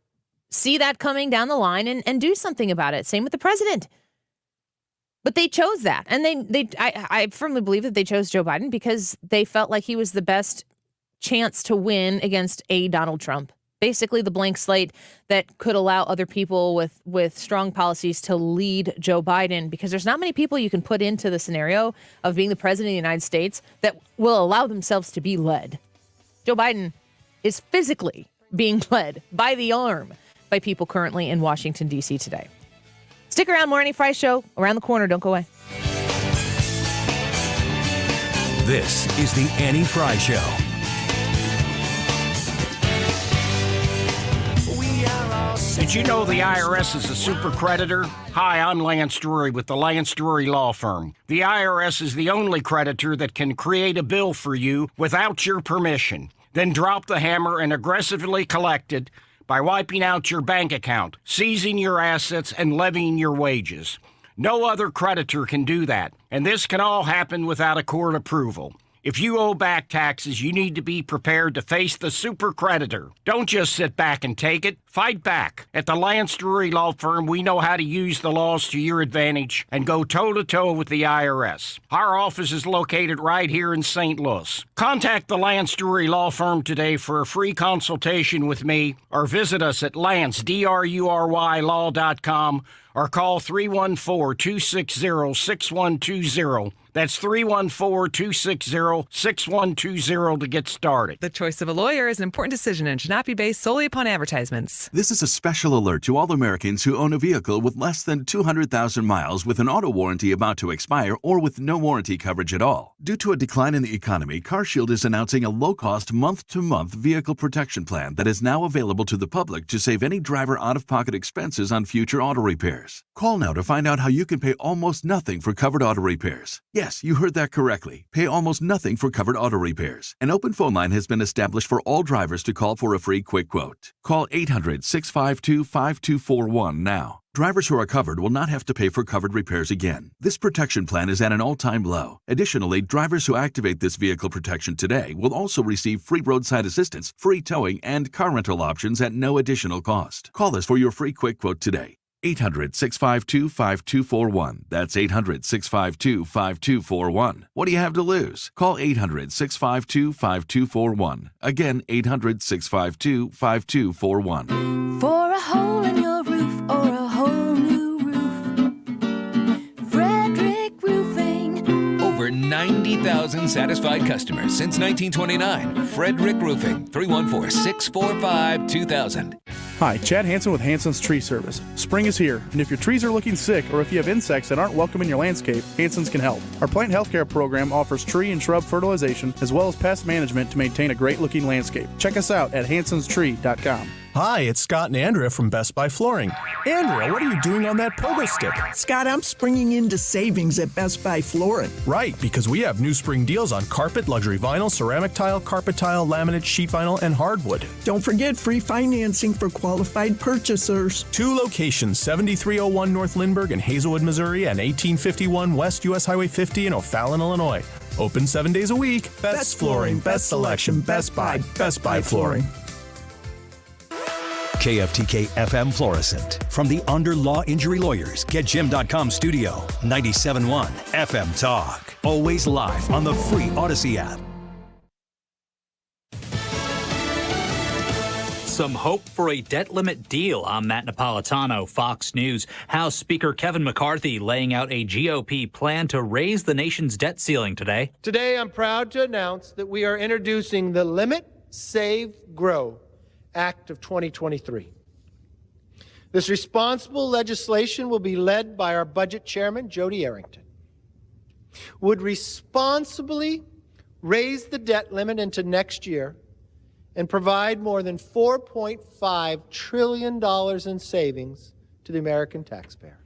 See that coming down the line and do something about it. Same with the president. But they chose that. And I firmly believe that they chose Joe Biden because they felt like he was the best chance to win against a Donald Trump. Basically the blank slate that could allow other people with strong policies to lead Joe Biden, because there's not many people you can put into the scenario of being the president of the United States that will allow themselves to be led. Joe Biden is physically being led by the arm by people currently in Washington, D.C. today. Stick around, more Annie Frey Show. Around the corner. Don't go away. This is the Annie Frey Show. Did you know the IRS is a super creditor? Hi, I'm Lance Drury with the Lance Drury Law Firm. The IRS is the only creditor that can create a bill for you without your permission, then drop the hammer and aggressively collect it by wiping out your bank account, seizing your assets, and levying your wages. No other creditor can do that, and this can all happen without a court approval. If you owe back taxes, you need to be prepared to face the super creditor. Don't just sit back and take it. Fight back. At the Lance Drury Law Firm, we know how to use the laws to your advantage and go toe-to-toe with the IRS. Our office is located right here in St. Louis. Contact the Lance Drury Law Firm today for a free consultation with me, or visit us at lancedrurylaw.com or call 314-260-6120. That's 314-260-6120 to get started. The choice of a lawyer is an important decision and should not be based solely upon advertisements. This is a special alert to all Americans who own a vehicle with less than 200,000 miles with an auto warranty about to expire or with no warranty coverage at all. Due to a decline in the economy, CarShield is announcing a low-cost month-to-month vehicle protection plan that is now available to the public to save any driver out-of-pocket expenses on future auto repairs. Call now to find out how you can pay almost nothing for covered auto repairs. Yes, you heard that correctly. Pay almost nothing for covered auto repairs. An open phone line has been established for all drivers to call for a free quick quote. Call 800-652-5241 now. Drivers who are covered will not have to pay for covered repairs again. This protection plan is at an all-time low. Additionally, drivers who activate this vehicle protection today will also receive free roadside assistance, free towing, and car rental options at no additional cost. Call us for your free quick quote today. 800-652-5241. That's 800-652-5241. What do you have to lose? Call 800-652-5241. Again, 800-652-5241. For a hole in your roof or a whole new roof, Frederick Roofing. Over 90,000 satisfied customers since 1929. Frederick Roofing, 314-645-2000. Hi, Chad Hansen with Hansen's Tree Service. Spring is here, and if your trees are looking sick or if you have insects that aren't welcome in your landscape, Hansen's can help. Our plant healthcare program offers tree and shrub fertilization as well as pest management to maintain a great-looking landscape. Check us out at hansonstree.com. Hi, it's Scott and Andrea from Best Buy Flooring. Andrea, what are you doing on that pogo stick? Scott, I'm springing into savings at Best Buy Flooring. Right, because we have new spring deals on carpet, luxury vinyl, ceramic tile, carpet tile, laminate, sheet vinyl, and hardwood. Don't forget free financing for qualified purchasers. 2 locations, 7301 North Lindbergh in Hazelwood, Missouri, and 1851 West US Highway 50 in O'Fallon, Illinois. Open 7 days a week. Best flooring, best selection, Best Buy Flooring. KFTK FM Florissant. From the Under Law Injury Lawyers, GetJim.com studio. 97.1 FM Talk. Always live on the free Odyssey app. Some hope for a debt limit deal. I'm Matt Napolitano, Fox News. House Speaker Kevin McCarthy laying out a GOP plan to raise the nation's debt ceiling today. Today, I'm proud to announce that we are introducing the Limit, Save, Grow Act of 2023. This responsible legislation will be led by our budget chairman, Jody Arrington. Would responsibly raise the debt limit into next year and provide more than $4.5 trillion in savings to the American taxpayer.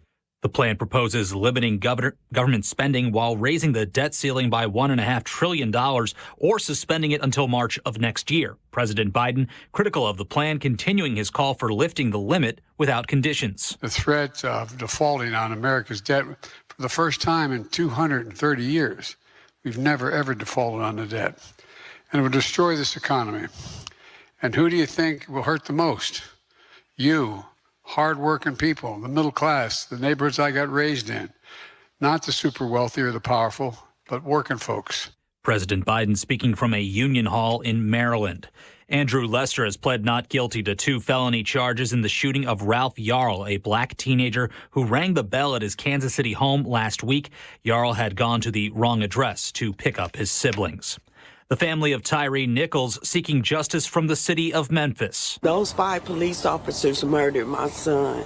The plan proposes limiting government spending while raising the debt ceiling by $1.5 trillion or suspending it until March of next year. President Biden, critical of the plan, continuing his call for lifting the limit without conditions. The threat of defaulting on America's debt for the first time in 230 years. We've never, ever defaulted on the debt. And it will destroy this economy. And who do you think will hurt the most? You. Hard-working people, the middle class, the neighborhoods I got raised in. Not the super wealthy or the powerful, but working folks. President Biden speaking from a union hall in Maryland. Andrew Lester has pled not guilty to 2 felony charges in the shooting of Ralph Yarl, a black teenager who rang the bell at his Kansas City home last week. Yarl had gone to the wrong address to pick up his siblings. The family of Tyree Nichols seeking justice from the city of Memphis. Those 5 police officers murdered my son.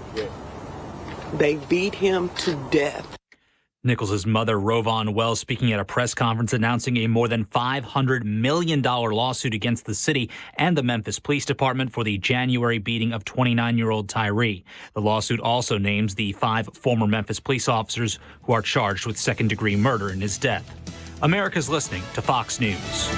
They beat him to death. Nichols' mother, Rovon Wells, speaking at a press conference announcing a more than $500 million lawsuit against the city and the Memphis Police Department for the January beating of 29-year-old Tyree. The lawsuit also names the 5 former Memphis police officers who are charged with second-degree murder in his death. America's listening to Fox News.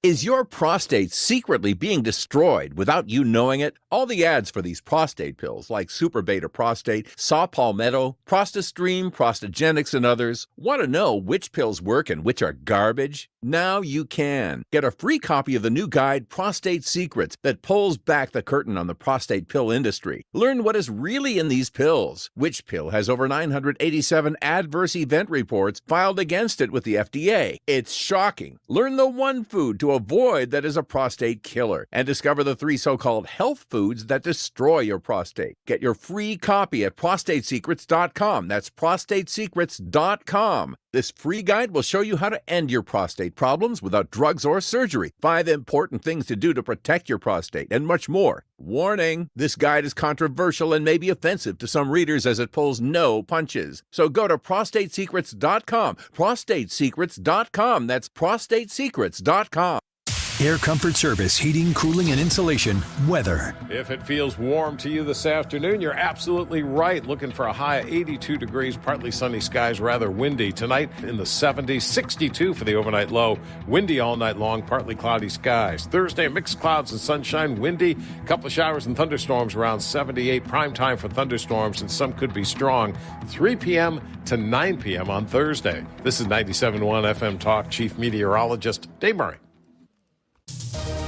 Is your prostate secretly being destroyed without you knowing it? All the ads for these prostate pills like Super Beta Prostate, Saw Palmetto, ProstaStream, Prostagenics, and others want to know which pills work and which are garbage? Now you can. Get a free copy of the new guide, Prostate Secrets, that pulls back the curtain on the prostate pill industry. Learn what is really in these pills. Which pill has over 987 adverse event reports filed against it with the FDA? It's shocking. Learn the one food to to avoid that is a prostate killer, and discover the 3 so-called health foods that destroy your prostate. Get your free copy at prostatesecrets.com. That's prostatesecrets.com. This free guide will show you how to end your prostate problems without drugs or surgery, 5 important things to do to protect your prostate, and much more. Warning, this guide is controversial and may be offensive to some readers as it pulls no punches. So go to prostatesecrets.com. Prostatesecrets.com. That's prostatesecrets.com. Air Comfort Service, heating, cooling, and insulation, weather. If it feels warm to you this afternoon, you're absolutely right. Looking for a high of 82 degrees, partly sunny skies, rather windy. Tonight in the 70s, 62 for the overnight low. Windy all night long, partly cloudy skies. Thursday, mixed clouds and sunshine, windy. A couple of showers and thunderstorms around 78. Prime time for thunderstorms, and some could be strong. 3 p.m. to 9 p.m. on Thursday. This is 97.1 FM Talk Chief Meteorologist Dave Murray.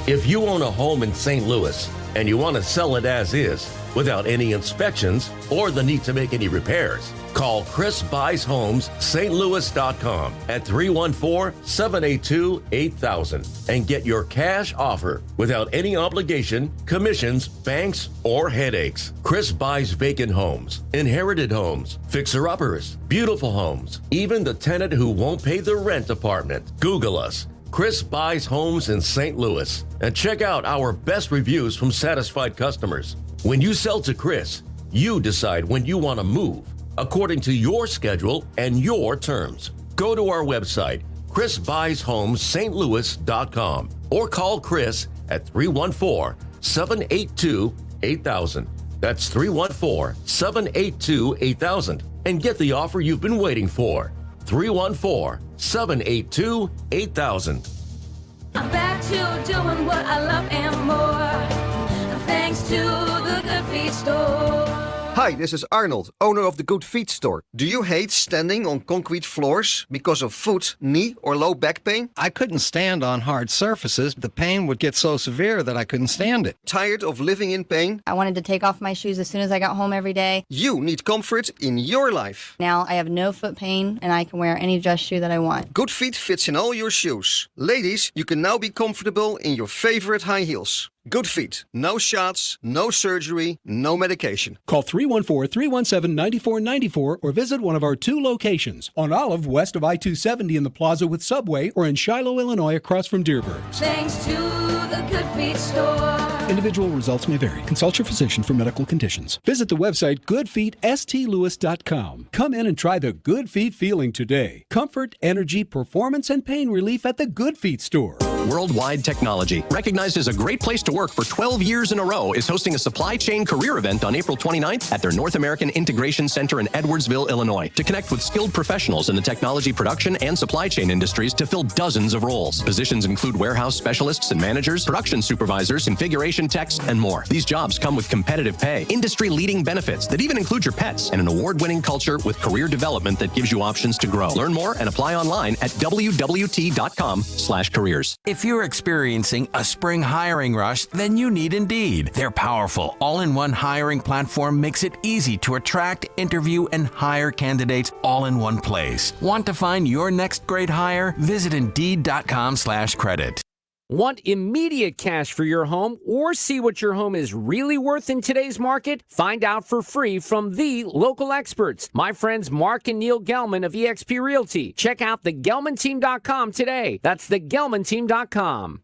If you own a home in St. Louis and you want to sell it as is, without any inspections or the need to make any repairs, call Chris Buys Homes, stlouis.com at 314-782-8000 and get your cash offer without any obligation, commissions, banks, or headaches. Chris buys vacant homes, inherited homes, fixer-uppers, beautiful homes, even the tenant who won't pay the rent apartment. Google us. Chris Buys Homes in St. Louis, and check out our best reviews from satisfied customers. When you sell to Chris, you decide when you want to move, according to your schedule and your terms. Go to our website, chrisbuyshomes.stlouis.com, or call Chris at 314-782-8000. That's 314-782-8000, and get the offer you've been waiting for. 314-782-8000. I'm back to doing what I love and more, thanks to the Good Feet store. Hi, this is Arnold, owner of the Good Feet store. Do you hate standing on concrete floors because of foot, knee, or low back pain? I couldn't stand on hard surfaces. The pain would get so severe that I couldn't stand it. Tired of living in pain? I wanted to take off my shoes as soon as I got home every day. You need comfort in your life. Now I have no foot pain and I can wear any dress shoe that I want. Good Feet fits in all your shoes. Ladies, you can now be comfortable in your favorite high heels. Good Feet. No shots, no surgery, no medication. Call 314-317-9494 or visit one of our 2 locations. On Olive, west of I-270 in the Plaza with Subway, or in Shiloh, Illinois, across from Dearborg's. Thanks to the Good Feet store. Individual results may vary. Consult your physician for medical conditions. Visit the website goodfeetstlouis.com. Come in and try the Good Feet feeling today. Comfort, energy, performance, and pain relief at the Good Feet store. Worldwide Technology, recognized as a great place to work for 12 years in a row, is hosting a supply chain career event on April 29th at their North American Integration Center in Edwardsville, Illinois, to connect with skilled professionals in the technology production and supply chain industries to fill dozens of roles. Positions include warehouse specialists and managers, production supervisors, configuration techs, and more. These jobs come with competitive pay, industry-leading benefits that even include your pets, and an award-winning culture with career development that gives you options to grow. Learn more and apply online at wwt.com/careers. If you're experiencing a spring hiring rush, then you need Indeed. Their powerful, all-in-one hiring platform makes it easy to attract, interview, and hire candidates all in one place. Want to find your next great hire? Visit Indeed.com/credit. Want immediate cash for your home or see what your home is really worth in today's market? Find out for free from the local experts, my friends Mark and Neil Gelman of eXp Realty. Check out thegelmanteam.com today. That's thegelmanteam.com.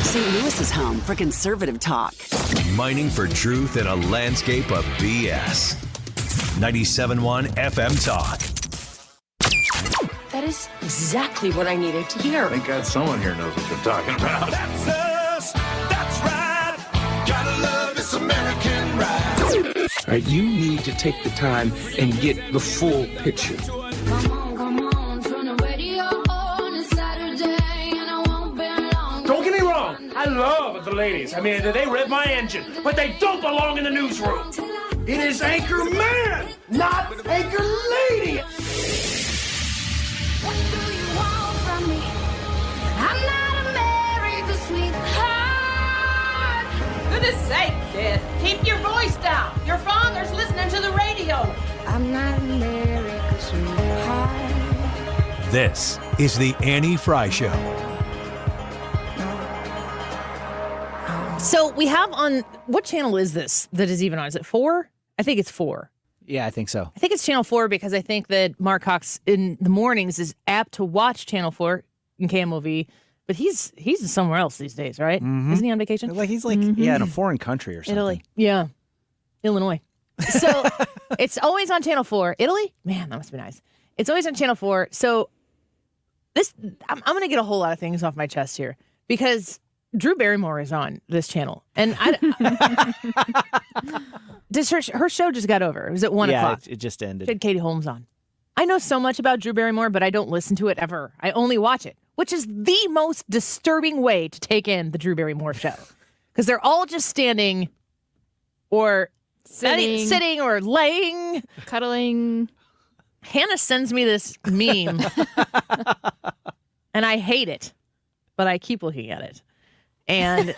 St. Louis is home for conservative talk. Mining for truth in a landscape of BS. 97.1 FM Talk. That is exactly what I needed to hear. Thank God someone here knows what they're talking about. That's us. That's right. Gotta love this American ride. All right, you need to take the time and get the full picture. Come on, turn the radio on. It's Saturday and I won't be long. Don't get me wrong. I love the ladies. I mean, they rev my engine, but they don't belong in the newsroom. It is Anchor Man, not Anchor Lady. What do you want from me? I'm not America's sweetheart. Goodness sake, kid. Keep your voice down. Your father's listening to the radio. I'm not America's sweetheart. This is the Annie Frey Show. So we have on, what channel is this that is even on? Is it 4? I think it's 4. Yeah, I think so. I think it's Channel 4 because I think that Mark Cox in the mornings is apt to watch Channel 4 in KMOV, but he's somewhere else these days, right? Mm-hmm. Isn't he on vacation? Like he's like, in a foreign country or something. Italy. Yeah. Illinois. So it's always on Channel 4. Italy? Man, that must be nice. It's always on Channel 4. So I'm going to get a whole lot of things off my chest here because Drew Barrymore is on this channel. And her show just got over. It was at 1 o'clock. It just ended. She had Katie Holmes on. I know so much about Drew Barrymore, but I don't listen to it ever. I only watch it, which is the most disturbing way to take in the Drew Barrymore show. Because they're all just standing or sitting or laying. Cuddling. Hannah sends me this meme, and I hate it, but I keep looking at it. And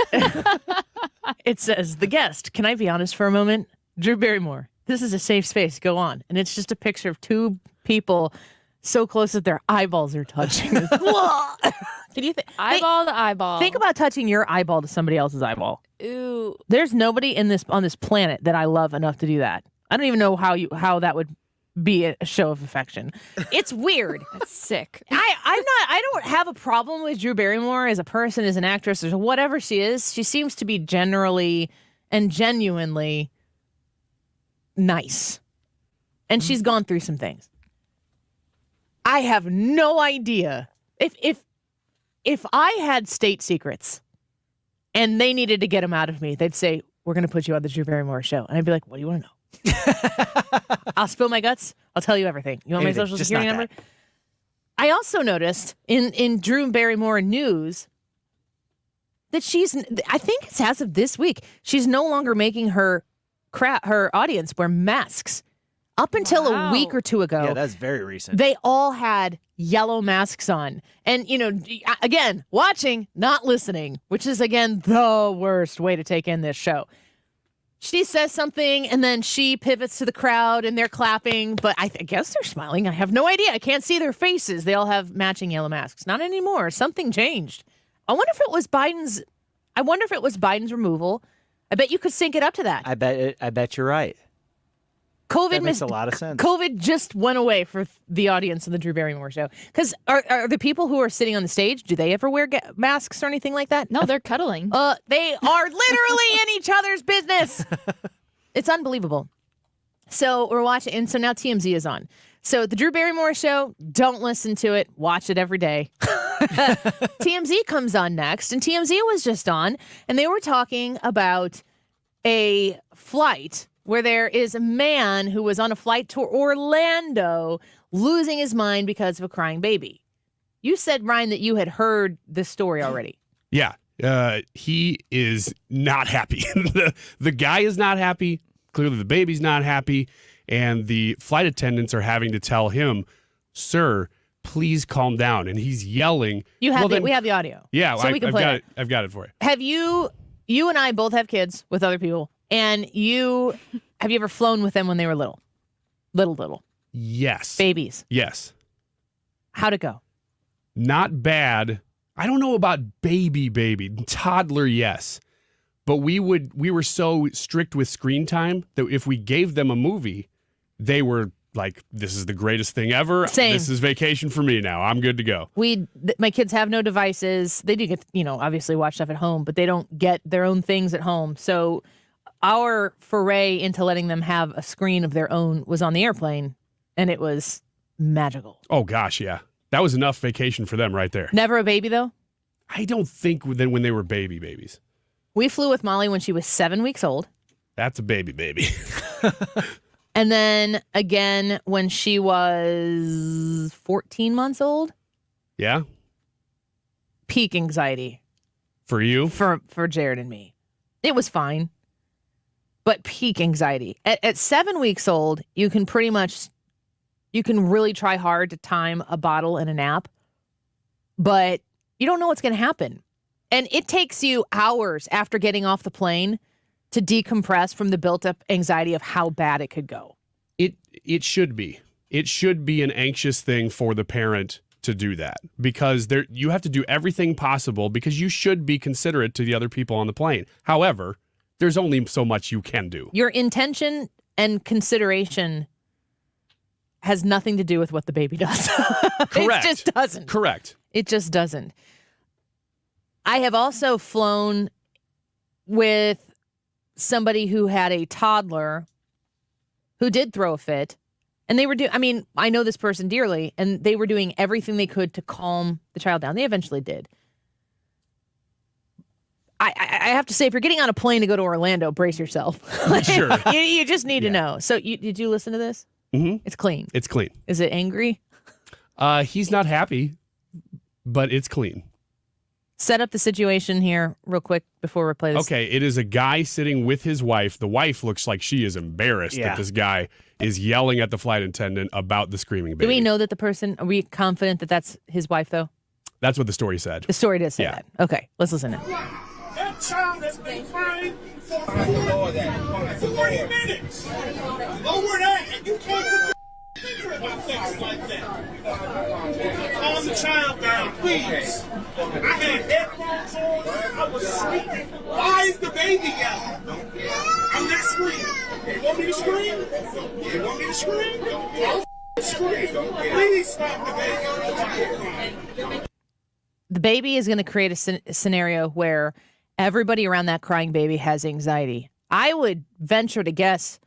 it says, the guest, can I be honest for a moment? Drew Barrymore, this is a safe space. Go on. And it's just a picture of two people so close that their eyeballs are touching. Can you eyeball to eyeball? Think about touching your eyeball to somebody else's eyeball. Ooh. There's nobody on this planet that I love enough to do that. I don't even know how that would be a show of affection. It's weird. That's sick. I don't have a problem with Drew Barrymore as a person, as an actress, or whatever she is. She seems to be generally and genuinely nice. And she's gone through some things. I have no idea if I had state secrets and they needed to get them out of me, they'd say, we're going to put you on the Drew Barrymore show. And I'd be like, what do you want to know? I'll spill my guts. I'll tell you everything. You want my social security number? I also noticed in Drew Barrymore news that I think it's as of this week, she's no longer making her audience wear masks. Up until a week or two ago. Yeah, that's very recent. They all had yellow masks on. And, again, watching, not listening, which is, again, the worst way to take in this show. She says something, and then she pivots to the crowd, and they're clapping, but I guess they're smiling. I have no idea. I can't see their faces. They all have matching yellow masks. Not anymore. Something changed. I wonder if it was Biden's removal. I bet you could sync it up to that. I bet you're right. That makes a lot of sense. COVID just went away for the audience of the Drew Barrymore show. Because are the people who are sitting on the stage, do they ever wear masks or anything like that? No, they're cuddling. They are literally in each other's business. It's unbelievable. So we're watching, and so now TMZ is on. So the Drew Barrymore show, don't listen to it. Watch it every day. TMZ comes on next, and TMZ was just on, and they were talking about a flight where there is a man who was on a flight to Orlando losing his mind because of a crying baby. You said, Ryan, that you had heard this story already. Yeah. He is not happy. The guy is not happy. Clearly the baby's not happy. And the flight attendants are having to tell him, sir, please calm down. And he's yelling. We have the audio. Yeah, so we can play it. I've got it for you. Have you and I both have kids with other people. And have you ever flown with them when they were little? Little. Yes. Babies. Yes. How'd it go? Not bad. I don't know about baby. Toddler, yes. But we were so strict with screen time that if we gave them a movie, they were like, this is the greatest thing ever. Same. This is vacation for me now. I'm good to go. My kids have no devices. They do get, obviously watch stuff at home, but they don't get their own things at home. So our foray into letting them have a screen of their own was on the airplane, and it was magical. Oh, gosh, yeah. That was enough vacation for them right there. Never a baby, though? I don't think when they were babies. We flew with Molly when she was 7 weeks old. That's a baby. And then again when she was 14 months old. Yeah? Peak anxiety. For you? For Jared and me. It was fine. But peak anxiety. At 7 weeks old, you can really try hard to time a bottle and a nap, but you don't know what's going to happen. And it takes you hours after getting off the plane to decompress from the built-up anxiety of how bad it could go. It should be. It should be an anxious thing for the parent to do that because you have to do everything possible because you should be considerate to the other people on the plane. However, there's only so much you can do. Your intention and consideration has nothing to do with what the baby does. Correct. It just doesn't. Correct. It just doesn't. I have also flown with somebody who had a toddler who did throw a fit. And they were I know this person dearly, and they were doing everything they could to calm the child down. They eventually did. I have to say, if you're getting on a plane to go to Orlando, brace yourself. Sure. You just need to know. So did you listen to this? Mm-hmm. It's clean. It's clean. Is it angry? He's not happy, but it's clean. Set up the situation here real quick before we play this. Okay, it is a guy sitting with his wife. The wife looks like she is embarrassed that this guy is yelling at the flight attendant about the screaming baby. Do we know that the person, are we confident that that's his wife, though? That's what the story said. The story does say that. Okay, let's listen in. That child has been crying for 40 minutes. Lower that, and you can't put your finger about things like that. Calm the child down, please. I had headphones on. I was sleeping. Why is the baby yelling? I'm not screaming. You want me to scream? You want me to scream? I'll scream. Please stop the baby. The baby is going to create a scenario where everybody around that crying baby has anxiety. I would venture to guess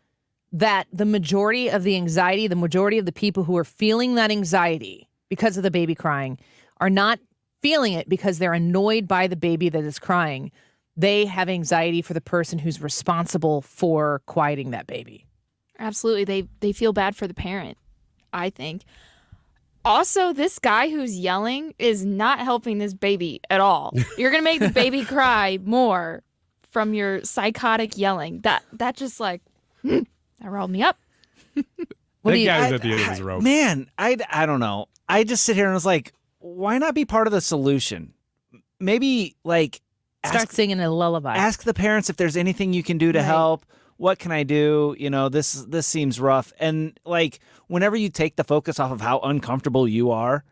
that the majority of the anxiety, the majority of the people who are feeling that anxiety because of the baby crying are not feeling it because they're annoyed by the baby that is crying. They have anxiety for the person who's responsible for quieting that baby. Absolutely. They feel bad for the parent, I think. Also, this guy who's yelling is not helping this baby at all. You're going to make the baby cry more from your psychotic yelling. That just like, that riled me up. That guy was at the end of his rope. Man, I don't know. I just sit here and was like, why not be part of the solution? Maybe like start singing a lullaby. Ask the parents if there's anything you can do to help. What can I do? You know, this seems rough. And like whenever you take the focus off of how uncomfortable you are,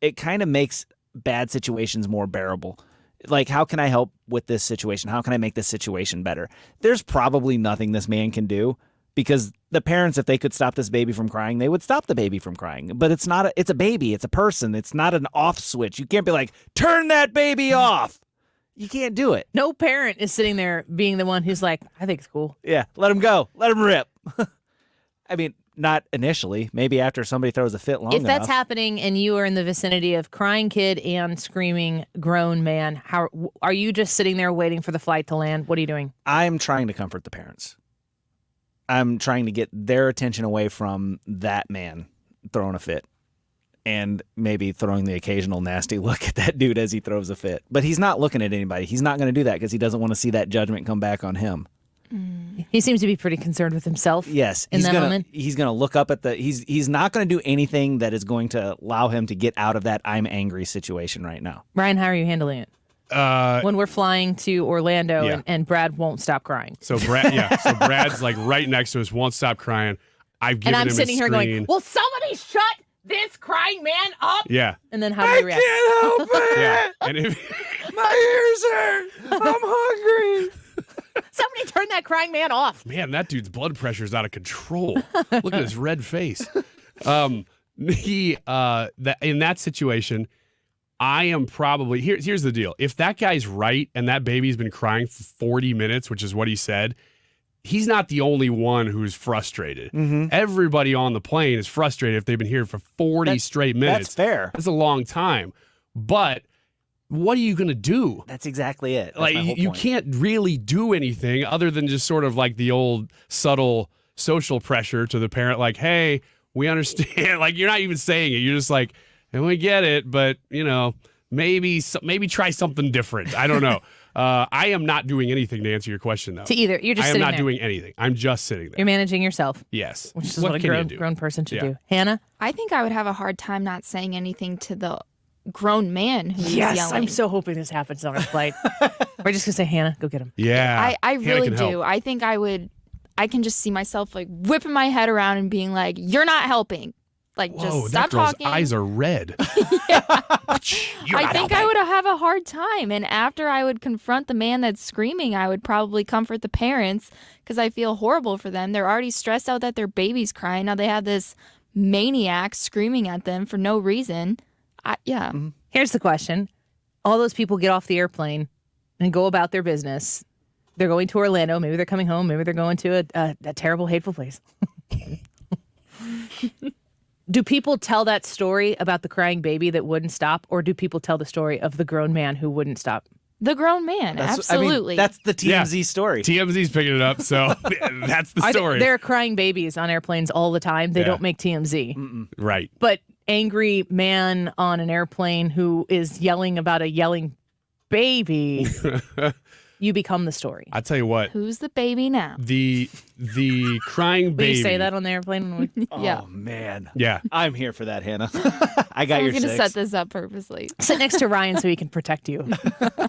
it kind of makes bad situations more bearable. Like, how can I help with this situation? How can I make this situation better? There's probably nothing this man can do because the parents, if they could stop this baby from crying, they would stop the baby from crying. But it's a baby. It's a person. It's not an off switch. You can't be like, turn that baby off. You can't do it. No parent is sitting there being the one who's like, I think it's cool. Yeah, let him go. Let him rip. I mean, not initially. Maybe after somebody throws a fit long enough. If that's happening and you are in the vicinity of crying kid and screaming grown man, how are you just sitting there waiting for the flight to land? What are you doing? I'm trying to comfort the parents. I'm trying to get their attention away from that man throwing a fit. And maybe throwing the occasional nasty look at that dude as he throws a fit. But he's not looking at anybody. He's not going to do that because he doesn't want to see that judgment come back on him. He seems to be pretty concerned with himself. Yes. In that moment. He's going to look up at he's not going to do anything that is going to allow him to get out of that I'm angry situation right now. Ryan, how are you handling it? When we're flying to Orlando and Brad won't stop crying. So Brad's like right next to us, won't stop crying. I've given him And I'm sitting here screen. going, will somebody shut this crying man up? Yeah. And then how do you react? I can't help it. Yeah. And if my ears hurt. I'm hungry. Somebody turn that crying man off. Man, that dude's blood pressure is out of control. Look at his red face. In that situation, I am probably here's the deal. If that guy's right and that baby's been crying for 40 minutes, which is what he said, he's not the only one who's frustrated. Mm-hmm. Everybody on the plane is frustrated if they've been here for 40 straight minutes. That's fair. That's a long time. But what are you going to do? That's exactly it. That's like my whole you point. can't really do anything other than just sort of like the old subtle social pressure to the parent, like, hey, we understand. Like, you're not even saying it. You're just like, and we get it, but, you know, maybe try something different. I don't know. I am not doing anything to answer your question, though. To either. You're just I am sitting not there. doing anything. I'm just sitting there. You're managing yourself. Yes. Which is what can a you do? grown person should Yeah. do. Hannah? I think I would have a hard time not saying anything to the grown man who's Yes, yelling. I'm so hoping this happens on our flight. We're just going to say, Hannah, go get him. Yeah. I Hannah really can do. help. I think I can just see myself like whipping my head around and being like, you're not helping. Like, Whoa, just that stop girl's talking. eyes are red. I think I would have a hard time. And after I would confront the man that's screaming, I would probably comfort the parents because I feel horrible for them. They're already stressed out that their baby's crying. Now they have this maniac screaming at them for no reason. Here's the question. All those people get off the airplane and go about their business. They're going to Orlando. Maybe they're coming home. Maybe they're going to a terrible, hateful place. Do people tell that story about the crying baby that wouldn't stop, or do people tell the story of the grown man who wouldn't stop? The grown man, absolutely. That's the TMZ story. TMZ's picking it up, so that's the story. There are crying babies on airplanes all the time. They don't make TMZ. Right. But angry man on an airplane who is yelling about a yelling baby, you become the story. I tell you what. Who's the baby now? The crying baby. Will you say that on the airplane? Yeah. Oh, man. Yeah. I'm here for that, Hannah. I got your I was going to 6. set this up purposely. Sit next to Ryan so he can protect you.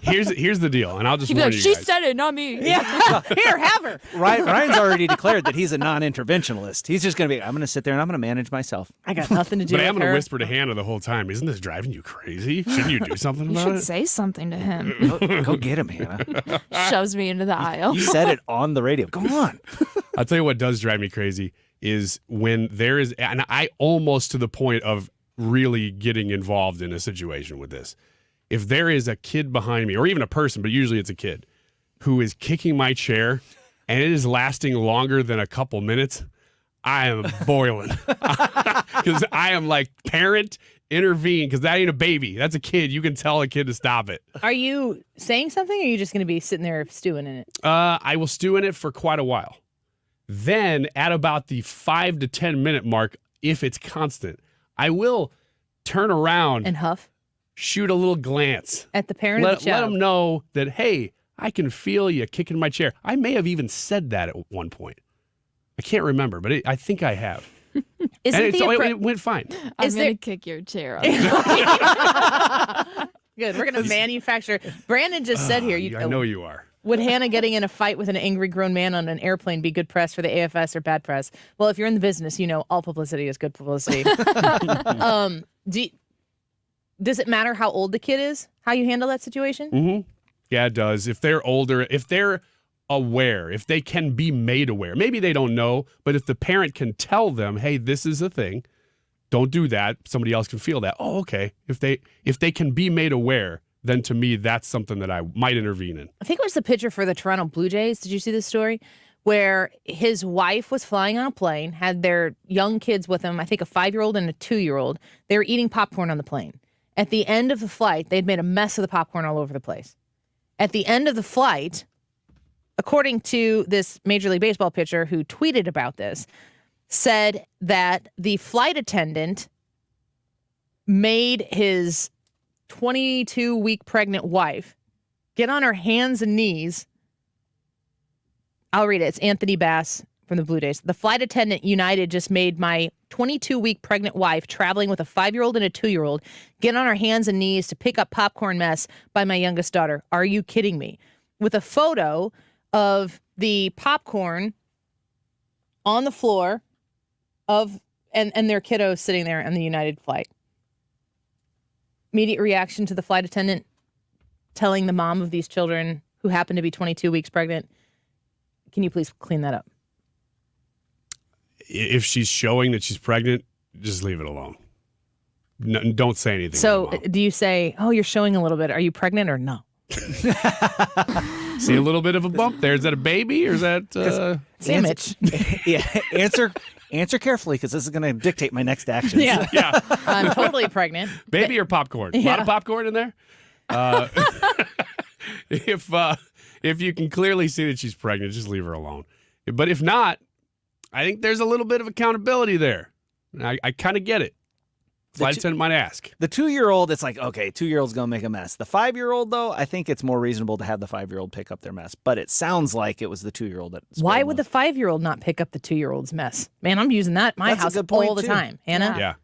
Here's the deal, and I'll just She'd be warn like, you she guys. said it, not me. Yeah. Here, have her. Ryan's already declared that he's a non-interventionalist. He's just going to be, I'm going to sit there and I'm going to manage myself. I got nothing to do But with I'm going to her. whisper to Hannah the whole time, isn't this driving you crazy? Shouldn't you do something You about should it? say something to him. Go get him, Hannah. Shoves me into the aisle. You said it on the radio. Come on. I'll tell you what does drive me crazy is when there is, and I almost to the point of really getting involved in a situation with this. If there is a kid behind me, or even a person, but usually it's a kid, who is kicking my chair and it is lasting longer than a couple minutes, I am boiling. Because I am like, parent, intervene, because that ain't a baby. That's a kid. You can tell a kid to stop it. Are you saying something, or are you just going to be sitting there stewing in it? I will stew in it for quite a while. Then at about the 5 to 10 minute mark, if it's constant, I will turn around and huff, shoot a little glance at the parent of the child. Let them know that, hey, I can feel you kicking my chair. I may have even said that at one point. I can't remember, but I think I have. It went fine. I'm going to kick your chair. Good. We're going to manufacture. Brandon just said here. I know you are. Would Hannah getting in a fight with an angry grown man on an airplane be good press for the AFS or bad press? Well, if you're in the business, you know all publicity is good publicity. Does it matter how old the kid is, how you handle that situation? Mm-hmm. Yeah, it does. If they're older, if they're aware, if they can be made aware, maybe they don't know, but if the parent can tell them, hey, this is a thing, don't do that, somebody else can feel that. Oh, okay. If they can be made aware, then to me, that's something that I might intervene in. I think it was the pitcher for the Toronto Blue Jays. Did you see this story? Where his wife was flying on a plane, had their young kids with him, I think a 5-year-old and a 2-year-old. They were eating popcorn on the plane. At the end of the flight, they'd made a mess of the popcorn all over the place. At the end of the flight, according to this Major League Baseball pitcher who tweeted about this, said that the flight attendant made his 22-week pregnant wife get on her hands and knees. I'll read it. It's Anthony Bass from the Blue Jays. The flight attendant United just made my 22-week pregnant wife traveling with a 5-year-old and a 2-year-old get on her hands and knees to pick up popcorn mess by my youngest daughter. Are you kidding me? With a photo of the popcorn on the floor of and their kiddos sitting there on the United flight. Immediate reaction to the flight attendant telling the mom of these children who happen to be 22 weeks pregnant, can you please clean that up? If she's showing that she's pregnant, just leave it alone. No, don't say anything. So do you say, oh, you're showing a little bit. Are you pregnant or no? See a little bit of a bump there. Is that a baby or is that sandwich? Yeah. Answer carefully because this is going to dictate my next actions. Yeah. I'm totally pregnant. Baby or popcorn? A lot of popcorn in there? If you can clearly see that she's pregnant, just leave her alone. But if not, I think there's a little bit of accountability there. I kind of get it. Flight attendant might ask. The 2-year-old, it's like, okay, 2-year-old's going to make a mess. The 5-year-old, though, I think it's more reasonable to have the 5-year-old pick up their mess. But it sounds like it was the 2-year-old that. Why would the 5-year-old not pick up the 2-year-old's mess? Man, I'm using that at my house all the time. Hannah? Yeah.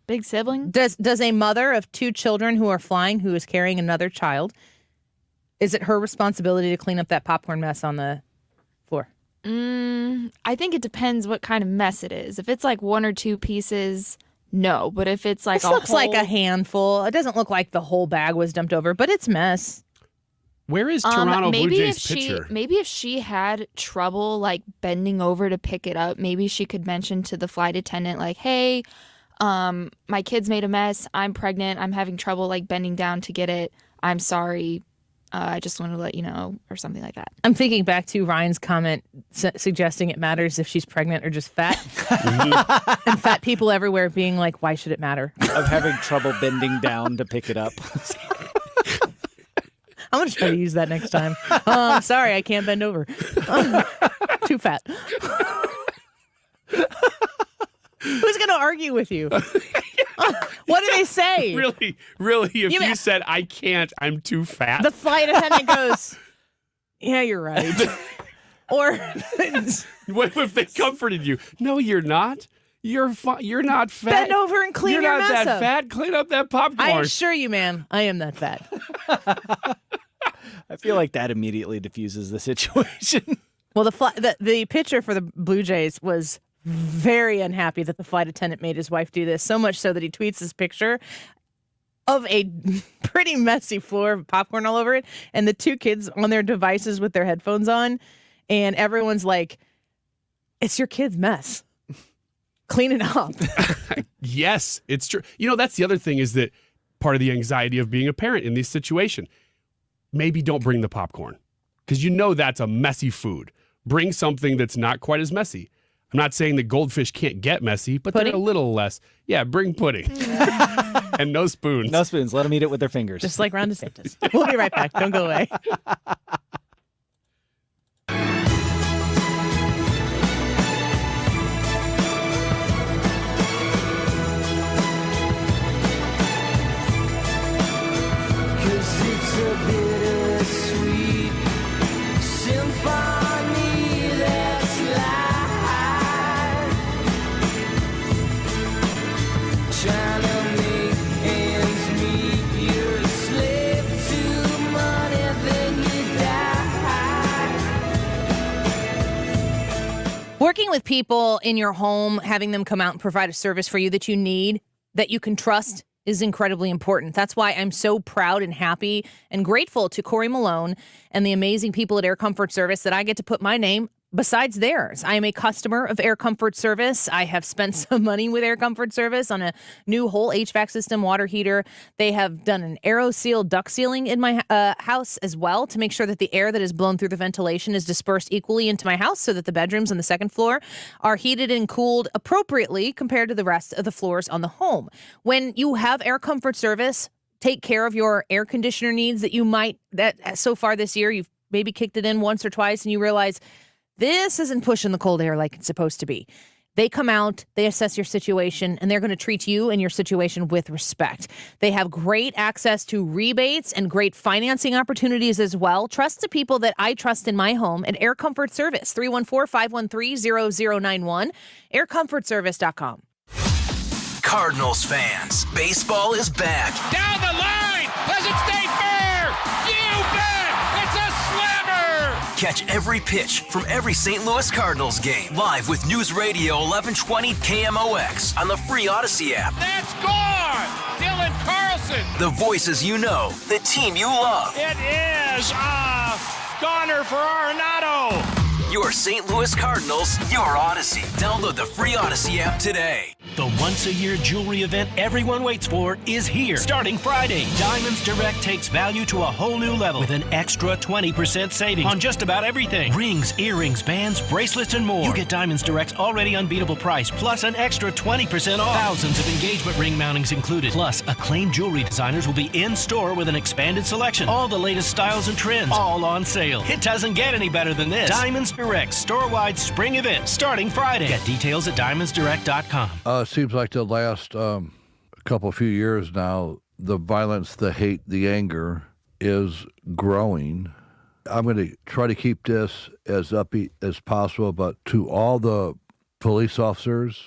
Big sibling? Does a mother of 2 children who are flying, who is carrying another child, is it her responsibility to clean up that popcorn mess on the floor? I think it depends what kind of mess it is. If it's like 1 or 2 pieces, no. But if it's like This looks like a handful. It doesn't look like the whole bag was dumped over, but it's mess. Where is Toronto Blue maybe Jays if pitcher? Maybe if she had trouble like bending over to pick it up, maybe she could mention to the flight attendant like, "Hey, my kid's made a mess. I'm pregnant. I'm having trouble like bending down to get it. I'm sorry. I just wanted to let you know," or something like that. I'm thinking back to Ryan's comment suggesting it matters if she's pregnant or just fat. And fat people everywhere being like, why should it matter? Of having trouble bending down to pick it up. I'm going to try to use that next time. Sorry, I can't bend over. Too fat. Who's going to argue with you? What do they say? Really, if you said, I can't, I'm too fat. The flight attendant goes, yeah, you're right. Or what if they comforted you? No, you're not. You're not fat. Bend over and clean you're your not mess that up. fat. Clean up that popcorn. I assure you, ma'am, I am that fat. I feel like that immediately diffuses the situation. Well, the pitcher for the Blue Jays was very unhappy that the flight attendant made his wife do this, so much so that he tweets this picture of a pretty messy floor of popcorn all over it, and the two kids on their devices with their headphones on, and everyone's like, it's your kid's mess. Clean it up. Yes, it's true. You know, that's the other thing is that part of the anxiety of being a parent in this situation. Maybe don't bring the popcorn because you know that's a messy food. Bring something that's not quite as messy. I'm not saying that goldfish can't get messy, but they're a little less. Yeah, bring pudding. And no spoons. No spoons. Let them eat it with their fingers. Just like Ron DeSantis. We'll be right back. Don't go away. Working with people in your home, having them come out and provide a service for you that you need, that you can trust, is incredibly important. That's why I'm so proud and happy and grateful to Corey Malone and the amazing people at Air Comfort Service that I get to put my name besides theirs. I am a customer of Air Comfort Service. I have spent some money with Air Comfort Service on a new whole HVAC system, water heater. They have done an AeroSeal duct sealing in my house as well to make sure that the air that is blown through the ventilation is dispersed equally into my house so that the bedrooms on the second floor are heated and cooled appropriately compared to the rest of the floors on the home. When you have Air Comfort Service take care of your air conditioner needs that so far this year, you've maybe kicked it in once or twice and you realize this isn't pushing the cold air like it's supposed to be. They come out, they assess your situation, and they're going to treat you and your situation with respect. They have great access to rebates and great financing opportunities as well. Trust the people that I trust in my home at Air Comfort Service, 314-513-0091, aircomfortservice.com. Cardinals fans, baseball is back. Down the line! Does it stay fair? You bet! It's a slammer! Catch every pitch from every St. Louis Cardinals game live with News Radio 1120 KMOX on the free Odyssey app. That's gone! Dylan Carlson! The voices you know, the team you love. It is Gardner for Arenado! Your St. Louis Cardinals, your Odyssey. Download the free Odyssey app today. The once-a-year jewelry event everyone waits for is here. Starting Friday, Diamonds Direct takes value to a whole new level with an extra 20% savings on just about everything. Rings, earrings, bands, bracelets, and more. You get Diamonds Direct's already unbeatable price, plus an extra 20% off. Thousands of engagement ring mountings included. Plus, acclaimed jewelry designers will be in-store with an expanded selection. All the latest styles and trends, all on sale. It doesn't get any better than this. Diamonds Direct store-wide spring event starting Friday. Get details at diamondsdirect.com. Seems like the last few years now, the violence, the hate, the anger is growing. I'm going to try to keep this as upbeat as possible, but to all the police officers,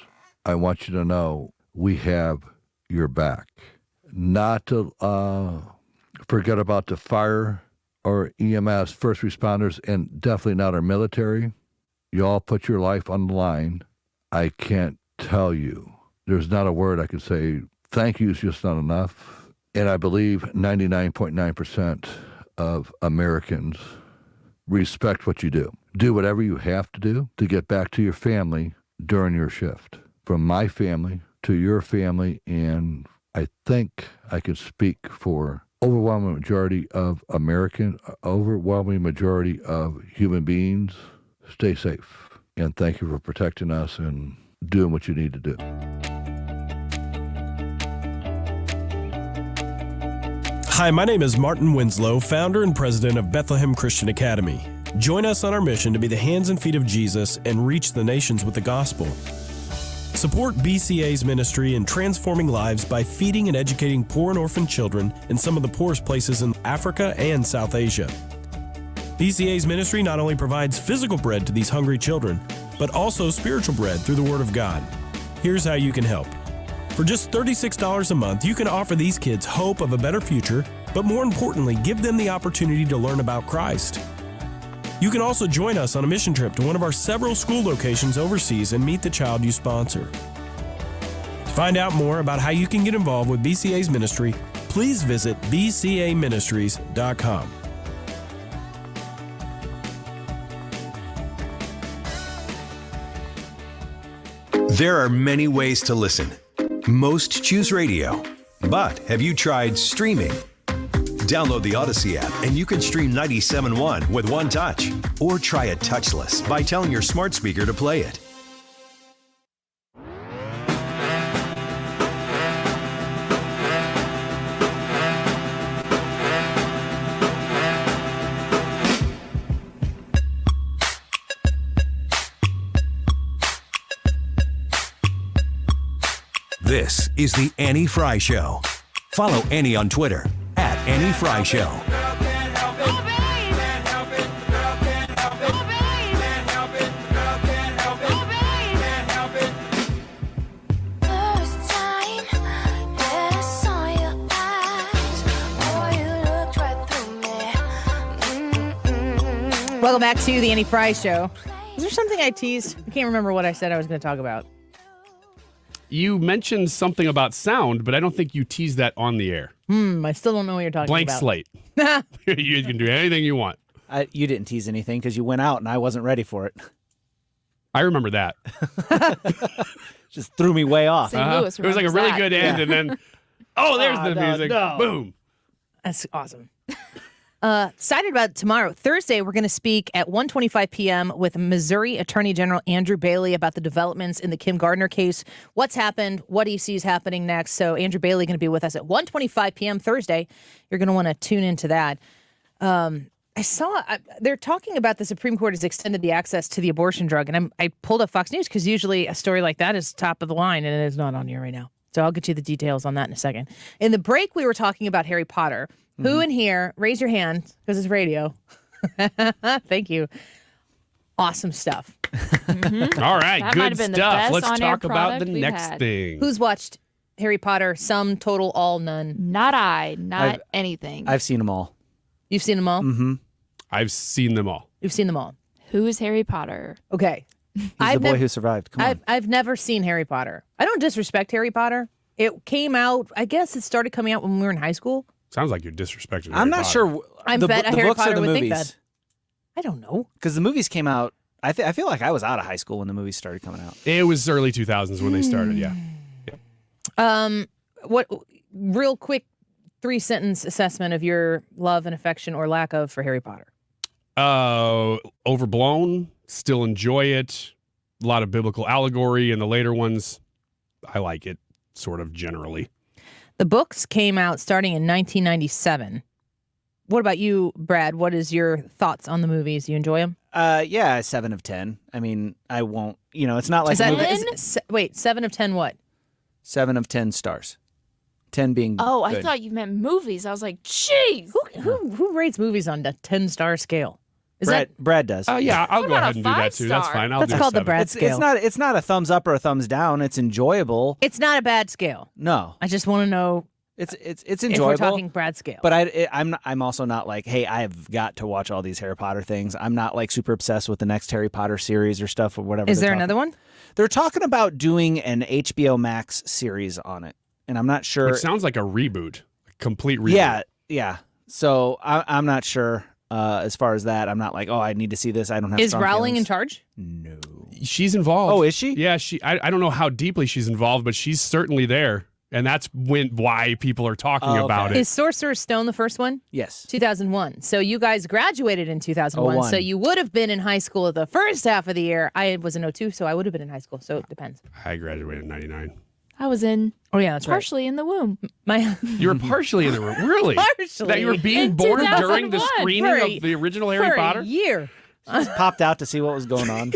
I want you to know we have your back. Not to forget about the fire or EMS, first responders, and definitely not our military. You all put your life on the line. I can't tell you there's not a word I could say. Thank you is just not enough. And I believe 99.9% of Americans respect what you do. Do whatever you have to do to get back to your family during your shift. From my family to your family, and I think I could speak for overwhelming majority of overwhelming majority of human beings. Stay safe, and thank you for protecting us and doing what you need to do. Hi, my name is Martin Winslow, founder and president of Bethlehem Christian Academy. Join us on our mission to be the hands and feet of Jesus and reach the nations with the gospel. Support BCA's ministry in transforming lives by feeding and educating poor and orphan children in some of the poorest places in Africa and South Asia. BCA's ministry not only provides physical bread to these hungry children, but also spiritual bread through the Word of God. Here's how you can help. For just $36 a month, you can offer these kids hope of a better future, but more importantly, give them the opportunity to learn about Christ. You can also join us on a mission trip to one of our several school locations overseas and meet the child you sponsor. To find out more about how you can get involved with BCA's ministry, please visit bcaministries.com. There are many ways to listen. Most choose radio. But have you tried streaming? Download the Odyssey app and you can stream 97.1 with one touch. Or try it touchless by telling your smart speaker to play it. This is the Annie Frey Show. Follow Annie on Twitter @Annie Frey Show. Welcome back to the Annie Frey Show. Is there something I teased? I can't remember what I said I was going to talk about. You mentioned something about sound, but I don't think you teased that on the air. I still don't know what you're talking Blank about. slate. You can do anything you want. You didn't tease anything because you went out and I wasn't ready for it. I remember that. Just threw me way off. St. Louis It was like a really good end, and then, there's the music. No. Boom. That's awesome. Excited about tomorrow. Thursday, we're going to speak at 1:25 p.m. with Missouri Attorney General Andrew Bailey about the developments in the Kim Gardner case, what's happened, what he sees happening next. So Andrew Bailey going to be with us at 1:25 p.m. Thursday. You're going to want to tune into that. They're talking about the Supreme Court has extended the access to the abortion drug, and I pulled up Fox News because usually a story like that is top of the line, and it is not on here right now. So I'll get you the details on that in a second. In the break, we were talking about Harry Potter. Who in here, raise your hand, because it's radio. Thank you. Awesome stuff. All right, That might good have been the stuff. best Let's on-air talk about the product we've next had. thing. Who's watched Harry Potter? Some, total, all, none. Not anything. I've seen them all. You've seen them all? Mm-hmm. I've seen them all. You've seen them all. Who is Harry Potter? Okay. He's the boy who survived. Come on. I've never seen Harry Potter. I don't disrespect Harry Potter. It came out, I guess it started coming out when we were in high school. Sounds like you're disrespecting I'm Harry not Potter. sure. I the bet a the Harry books or Potter the would think movies? that. I don't know. Because the movies came out. I feel like I was out of high school when the movies started coming out. It was early 2000s when they started, yeah. What real quick 3-sentence assessment of your love and affection or lack of for Harry Potter? Overblown, still enjoy it. A lot of biblical allegory in the later ones. I like it, sort of generally. The books came out starting in 1997. What about you, Brad? What is your thoughts on the movies? You enjoy them? Yeah, 7 of 10. I mean, I won't. It's not like a movie. Wait, 7 of 10 what? 7 of 10 stars. 10 being Oh, I good. thought you meant movies. I was like, jeez. Who rates movies on the 10-star scale? Brad does. Oh, yeah, I'll go about ahead a and do that too. That's 5-star? fine. I'll That's do called the 7. Brad scale. It's not a thumbs up or a thumbs down. It's enjoyable. It's not a bad scale. No. I just want to know It's If enjoyable. we're talking Brad scale. But I'm also not like, hey, I've got to watch all these Harry Potter things. I'm not like super obsessed with the next Harry Potter series or stuff or whatever. Is there another one? They're talking about doing an HBO Max series on it, and I'm not sure. Which sounds like a reboot, a complete reboot. Yeah. So I'm not sure as far as that. I'm not like, oh, I need to see this. I don't have. Is strong Rowling in feelings. charge? No. She's involved. Oh, is she? Yeah, I don't know how deeply she's involved, but she's certainly there. And that's why people are talking about it. Is Sorcerer's Stone the first one? Yes. 2001. So you guys graduated in 2001. 01. So you would have been in high school the first half of the year. I was in 02, so I would have been in high school. So it depends. I graduated in 99. I was in. Oh yeah, that's partially in the womb. You were partially in the room. Really? Partially. That you were being In born during the 2001. screening of the original Harry Potter? For a year. Just popped out to see what was going on.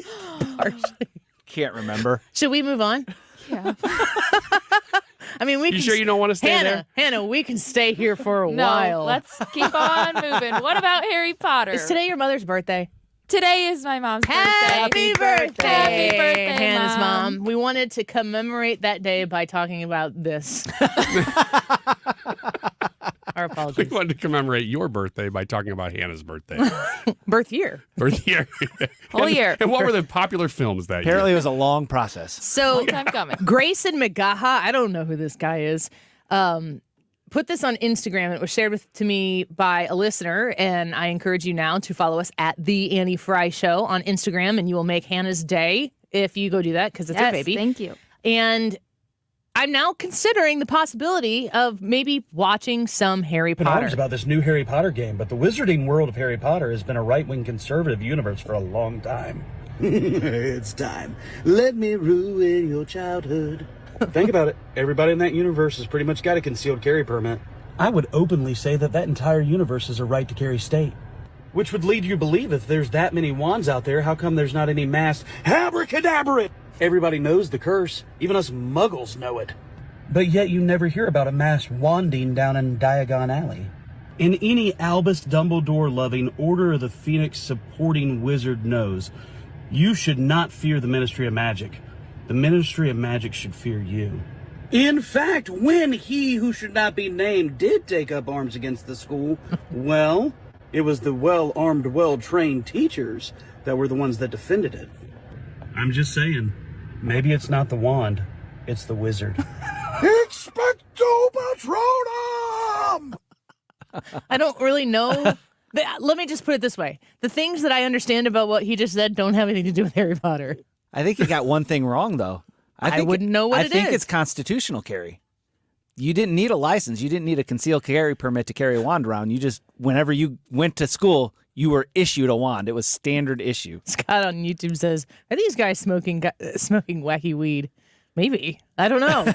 Can't remember. Should we move on? Yeah. I mean, we You can. sure you don't want to stay there? Hannah, we can stay here for a No, while. let's keep on moving. What about Harry Potter? Is today your mother's birthday? Today is my mom's Happy birthday. Happy birthday, Hannah's Mom. mom. We wanted to commemorate that day by talking about this. Our We apologies. wanted to commemorate your birthday by talking about Hannah's birthday. Birth year. Birth year. Whole year. And what were the popular films that Apparently, year? it was a long process. So, Long time coming. Grayson McGaha, I don't know who this guy is, put this on Instagram. It was shared to me by a listener, and I encourage you now to follow us at The Annie Frey Show on Instagram, and you will make Hannah's day if you go do that, because it's her baby. Thank you. And I'm now considering the possibility of maybe watching some Harry Been Potter. arms about this new Harry Potter game, but the wizarding world of Harry Potter has been a right-wing conservative universe for a long time. It's time. Let me ruin your childhood. Think about it. Everybody in that universe has pretty much got a concealed carry permit. I would openly say that entire universe is a right to carry state. Which would lead you to believe if there's that many wands out there, how come there's not any mass abracadabra? Everybody knows the curse. Even us muggles know it. But yet you never hear about a mass wanding down in Diagon Alley. And any Albus Dumbledore-loving Order of the Phoenix supporting wizard knows you should not fear the Ministry of Magic. The Ministry of Magic should fear you. In fact, when he who should not be named did take up arms against the school, well, it was the well-armed, well-trained teachers that were the ones that defended it. I'm just saying, maybe it's not the wand, it's the wizard. Expecto Patronum! I don't really know. Let me just put it this way. The things that I understand about what he just said don't have anything to do with Harry Potter. I think he got one thing wrong, though. I wouldn't know what I it think is. it's constitutional carry. You didn't need a license. You didn't need a concealed carry permit to carry a wand around. You just, whenever you went to school, you were issued a wand. It was standard issue. Scott on YouTube says, are these guys smoking wacky weed? Maybe. I don't know.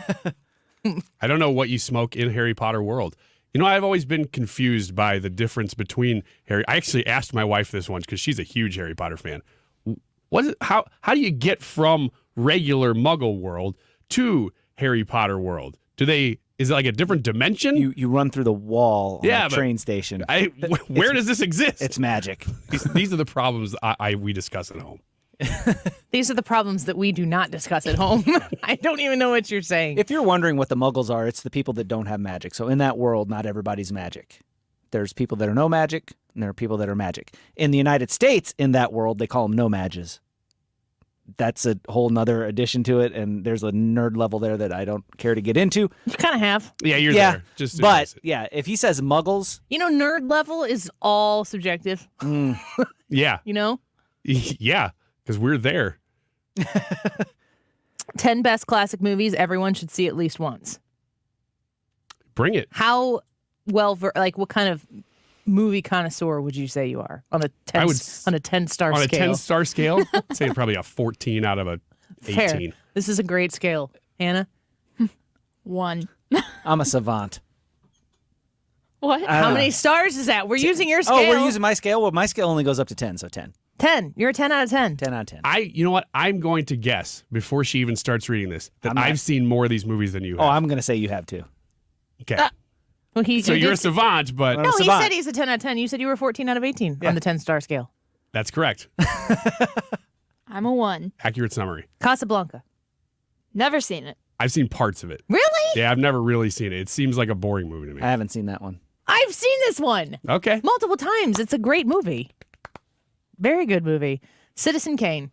I don't know what you smoke in Harry Potter world. You know, I've always been confused by the difference between Harry. I actually asked my wife this once because she's a huge Harry Potter fan. How do you get from regular Muggle world to Harry Potter world? Is it like a different dimension? You run through the wall on a but train station. Where does this exist? It's magic. These are the problems we discuss at home. These are the problems that we do not discuss at home. I don't even know what you're saying. If you're wondering what the Muggles are, it's the people that don't have magic. So in that world, not everybody's magic. There's people that are no magic, and there are people that are magic. In the United States, in that world, they call them no mages. That's a whole nother addition to it, and there's a nerd level there that I don't care to get into. You kind of have. Yeah, you're there. Just but yeah, if he says Muggles, You know, nerd level is all subjective. yeah, You know? yeah, because we're there. 10 best classic movies everyone should see at least once. Bring it. How what kind of movie connoisseur would you say you are on a 10 on a 10-star On a scale? 10-star scale, I'd say probably a 14 out of a 18. Fair. This is a great scale. Hannah? 1. I'm a savant. What? How many stars is that? We're using your scale. Oh, we're using my scale? Well, my scale only goes up to 10, so 10. 10. You're a 10 out of 10. 10 out of 10. You know what? I'm going to guess before she even starts reading this that I've seen more of these movies than you have. Oh, I'm going to say you have too. Okay. Well, So you're a savant, but No, he said he's a 10 out of 10. You said you were 14 out of 18 on the 10-star scale. that's correct. I'm a 1. Accurate summary. Casablanca. Never seen it. I've seen parts of it. Really? Yeah, I've never really seen it. It seems like a boring movie to me. I haven't seen that one. I've seen this one. Okay. Multiple times. It's a great movie. Very good movie. Citizen Kane.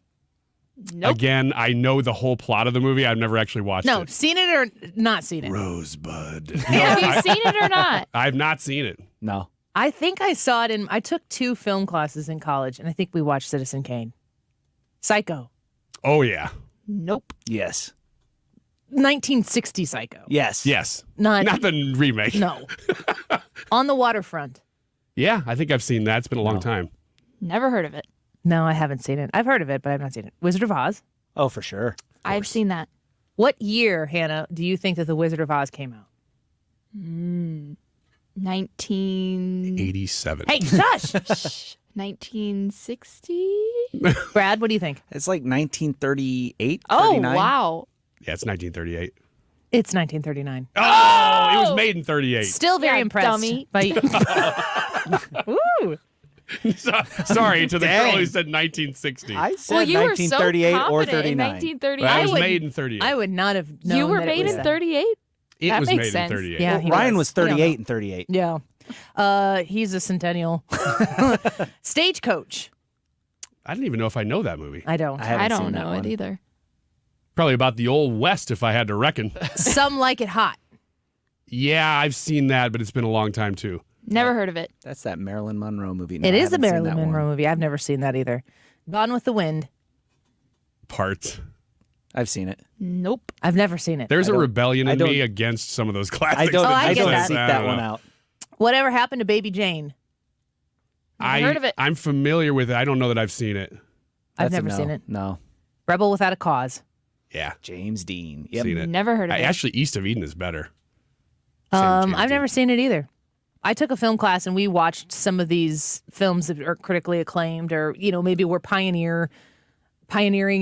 Nope. Again, I know the whole plot of the movie. I've never actually watched No, it. seen it or not seen it? Rosebud. Have you seen it or not? I've not seen it. No. I think I saw it I took 2 film classes in college, and I think we watched Citizen Kane. Psycho. Oh, yeah. Nope. Yes. 1960 Psycho. Yes. Yes. Not the remake. No. On the Waterfront. Yeah, I think I've seen that. It's been a long time. Never heard of it. No, I haven't seen it. I've heard of it, but I've not seen it. Wizard of Oz. Oh, for sure. I've seen that. What year, Hannah, do you think that The Wizard of Oz came out? 87. Hey, shush! 1960? Brad, what do you think? It's like 1938, Oh, 39. wow. Yeah, it's 1938. It's 1939. Oh, it was made in 38. Still very Yeah, impressed. dummy. By Ooh. Sorry to the Dang. girl who said 1960. I said Well, you were so 1938 or confident in 39. 1938. Well, it I was would- made in 38. I would not have known You were that it made was in that. 38? It That was makes made sense. in 38. Yeah, he Ryan was We don't 38 know. and 38. Yeah. He's a centennial. Stagecoach. I don't even know if I know that movie. I don't. haven't I don't seen that know it one. either. Probably about the Old West, if I had to reckon. Some like it hot. Yeah, I've seen that, but it's been a long time too. Never heard of it. That's that Marilyn Monroe movie. No, It I is a haven't seen Marilyn that one. Monroe movie. I've never seen that either. Gone with the Wind. Parts. I've seen it. Nope. I've never seen it. There's a don't- rebellion I in don't- me against some of those classics. I don't. Oh, I I get don't that. seek I that don't one know. out. Whatever happened to Baby Jane? Heard of it. I'm familiar with it. I don't know that I've seen it. I've That's a never no. seen it. No. Rebel Without a Cause. Yeah, James Dean. Yep. seen it. Never heard of it. Actually, East of Eden is better. James I've never Dean. seen it either. I took a film class and we watched some of these films that are critically acclaimed, or maybe we're pioneering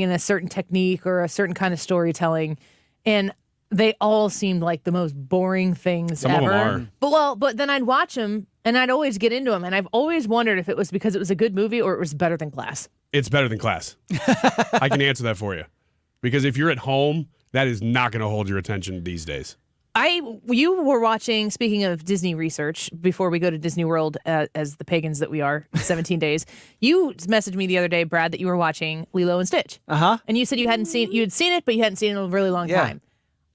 in a certain technique or a certain kind of storytelling, and they all seemed like the most boring things Some ever. of them are. But then I'd watch them and I'd always get into them, and I've always wondered if it was because it was a good movie or it was better than Glass. It's better than Class. I can answer that for you. Because if you're at home, that is not going to hold your attention these days. You were watching, speaking of Disney research, before we go to Disney World as the pagans that we are, 17 days, you messaged me the other day, Brad, that you were watching Lilo and Stitch. Uh-huh. And you said you had seen it, but you hadn't seen it in a really long Yeah. time.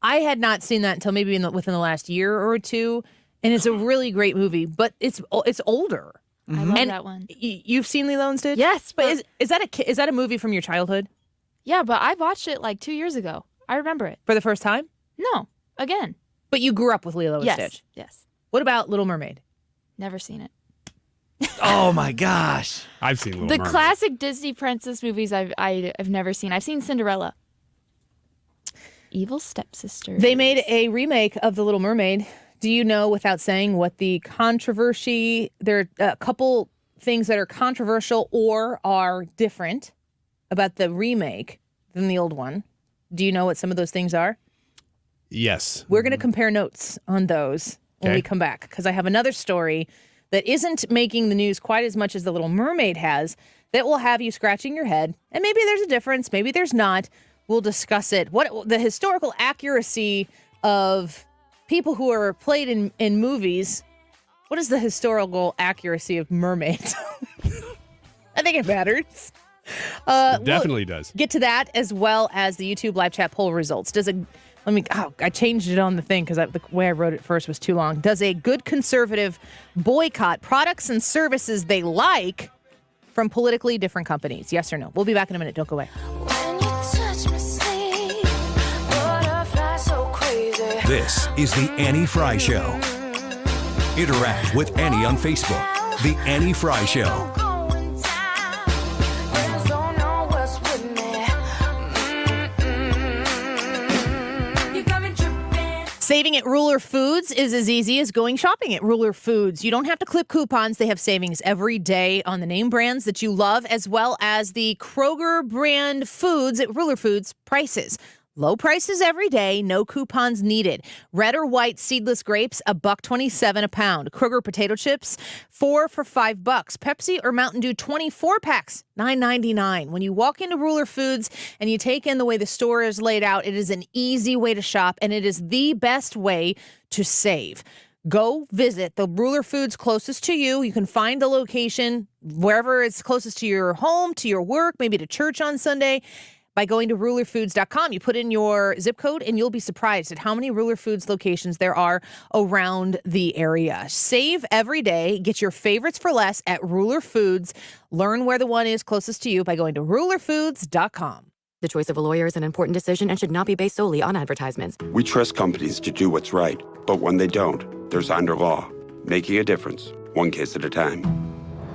I had not seen that until maybe within the last year or two, and it's a really great movie, but it's older. I love And that one. You've seen Lilo and Stitch? Yes, But is that a movie from your childhood Yeah, but I watched it like 2 years ago. I remember it. for the first time? No, again. But you grew up with Lilo and Yes, Stitch. yes. What about Little Mermaid? Never seen it. Oh my gosh. I've seen Little The Mermaid. classic Disney princess movies I've never seen. I've seen Cinderella. Evil Stepsister. They made a remake of The Little Mermaid. Do you know, without saying, what the controversy? There are a couple things that are controversial or are different about the remake than the old one. Do you know what some of those things are? Yes. We're going to compare notes on those when we come back, because I have another story that isn't making the news quite as much as The Little Mermaid has that will have you scratching your head. And maybe there's a difference, maybe there's not. We'll discuss it. What the historical accuracy of people who are played in movies. What is the historical accuracy of mermaids? I think it matters. It definitely does. Get to that, as well as the YouTube live chat poll results. I changed it on the thing because the way I wrote it first was too long. Does a good conservative boycott products and services they like from politically different companies? Yes or no? We'll be back in a minute. Don't go away. This is The Annie Frey Show. Interact with Annie on Facebook. The Annie Frey Show. Saving at Ruler Foods is as easy as going shopping at Ruler Foods. You don't have to clip coupons. They have savings every day on the name brands that you love, as well as the Kroger brand foods at Ruler Foods prices. Low prices every day, no coupons needed. Red or white seedless grapes, $1.27 a pound. Kroger potato chips, 4 for $5. Pepsi or Mountain Dew 24 packs, $9.99. When you walk into Ruler Foods and you take in the way the store is laid out, it is an easy way to shop, and it is the best way to save. Go visit the Ruler Foods closest to you. You can find the location wherever it's closest to your home, to your work, maybe to church on Sunday, by going to rulerfoods.com. You put in your zip code and you'll be surprised at how many Ruler Foods locations there are around the area. Save every day. Get your favorites for less at Ruler Foods. Learn where the one is closest to you by going to rulerfoods.com. The choice of a lawyer is an important decision and should not be based solely on advertisements. We trust companies to do what's right, but when they don't, there's Onder Law, making a difference, one case at a time.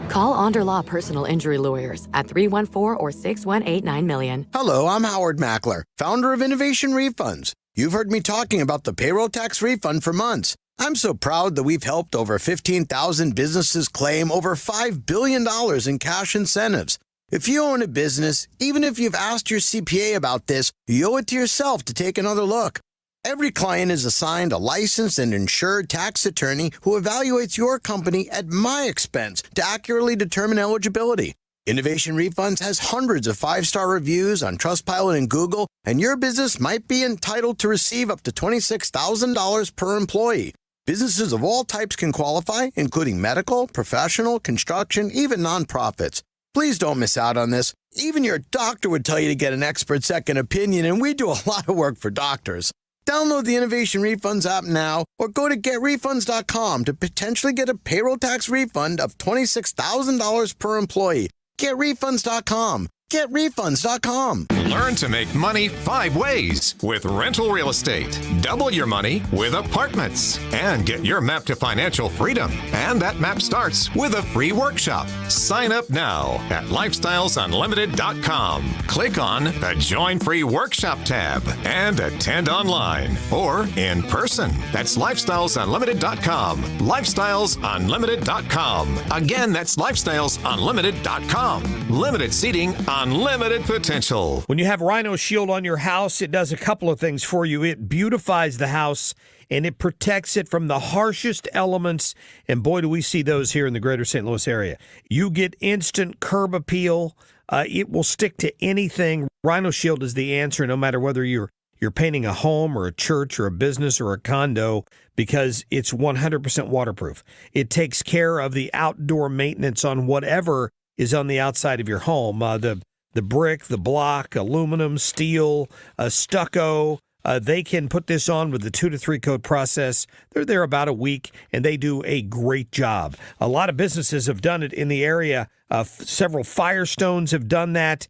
Call Onder Law Personal Injury Lawyers at 314 or 618 $9 Hello, I'm Howard Mackler, founder of Innovation Refunds. You've heard me talking about the payroll tax refund for months. I'm so proud that we've helped over 15,000 businesses claim over $5 billion in cash incentives. If you own a business, even if you've asked your CPA about this, you owe it to yourself to take another look. Every client is assigned a licensed and insured tax attorney who evaluates your company at my expense to accurately determine eligibility. Innovation Refunds has hundreds of 5-star reviews on Trustpilot and Google, and your business might be entitled to receive up to $26,000 per employee. Businesses of all types can qualify, including medical, professional, construction, even nonprofits. Please don't miss out on this. Even your doctor would tell you to get an expert second opinion, and we do a lot of work for doctors. Download the Innovation Refunds app now or go to getrefunds.com to potentially get a payroll tax refund of $26,000 per employee. Getrefunds.com. GetRefunds.com. Learn to make money 5 ways with rental real estate. Double your money with apartments. And get your map to financial freedom. And that map starts with a free workshop. Sign up now at lifestylesunlimited.com. Click on the Join Free Workshop tab and attend online or in person. That's lifestylesunlimited.com. Lifestylesunlimited.com. Again, that's lifestylesunlimited.com. Limited seating, unlimited potential. When you have Rhino Shield on your house, it does a couple of things for you. It beautifies the house and it protects it from the harshest elements. And boy, do we see those here in the greater St. Louis area. You get instant curb appeal. It will stick to anything. Rhino Shield is the answer, no matter whether you're painting a home or a church or a business or a condo, because it's 100% waterproof. It takes care of the outdoor maintenance on whatever is on the outside of your home. The brick, the block, aluminum, steel, stucco. They can put this on with the 2 to 3 coat process. They're there about a week, and they do a great job. A lot of businesses have done it in the area. Several Firestones have done that.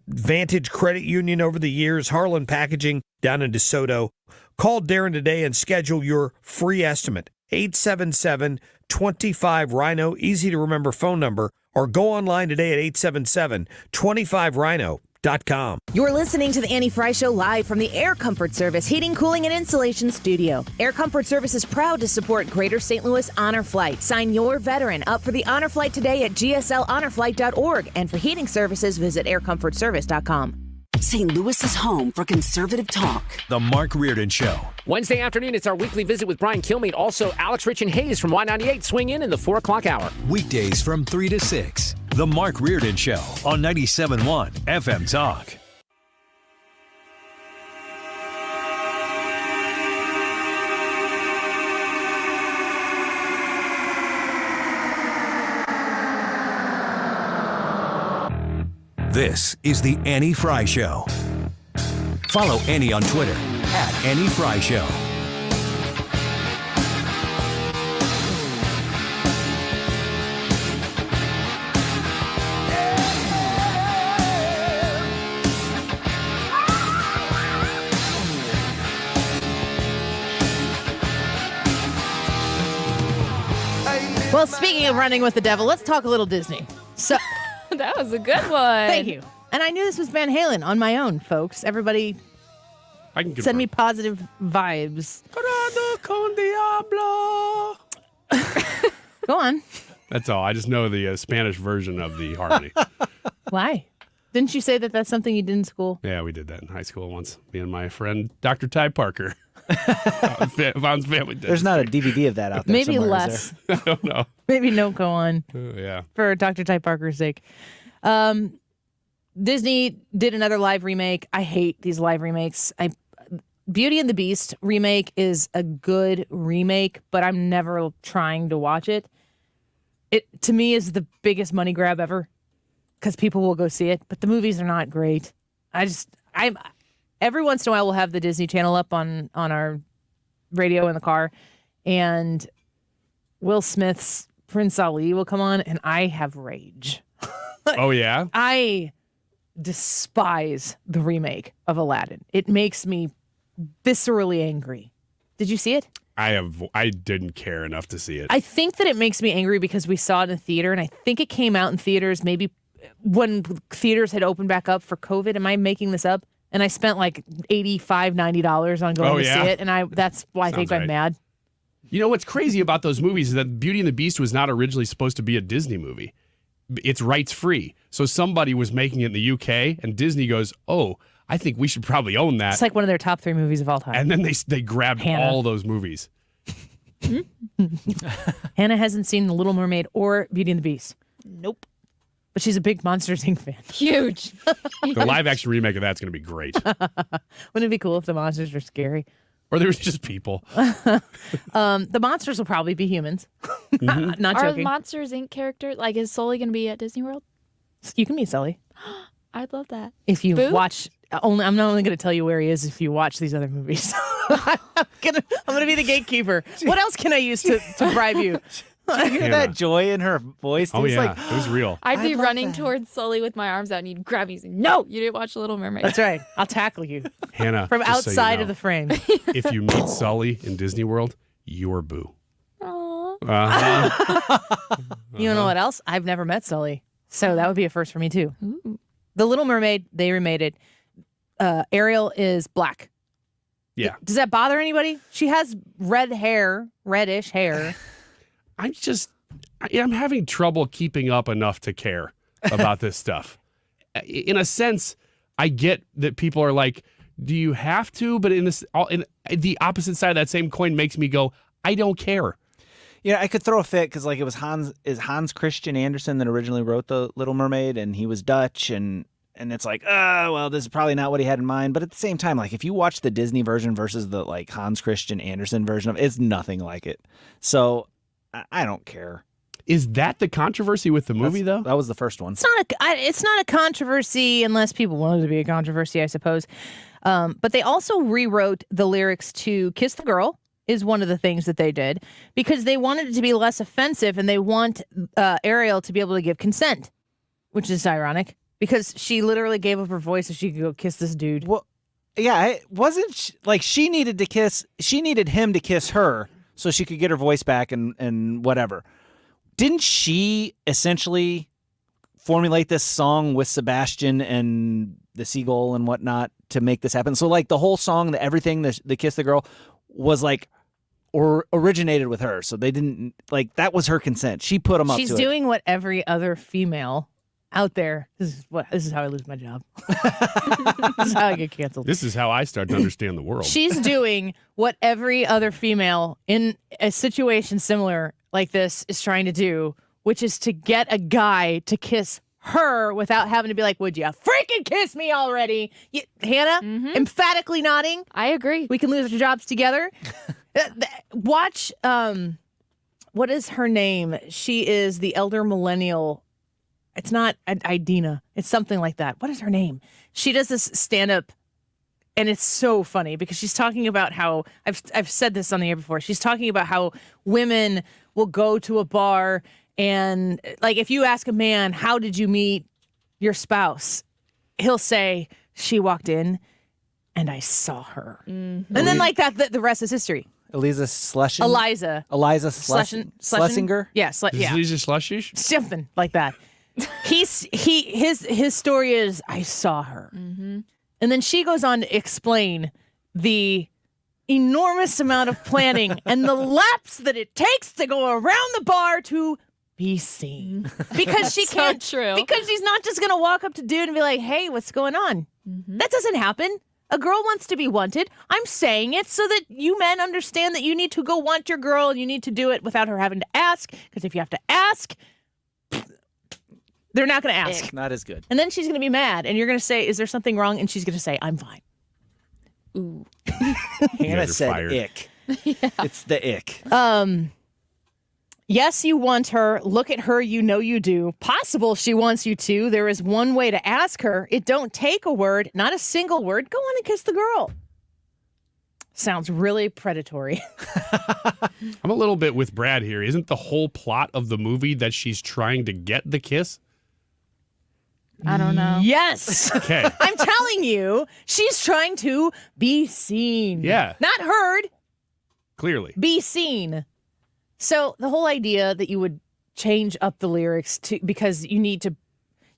Vantage Credit Union over the years, Harlan Packaging down in DeSoto. Call Darren today and schedule your free estimate. 877-25-RHINO, easy to remember phone number, or go online today at 877-25-RHINO.com. You're listening to the Annie Frey Show live from the Air Comfort Service Heating, Cooling, and Insulation Studio. Air Comfort Service is proud to support Greater St. Louis Honor Flight. Sign your veteran up for the Honor Flight today at gsLHonorFlight.org. And for heating services, visit aircomfortservice.com. St. Louis's home for conservative talk. The Mark Reardon Show. Wednesday afternoon, it's our weekly visit with Brian Kilmeade. Also, Alex, Rich, and Hayes from Y98 swing in the 4 o'clock hour. Weekdays from 3 to 6. The Mark Reardon Show on 97.1 FM Talk. This is the Annie Frey Show. Follow Annie on Twitter at Annie Frey Show. Well, speaking of running with the devil, let's talk a little Disney. So that was a good one. Thank you. And I knew this was Van Halen on my own, folks. Everybody send me positive vibes. Go on. That's all. I just know the Spanish version of the harmony. Why? Didn't you say that that's something you did in school? Yeah, we did that in high school once. Me and my friend, Dr. Ty Parker. Vaughn's Family Dentistry. There's not a DVD of that out there. Maybe somewhere, less. I don't know. Maybe don't go on. Yeah. For Dr. Ty Parker's sake. Disney did another live remake. I hate these live remakes. Beauty and the Beast remake is a good remake, but I'm never trying to watch it. It, to me, is the biggest money grab ever because people will go see it, but the movies are not great. Every once in a while we'll have the Disney Channel up on our radio in the car, and Will Smith's Prince Ali will come on, and I have rage. Oh, yeah? I despise the remake of Aladdin. It makes me viscerally angry. Did you see it? I didn't care enough to see it. I think that it makes me angry because we saw it in the theater, and I think it came out in theaters maybe when theaters had opened back up for COVID. Am I making this up? And I spent like $85, $90 on going to see it, and that's why I think I'm mad. You know what's crazy about those movies is that Beauty and the Beast was not originally supposed to be a Disney movie. It's rights free. So somebody was making it in the UK, and Disney goes, "Oh, I think we should probably own that." It's like one of their top 3 movies of all time. And then they grabbed all those movies. Hannah hasn't seen The Little Mermaid or Beauty and the Beast. Nope. But she's a big Monsters, Inc. fan. Huge. The live-action remake of that's going to be great. Wouldn't it be cool if the monsters were scary? Or there was just people. The monsters will probably be humans. Not Are joking. Monsters Inc. characters, like, is Sully going to be at Disney World? You can meet Sully. I'd love that. If you Boo? watch, I'm not only going to tell you where he is if you watch these other movies. I'm gonna be the gatekeeper. What else can I use to bribe you? Did you hear that joy in her voice? Oh, yeah. Like, it was real. I'd be running towards Sully with my arms out, and you'd grab me and say, "No, you didn't watch Little Mermaid." That's right. I'll tackle you. Hannah, From just so you outside know, of the frame. If you meet Sully in Disney World, you're Boo. Aww. You know what else? I've never met Sully. So that would be a first for me, too. Ooh. The Little Mermaid, they remade it. Ariel is black. Yeah. Does that bother anybody? She has reddish hair. I'm having trouble keeping up enough to care about this stuff. In a sense, I get that people are like, do you have to? But in the opposite side of that same coin makes me go, I don't care. Yeah, I could throw a fit because like it was Hans Christian Andersen that originally wrote The Little Mermaid, and he was Dutch, and it's like, well, this is probably not what he had in mind. But at the same time, like if you watch the Disney version versus the like Hans Christian Andersen version of it, it's nothing like it. So I don't care. Is that the controversy with the movie, though? That was the first one. It's not a controversy unless people want it to be a controversy, I suppose. But they also rewrote the lyrics to Kiss the Girl is one of the things that they did because they wanted it to be less offensive, and they want Ariel to be able to give consent, which is ironic because she literally gave up her voice so she could go kiss this dude. Well, yeah, it wasn't like she needed him to kiss her so she could get her voice back and whatever. Didn't she essentially formulate this song with Sebastian and the seagull and whatnot to make this happen? So like the whole song, everything, the Kiss the Girl was like originated with her. So they didn't like that was her consent. She put them up to it. She's doing what every other female out there. This is how I lose my job. This is how I get canceled. This is how I start to understand the world. She's doing what every other female in a situation similar like this is trying to do, which is to get a guy to kiss her without having to be like, would you freaking kiss me already? Hannah, emphatically nodding. I agree. We can lose our jobs together. Watch, what is her name? She is the elder millennial. It's not Idina. It's something like that. What is her name? She does this stand-up, and it's so funny because she's talking about how, I've said this on the air before, she's talking about how women will go to a bar and, like, if you ask a man, how did you meet your spouse? He'll say, she walked in and I saw her. Mm-hmm. And then like that, the rest is history. Eliza Schlesinger? Eliza Schlesinger? Yeah, yeah. Eliza Schlesinger? Something like that. His story is, I saw her. Mm-hmm. And then she goes on to explain the enormous amount of planning and the laps that it takes to go around the bar to be seen. Because she So can't. true. Because she's not just going to walk up to dude and be like, hey, what's going on? That doesn't happen. A girl wants to be wanted. I'm saying it so that you men understand that you need to go want your girl and you need to do it without her having to ask. Because if you have to ask, they're not going to ask. Not as good. And then she's going to be mad. And you're going to say, is there something wrong? And she's going to say, I'm fine. Ooh. Hannah guys are said fired. ick. It's the ick. Yes, you want her. Look at her. You know you do. Possible she wants you to. There is one way to ask her. It don't take a word, not a single word. Go on and kiss the girl. Sounds really predatory. I'm a little bit with Brad here. Isn't the whole plot of the movie that she's trying to get the kiss? I don't know. Yes. Okay. I'm telling you, she's trying to be seen. Yeah. Not heard, Clearly. be seen. So the whole idea that you would change up the lyrics to because you need to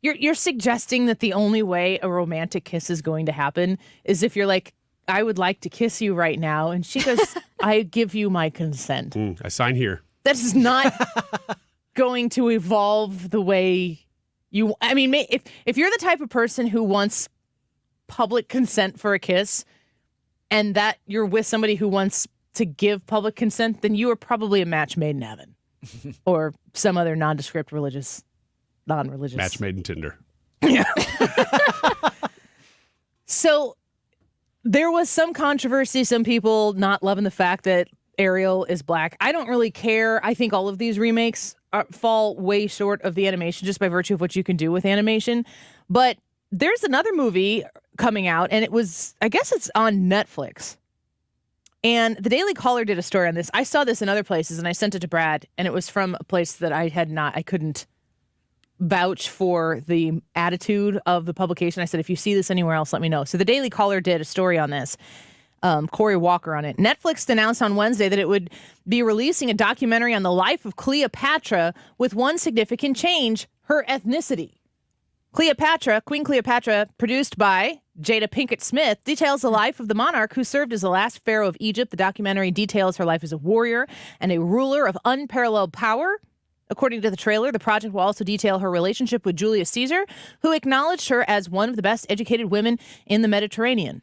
you're suggesting that the only way a romantic kiss is going to happen is if you're like, I would like to kiss you right now. And she goes, I give you my consent. I sign here. That is not going to evolve the way you. I mean, if you're the type of person who wants public consent for a kiss and that you're with somebody who wants to give public consent, then you are probably a match made in heaven or some other nondescript non-religious. Match made in Tinder. So there was some controversy, some people not loving the fact that Ariel is black. I don't really care. I think all of these remakes fall way short of the animation just by virtue of what you can do with animation. But there's another movie coming out, and I guess it's on Netflix. And the Daily Caller did a story on this. I saw this in other places, and I sent it to Brad, and it was from a place that I couldn't vouch for the attitude of the publication. I said, if you see this anywhere else, let me know. So the Daily Caller did a story on this. Corey Walker on it. Netflix announced on Wednesday that it would be releasing a documentary on the life of Cleopatra with one significant change, her ethnicity. Queen Cleopatra, produced by Jada Pinkett Smith, details the life of the monarch who served as the last pharaoh of Egypt. The documentary details her life as a warrior and a ruler of unparalleled power. According to the trailer, the project will also detail her relationship with Julius Caesar, who acknowledged her as one of the best educated women in the Mediterranean.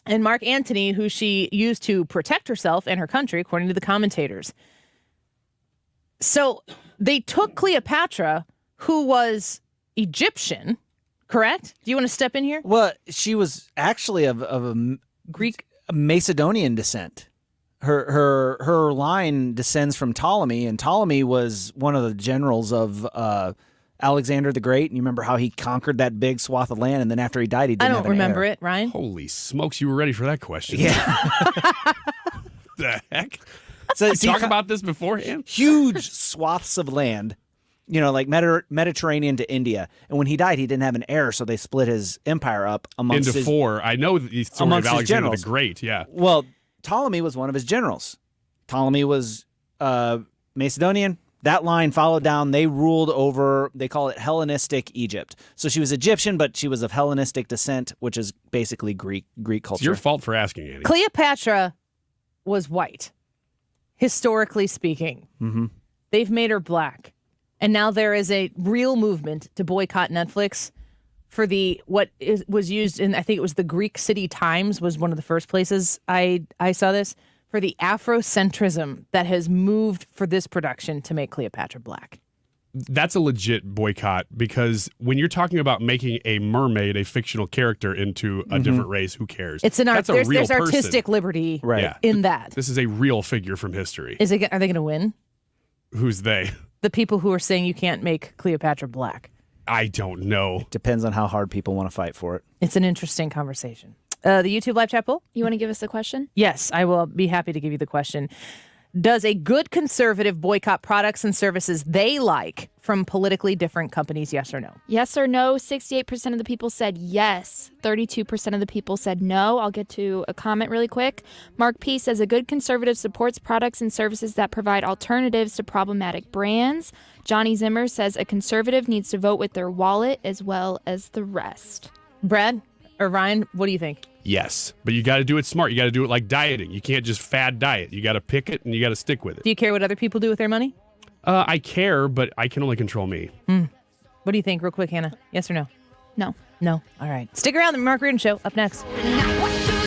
And Mark Antony, who she used to protect herself and her country, according to the commentators. So they took Cleopatra, who was Egyptian, correct? Do you want to step in here? Well, she was actually of a Greek, Macedonian descent. Her line descends from Ptolemy, and Ptolemy was one of the generals of Alexander the Great. And you remember how he conquered that big swath of land, and then after he died, he didn't I have don't an remember heir. it, Ryan. Holy smokes, you were ready for that question. Yeah. The heck? So you talk about this beforehand? Huge swaths of land, like Mediterranean to India. And when he died, he didn't have an heir, so they split his empire up amongst Into four. I know the story of Alexander the Great, yeah. Well, Ptolemy was one of his generals. Ptolemy was Macedonian. That line followed down. They ruled over, they call it Hellenistic Egypt. So she was Egyptian, but she was of Hellenistic descent, which is basically Greek culture. It's your fault for asking, Annie. Cleopatra was white, historically speaking. Mm-hmm. They've made her black. And now there is a real movement to boycott Netflix for was used in, I think it was the Greek City Times was one of the first places I saw this, for the Afrocentrism that has moved for this production to make Cleopatra black. That's a legit boycott, because when you're talking about making a mermaid a fictional character into a different race, who cares? It's That's a real there's person. artistic liberty Yeah. in that. This is a real figure from history. Are they going to win? Who's they? The people who are saying you can't make Cleopatra black. I don't know. Depends on how hard people want to fight for it. It's an interesting conversation. The YouTube live chat poll? You want to give us the question? Yes, I will be happy to give you the question. Does a good conservative boycott products and services they like from politically different companies, yes or no? Yes or no. 68% of the people said yes. 32% of the people said no. I'll get to a comment really quick. Mark P. says a good conservative supports products and services that provide alternatives to problematic brands. Johnny Zimmer says a conservative needs to vote with their wallet as well as the rest. Brad or Ryan, what do you think? Yes, but you got to do it smart. You got to do it like dieting. You can't just fad diet. You got to pick it and you got to stick with it. Do you care what other people do with their money? I care, but I can only control me. What do you think, real quick, Hannah? Yes or no? No. No. All right. Stick around. The Mark Reardon Show up next.